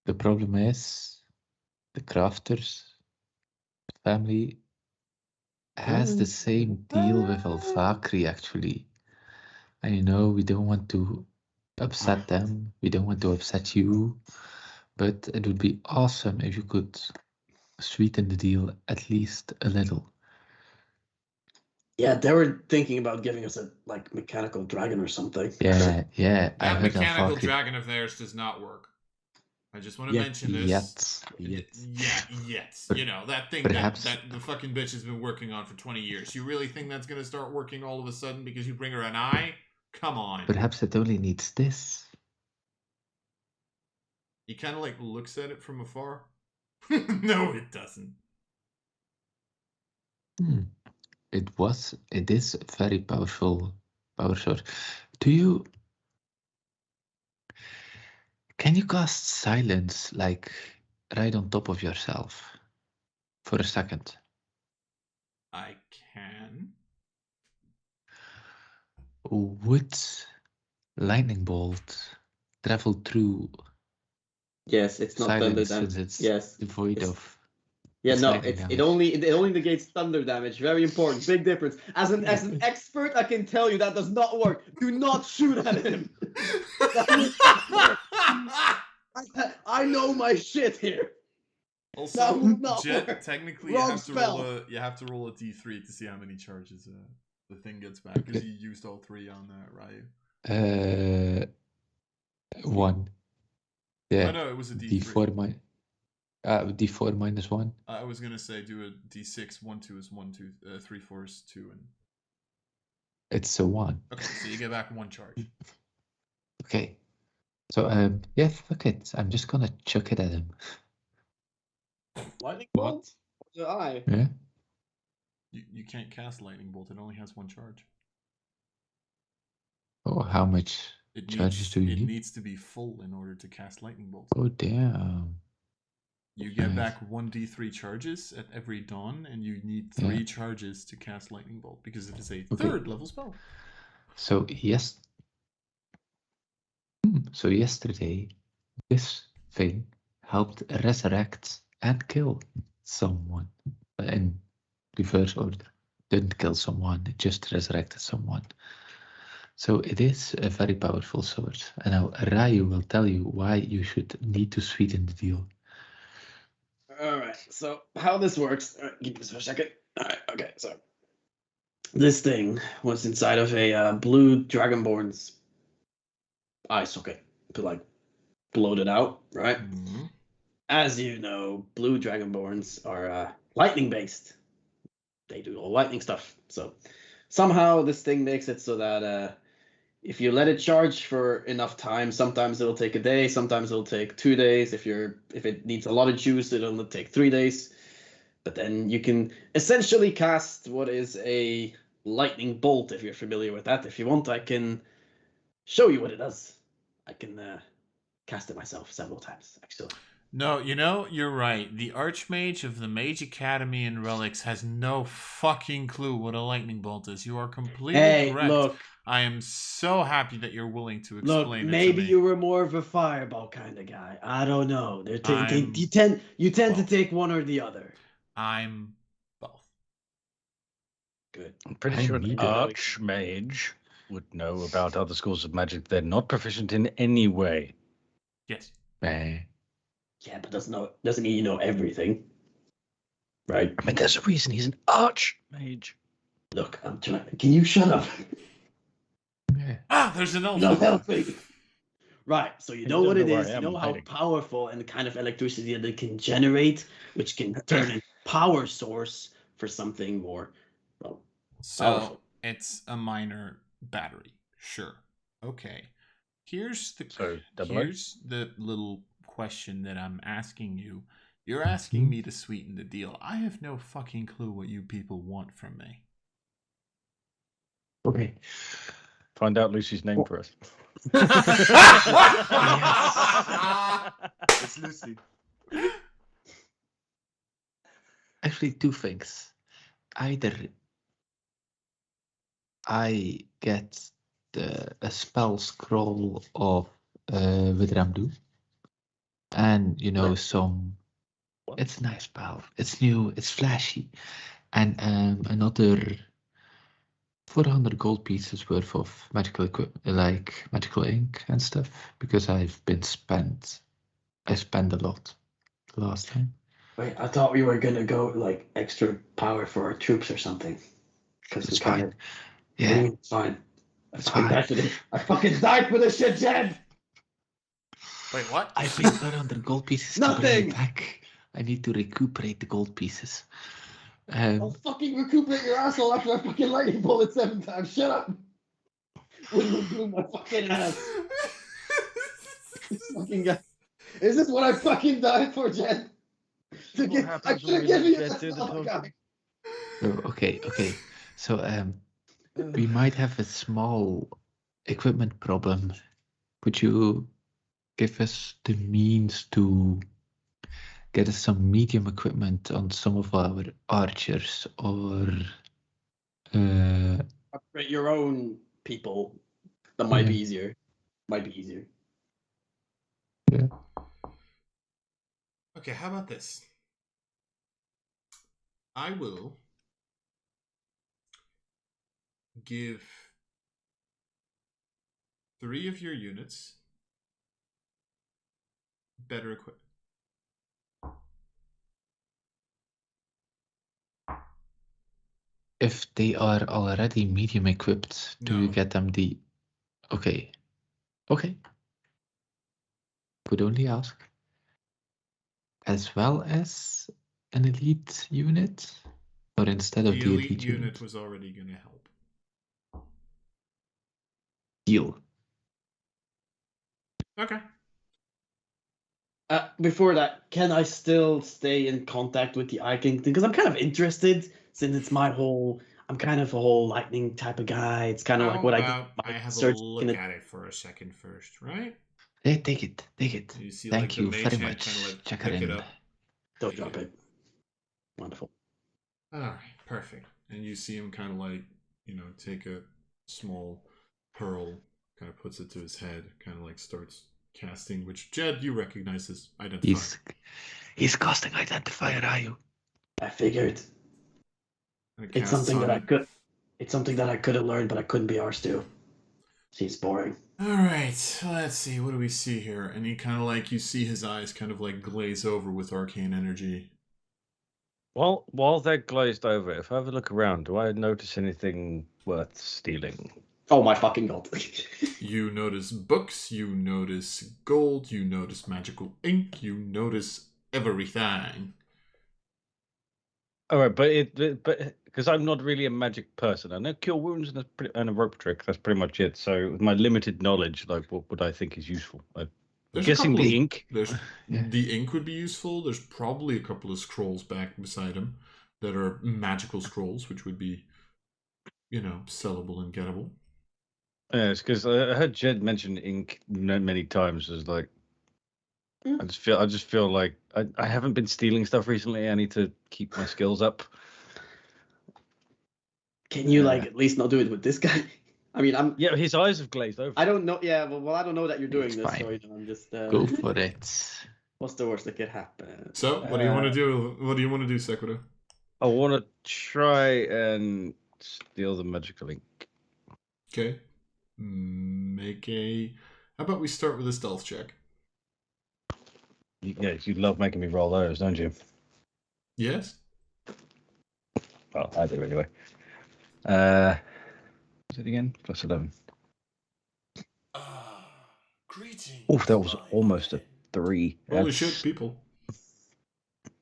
The problem is the crafters family has the same deal with Alvakri actually. And you know, we don't want to upset them. We don't want to upset you. But it would be awesome if you could sweeten the deal at least a little. Yeah, they were thinking about giving us a mechanical dragon or something. Yeah. I That heard mechanical Alvakri. dragon of theirs does not work. I just want to mention this. Yet. Yet. You know, that thing Perhaps. that the fucking bitch has been working on for 20 years. You really think that's going to start working all of a sudden because you bring her an eye? Come on. Perhaps it only needs this. He kind of like looks at it from afar. No, it doesn't. It is a very powerful power sword. Can you cast silence like right on top of yourself for a second? I can. Would lightning bolt travel through Yes, it's not thunder silence damage. since it's Yes. devoid It's- of Yeah, it's no, lightning it damage? only negates thunder damage. Very important, big difference. As an expert, I can tell you that does not work. Do not shoot at him. That will not work. I know my shit here. That Also, will not Jet, work. technically Wrong you have to roll spell. you have to roll a d3 to see how many charges the thing gets back, because Okay. you used all 3 on Raiu. 1. Yeah. Oh no, it was a d3. D4 minus 1. I was gonna say do a d6. 1, 2 is 1, 2, 3, 4 is 2, and It's a 1. okay, so you get back 1 charge. Okay. So yeah, fuck it. I'm just gonna chuck it at him. Lightning What? bolt? The eye. Yeah. You can't cast lightning bolt. It only has 1 charge. Oh, how much It charges do you it need? needs to be full in order to cast lightning bolt. Oh damn. You get Right. back 1d3 charges at every dawn, and you need 3 charges to cast lightning bolt because it is a Okay. 3rd level spell. So So yesterday, this thing helped resurrect and kill someone in reverse order. Didn't kill someone, it just resurrected someone. So it is a very powerful sword. And now Raiu will tell you why you should need to sweeten the deal. Alright, so how this works. All right, give me this for a second. Alright, okay, so. This thing was inside of a blue Dragonborn's eye socket to like bloat it out, right? Mhm. As you know, blue Dragonborns are lightning based. They do all lightning stuff. So somehow this thing makes it so that if you let it charge for enough time, sometimes it'll take a day, sometimes it'll take 2 days. If it needs a lot of juice, it'll only take 3 days. But then you can essentially cast what is a lightning bolt, if you're familiar with that. If you want, I can show you what it does. I can cast it myself several times, actually. No, you're right. The Archmage of the Mage Academy in Relics has no fucking clue what a lightning bolt is. You are completely correct. Look, I am so happy that you're willing to explain it to me. maybe you were more of a fireball kind of guy. I don't know. You I'm tend to both. take one or the other. I'm both. Good. I'm pretty I sure an need it. archmage would know about other schools of magic they're not proficient in any way. Yes. Yeah, but doesn't mean you know everything, right? I mean, there's a reason he's an archmage. Look, I'm trying. Can you shut up? Ah, there's an elf. No helping. Right, so you You know don't what it know where is. I You am, know how hiding. powerful and the kind of electricity that it can generate, which can turn a power source for something more, well, So powerful. it's a minor battery. Sure. Okay. Here's So, double the little question that I'm asking you. You're asking me to sweeten the deal. I have no fucking clue what you people want from me. Okay. Find out Lucy's name for us. It's Lucy. Actually, 2 things. Either I get a spell scroll of Vidramdu, and some. What? It's a nice spell. It's new. It's flashy, and another 400 gold pieces worth of magical equipment, like magical ink and stuff, because I spent a lot last time. Wait, I thought we were gonna go like extra power for our troops or something. Because It's fine. What do Yeah, you mean it's fine. it's fine. I fucking died for this shit, Jed. Wait, what? I paid 400 gold pieces to bring Nothing! it back. I need to recuperate the gold pieces. I'll fucking recuperate your asshole after I fucking lightning bolt it 7 times. Shut up. Wouldn't blew my fucking ass. This fucking guy. Is this what I fucking died for, Jed? I should have given you that spell guy. Okay. So we might have a small equipment problem. Would you give us the means to get us some medium equipment on some of our archers, or Upgrade your own people. That might be Yeah. easier. Might be easier. yeah. Okay, how about this? I will give 3 of your units better equipment. If they are already medium equipped, do you No. get them the... Okay. Okay. Could only ask. As well as an elite unit? Or instead of The the elite elite unit was already going to help. Deal. Okay. Before that, can I still stay in contact with the Eye King? Because I'm kind of interested, since it's my whole. I'm kind of a whole lightning type of guy. It's kind of like what I did. I have a search look at it for a second first, right? Hey, take it. Take it. You see, Thank like, the you mage very hand much. kind of like Check pick it it in. up. Don't drop it. Wonderful. All right, perfect. And you see him kind of like, take a small pearl, kind of puts it to his head, kind of like starts casting, which Jed, you recognize as identifier. He's casting identifier, Raiu. I figured it's something that I could. It's something that I could have learned, but I couldn't be arsed to. Seems boring. All right, let's see. What do we see here? And he kind of like, you see his eyes kind of like glaze over with arcane energy. While they're glazed over, if I have a look around, do I notice anything worth stealing? Oh my fucking god. You notice books, you notice gold, you notice magical ink, you notice everything. All right, but because I'm not really a magic person, I know cure wounds and a rope trick. That's pretty much it. So with my limited knowledge, like what would I think is useful? I'm guessing the ink. The ink would be useful. There's probably a couple of scrolls back beside him that are magical scrolls, which would be, sellable and gettable. Yes, because I heard Jed mention ink many times. As like, I just feel like I haven't been stealing stuff recently. I need to keep my skills up. Can you at least not do it with this guy? I mean, Yeah, his eyes have glazed over. I don't know. Yeah, well, I don't know that you're doing It's this, fine. so I'm just. Go for it. What's the worst that could happen? So, what do you want to do? What do you want to do, Sequitur? I want to try and steal the magical ink. Okay. How about we start with a stealth check? Yeah, you love making me roll those, don't you? Yes. Well, I do anyway. What's it again? Plus 11. Greetings. Oh, that was almost a 3. Holy shit, people.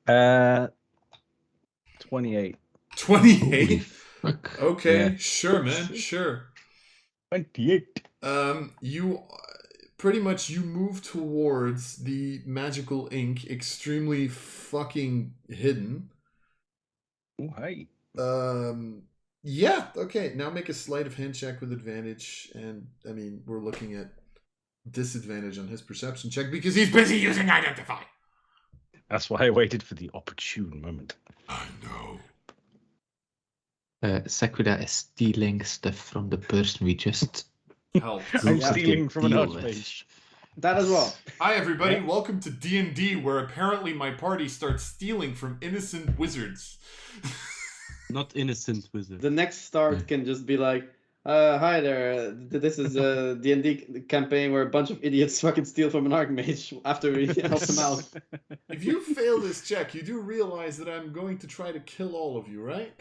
28. 28? Okay, Yeah. sure, man, sure. 28. You pretty much you move towards the magical ink, extremely fucking hidden. Oh, hey. Yeah, okay. Now make a sleight of hand check with advantage, and I mean we're looking at disadvantage on his perception check because he's busy using identify. That's why I waited for the opportune moment. I know. Sequida is stealing stuff from the person we just Help. I'm Yeah. stealing from an Deal with. archmage. That as well. Hi everybody, welcome to D&D, where apparently my party starts stealing from innocent wizards. Not innocent wizard. The next start can just be like, hi there, this is a D&D campaign where a bunch of idiots fucking steal from an archmage after we help them out. If you fail this check, you do realize that I'm going to try to kill all of you, right?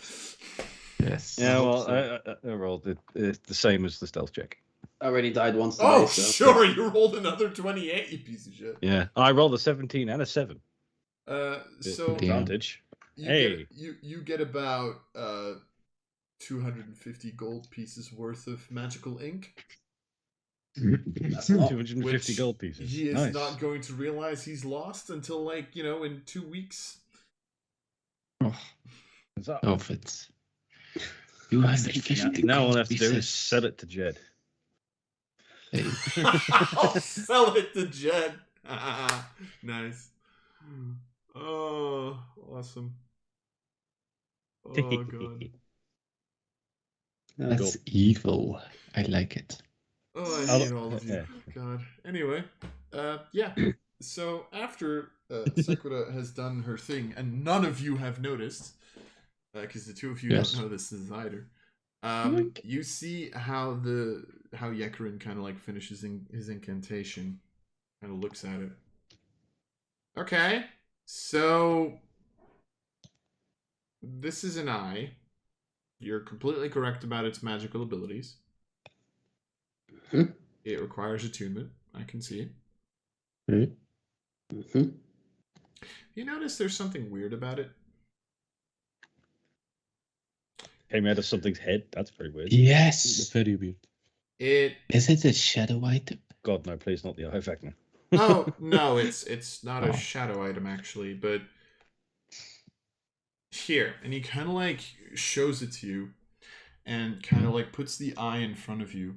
Yes. Yeah, well, so. I rolled it. It's the same as the stealth check. I already died once today, Oh, so. sure, you rolled another 28, you piece of shit. Yeah, I rolled a 17 and a 7. So Advantage. you get about 250 gold pieces worth of magical ink. That's a lot. 250 Which gold pieces. He is Nice. not going to realize he's lost until, like, in 2 weeks. Of it. You have efficient. Now all I have to do is sell it to Jed. Hey. I'll sell it to Jed. Nice. Oh, awesome. Oh, God. That's evil. I like it. Oh, I hate all of you. God. Anyway, yeah. So after Sakura has done her thing, and none of you have noticed, because the two of you don't know this either. You see how Yekarin kind of like finishes his incantation, kind of looks at it. Okay, so this is an eye. You're completely correct about its magical abilities. Mm-hmm. It requires attunement. I can see it. Mm-hmm. You notice there's something weird about it? Came out of something's head. That's very weird. Yes. Very weird. Is it a shadow item? God, no, please, not the eye factor. Oh, no, it's not a shadow item, actually, but here. And he kind of like shows it to you and kind of like puts the eye in front of you,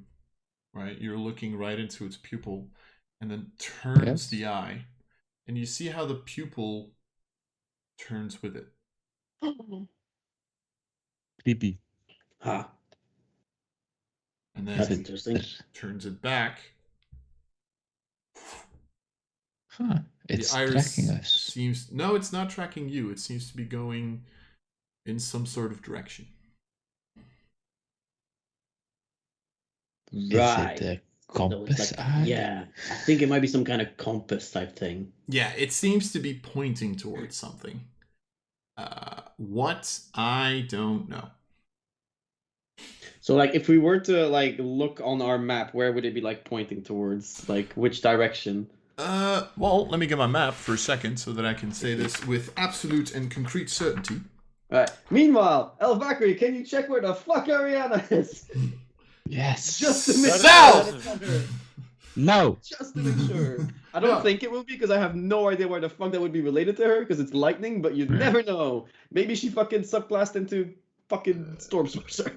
right? You're looking right into its pupil and then turns the eye. And you see how the pupil turns with it. Creepy. Huh. And then That's interesting. turns it back. Huh. It's the iris tracking us. seems no, it's not tracking you. It seems to be going in some sort of direction. Right. Is it a compass eye? Yeah, I think it might be some kind of compass type thing. Yeah, it seems to be pointing towards something. What? I don't know. So, like, if we were to like look on our map, where would it be like pointing towards? Like, which direction? Well, let me get my map for a second so that I can say this with absolute and concrete certainty. Alright. Meanwhile, El Bakri, can you check where the fuck Ariana is? Yes. Just to make South! sure that it's not her. No. Just to make sure. I don't think it will be because I have no idea where the fuck that would be related to her because it's lightning, but you never know. Maybe she fucking subclassed into fucking Storm Sorcerer.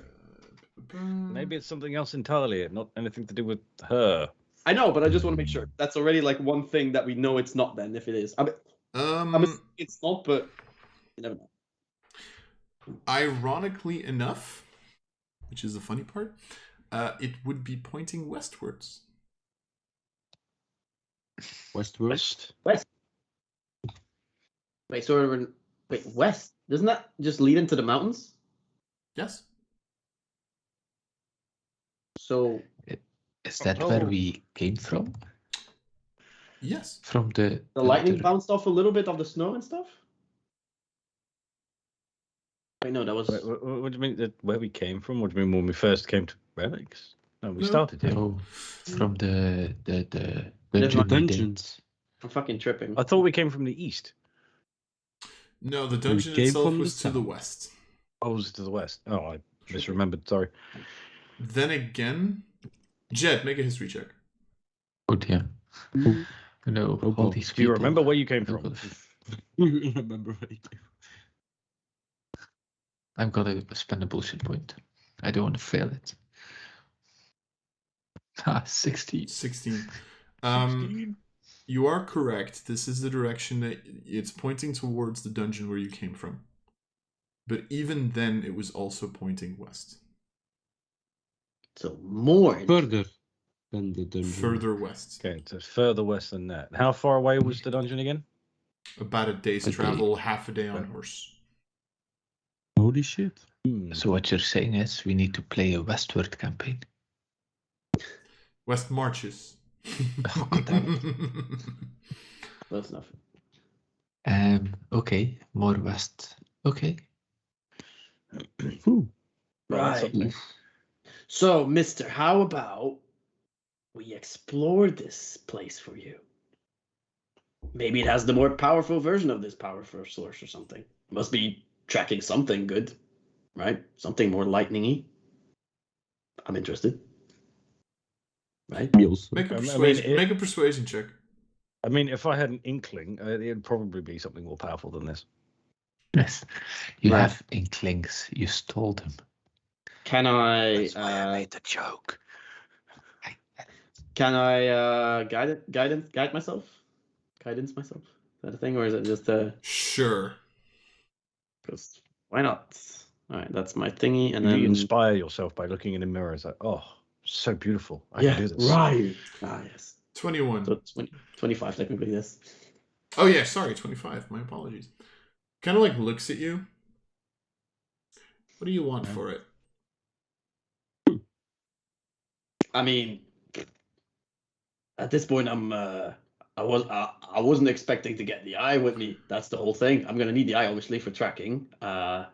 Maybe it's something else entirely, not anything to do with her. I know, but I just want to make sure. That's already like one thing that we know it's not then, if it is. It's not, but you never know. Ironically enough, which is the funny part, it would be pointing westwards. West. West. Wait, so west? Doesn't that just lead into the mountains? Yes. So is that where we came from? Yes. From the lightning bounced off a little bit of the snow and stuff? Wait, no, that was... Wait, what do you mean, where we came from? What do you mean when we first came to Relics? No, we started here. No, from the dungeons. I'm fucking tripping. I thought we came from the east. No, the dungeon itself was to the west. Oh, was it to the west? Oh, I misremembered, sorry. Then again, Jed, make a history check. Oh dear. No, all these people. Do you remember where you came from? Remember where you came from. I'm gonna spend a bullshit point. I don't want to fail it. 16. 16. You are correct. This is the direction that it's pointing towards the dungeon where you came from. But even then, it was also pointing west. So more further than the dungeon. Further west. Okay, so further west than that. How far away was the dungeon again? About a day's travel, half a day on horse. Holy shit. So what you're saying is we need to play a westward campaign. West marches. Oh, God damn it. Close enough. Okay, more west. Okay. Right. So, mister, how about we explore this place for you? Maybe it has the more powerful version of this powerful source or something. Must be tracking something good, right? Something more lightning-y. I'm interested. Right? Make a persuasion check. I mean, if I had an inkling, it'd probably be something more powerful than this. Yes. You have inklings. You stole them. Can I? That's why I made the joke. Can I guide myself? Guidance myself? Is that a thing, or is it just a? Sure. Because why not? All right, that's my thingy, and You then inspire yourself by looking in the mirror. It's like, oh, so beautiful. I yeah, can do this. Raiu. Ah, yes. 21. So 25 technically. Yes. Oh yeah, sorry, 25. My apologies. Kind of like looks at you. What do you want for it? I mean, at this point, I wasn't expecting to get the eye with me. That's the whole thing. I'm gonna need the eye, obviously, for tracking. You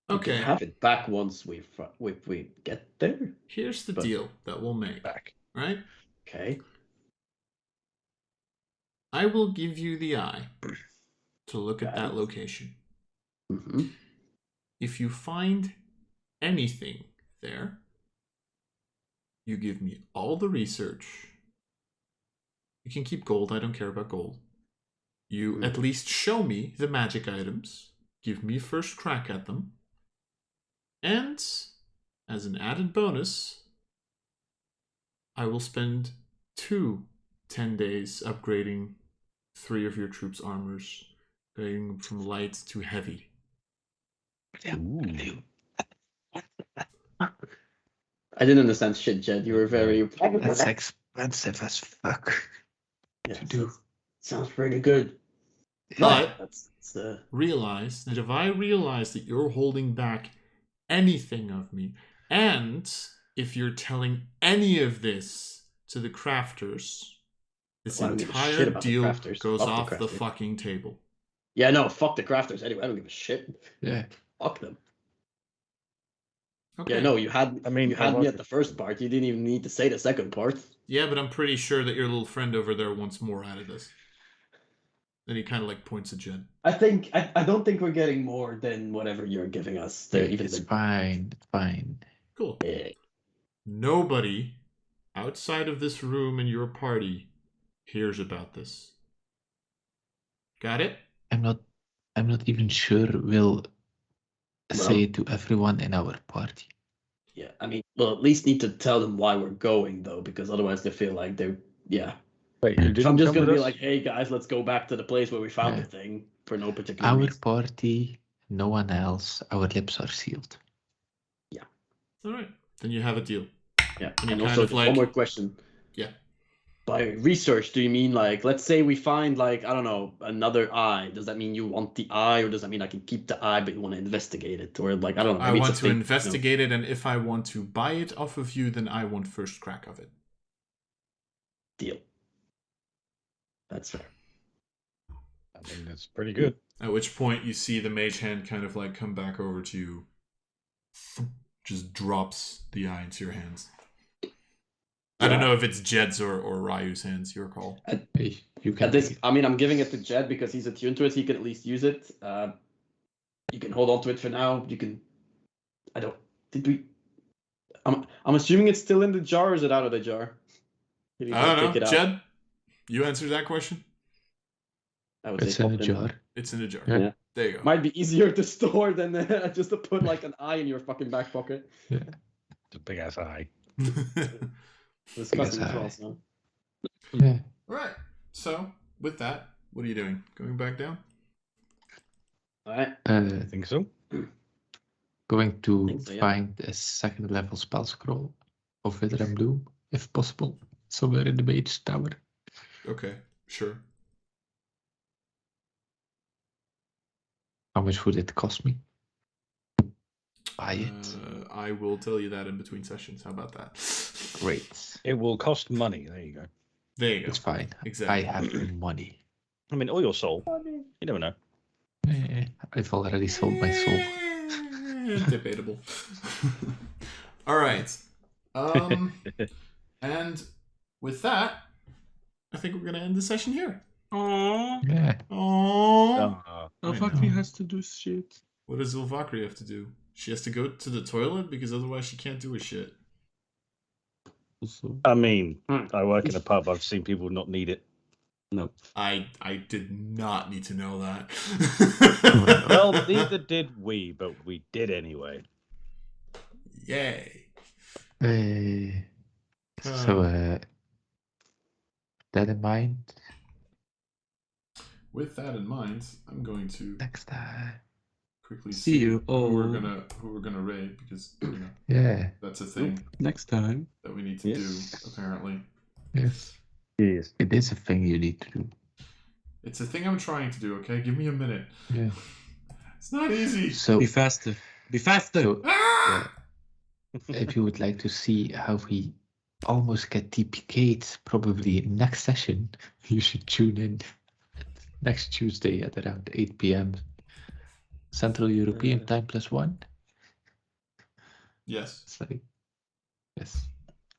can Okay. have it back once we get there. Here's the deal that we'll make. Back. Right? Okay. I will give you the eye to look at that Right. location. Mm-hmm. If you find anything there, you give me all the research. You can keep gold. I don't care about gold. You at least show me the magic items. Give me first crack at them. And as an added bonus, I will spend 10 days upgrading 3 of your troops' armors, going from light to heavy. I didn't understand shit, Jed. You were very. That's expensive as fuck. Yes, to do. Sounds pretty good. But That's realize that if I realize that you're holding back anything of me, and if you're telling any of this to the crafters, this Well, I don't give a entire shit about the deal crafters. goes Fuck the off the crafters. fucking table. Yeah, no, fuck the crafters. Anyway, I don't give a shit. Yeah. Fuck them. Okay. Yeah, no, you had. I mean, you had me at the first part. You didn't even need to say the second part. Yeah, but I'm pretty sure that your little friend over there wants more out of this. Then he kind of like points at Jed. I don't think we're getting more than whatever you're giving us. There, even It's fine. It's fine. Cool. Yeah. Nobody outside of this room and your party hears about this. Got it? I'm not even sure we'll say it to everyone in our party. Yeah, I mean, we'll at least need to tell them why we're going, though, because otherwise they feel like they're. Yeah. Wait, you If didn't I'm just come gonna with be us? like, hey guys, let's go back to the place where we found Yeah. the thing for no particular Our reason. party, no one else. Our lips are sealed. All right. Then you have a deal. Yeah, And you and kind also of just like- one more question. Yeah. By research, do you mean like, let's say we find like, I don't know, another eye? Does that mean you want the eye, or does that mean I can keep the eye but you want to investigate it, or like I don't know? I maybe want it's a to thing, investigate it, and if I want to buy it off of you, then I want first crack of it. Deal. That's fair. I mean, that's pretty good. At which point you see the mage hand kind of like come back over to you. Just drops the eye into your hands. I don't know if it's Jed's or Ryu's hands, your call. Hey, you can At this, take it. I mean, I'm giving it to Jed because he's attuned to it. He can at least use it. You can hold on to it for now. You can. I don't. Did we? I'm assuming it's still in the jar, or is it out of the jar? Did he I don't take know. it out? Jed, you answered that question? I would It's say in a pop jar. It's in a jar. Yeah. There you go. Might be easier to store than just to put like an eye in your fucking back pocket. It's a big ass eye. Disgusting Yes, as well. eye. So. Yeah. Alright. So, with that, what are you doing? Going back down? All right. I think so. Going to Think so, yeah. find a second level spell scroll of Wither and Bloom, if possible, somewhere in the mage tower. Okay, sure. How much would it cost me? Buy it. I will tell you that in between sessions. How about that? Great. It will cost money. There you go. There you go. It's fine. Exactly. I have money. I mean, or your soul. You never know. I've already sold my soul. Debatable. All right. And with that, I think we're going to end the session here. Yeah. Aww. Valkyrie has to do shit. What does Ilvakri have to do? She has to go to the toilet because otherwise she can't do a shit. Also, I mean, I work in a pub. I've seen people not need it. no. I did not need to know that. Well, neither did we, but we did anyway. Yay. So, that in mind, With that in mind, I'm going to next time. quickly See see you who we're all. gonna raid, because Yeah. that's a thing Next time. that we need to do, apparently. Yes. Yes. It is a thing you need to do. It's a thing I'm trying to do, okay? Give me a minute. Yeah. It's not easy. So, Be faster. Be faster. so Ah! if you would like to see how we almost get TPK'd probably next session, you should tune in next Tuesday at around 8 p.m. Central European Time +1. Yes. It's like, yes.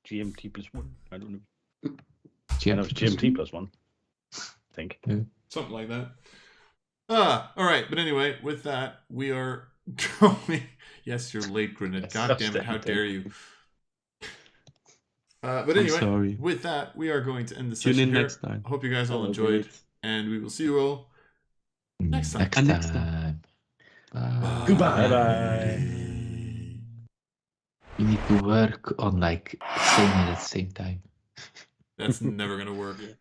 GMT +1. I don't know. GMT I know it's GMT +1. I think. Yeah. Something like that. All right. But anyway, with that, we are going. Yes, you're late, Grenade. God damn it! How dare you? But I'm anyway, sorry. with that, we are going to end the Tune session in here. next time. I hope you guys all Hello, enjoyed, Grenade. and we will see you all next time. Next And next time. Bye. Goodbye. Bye-bye. You need to work on like saying it at the same time. That's never gonna work. Yeah.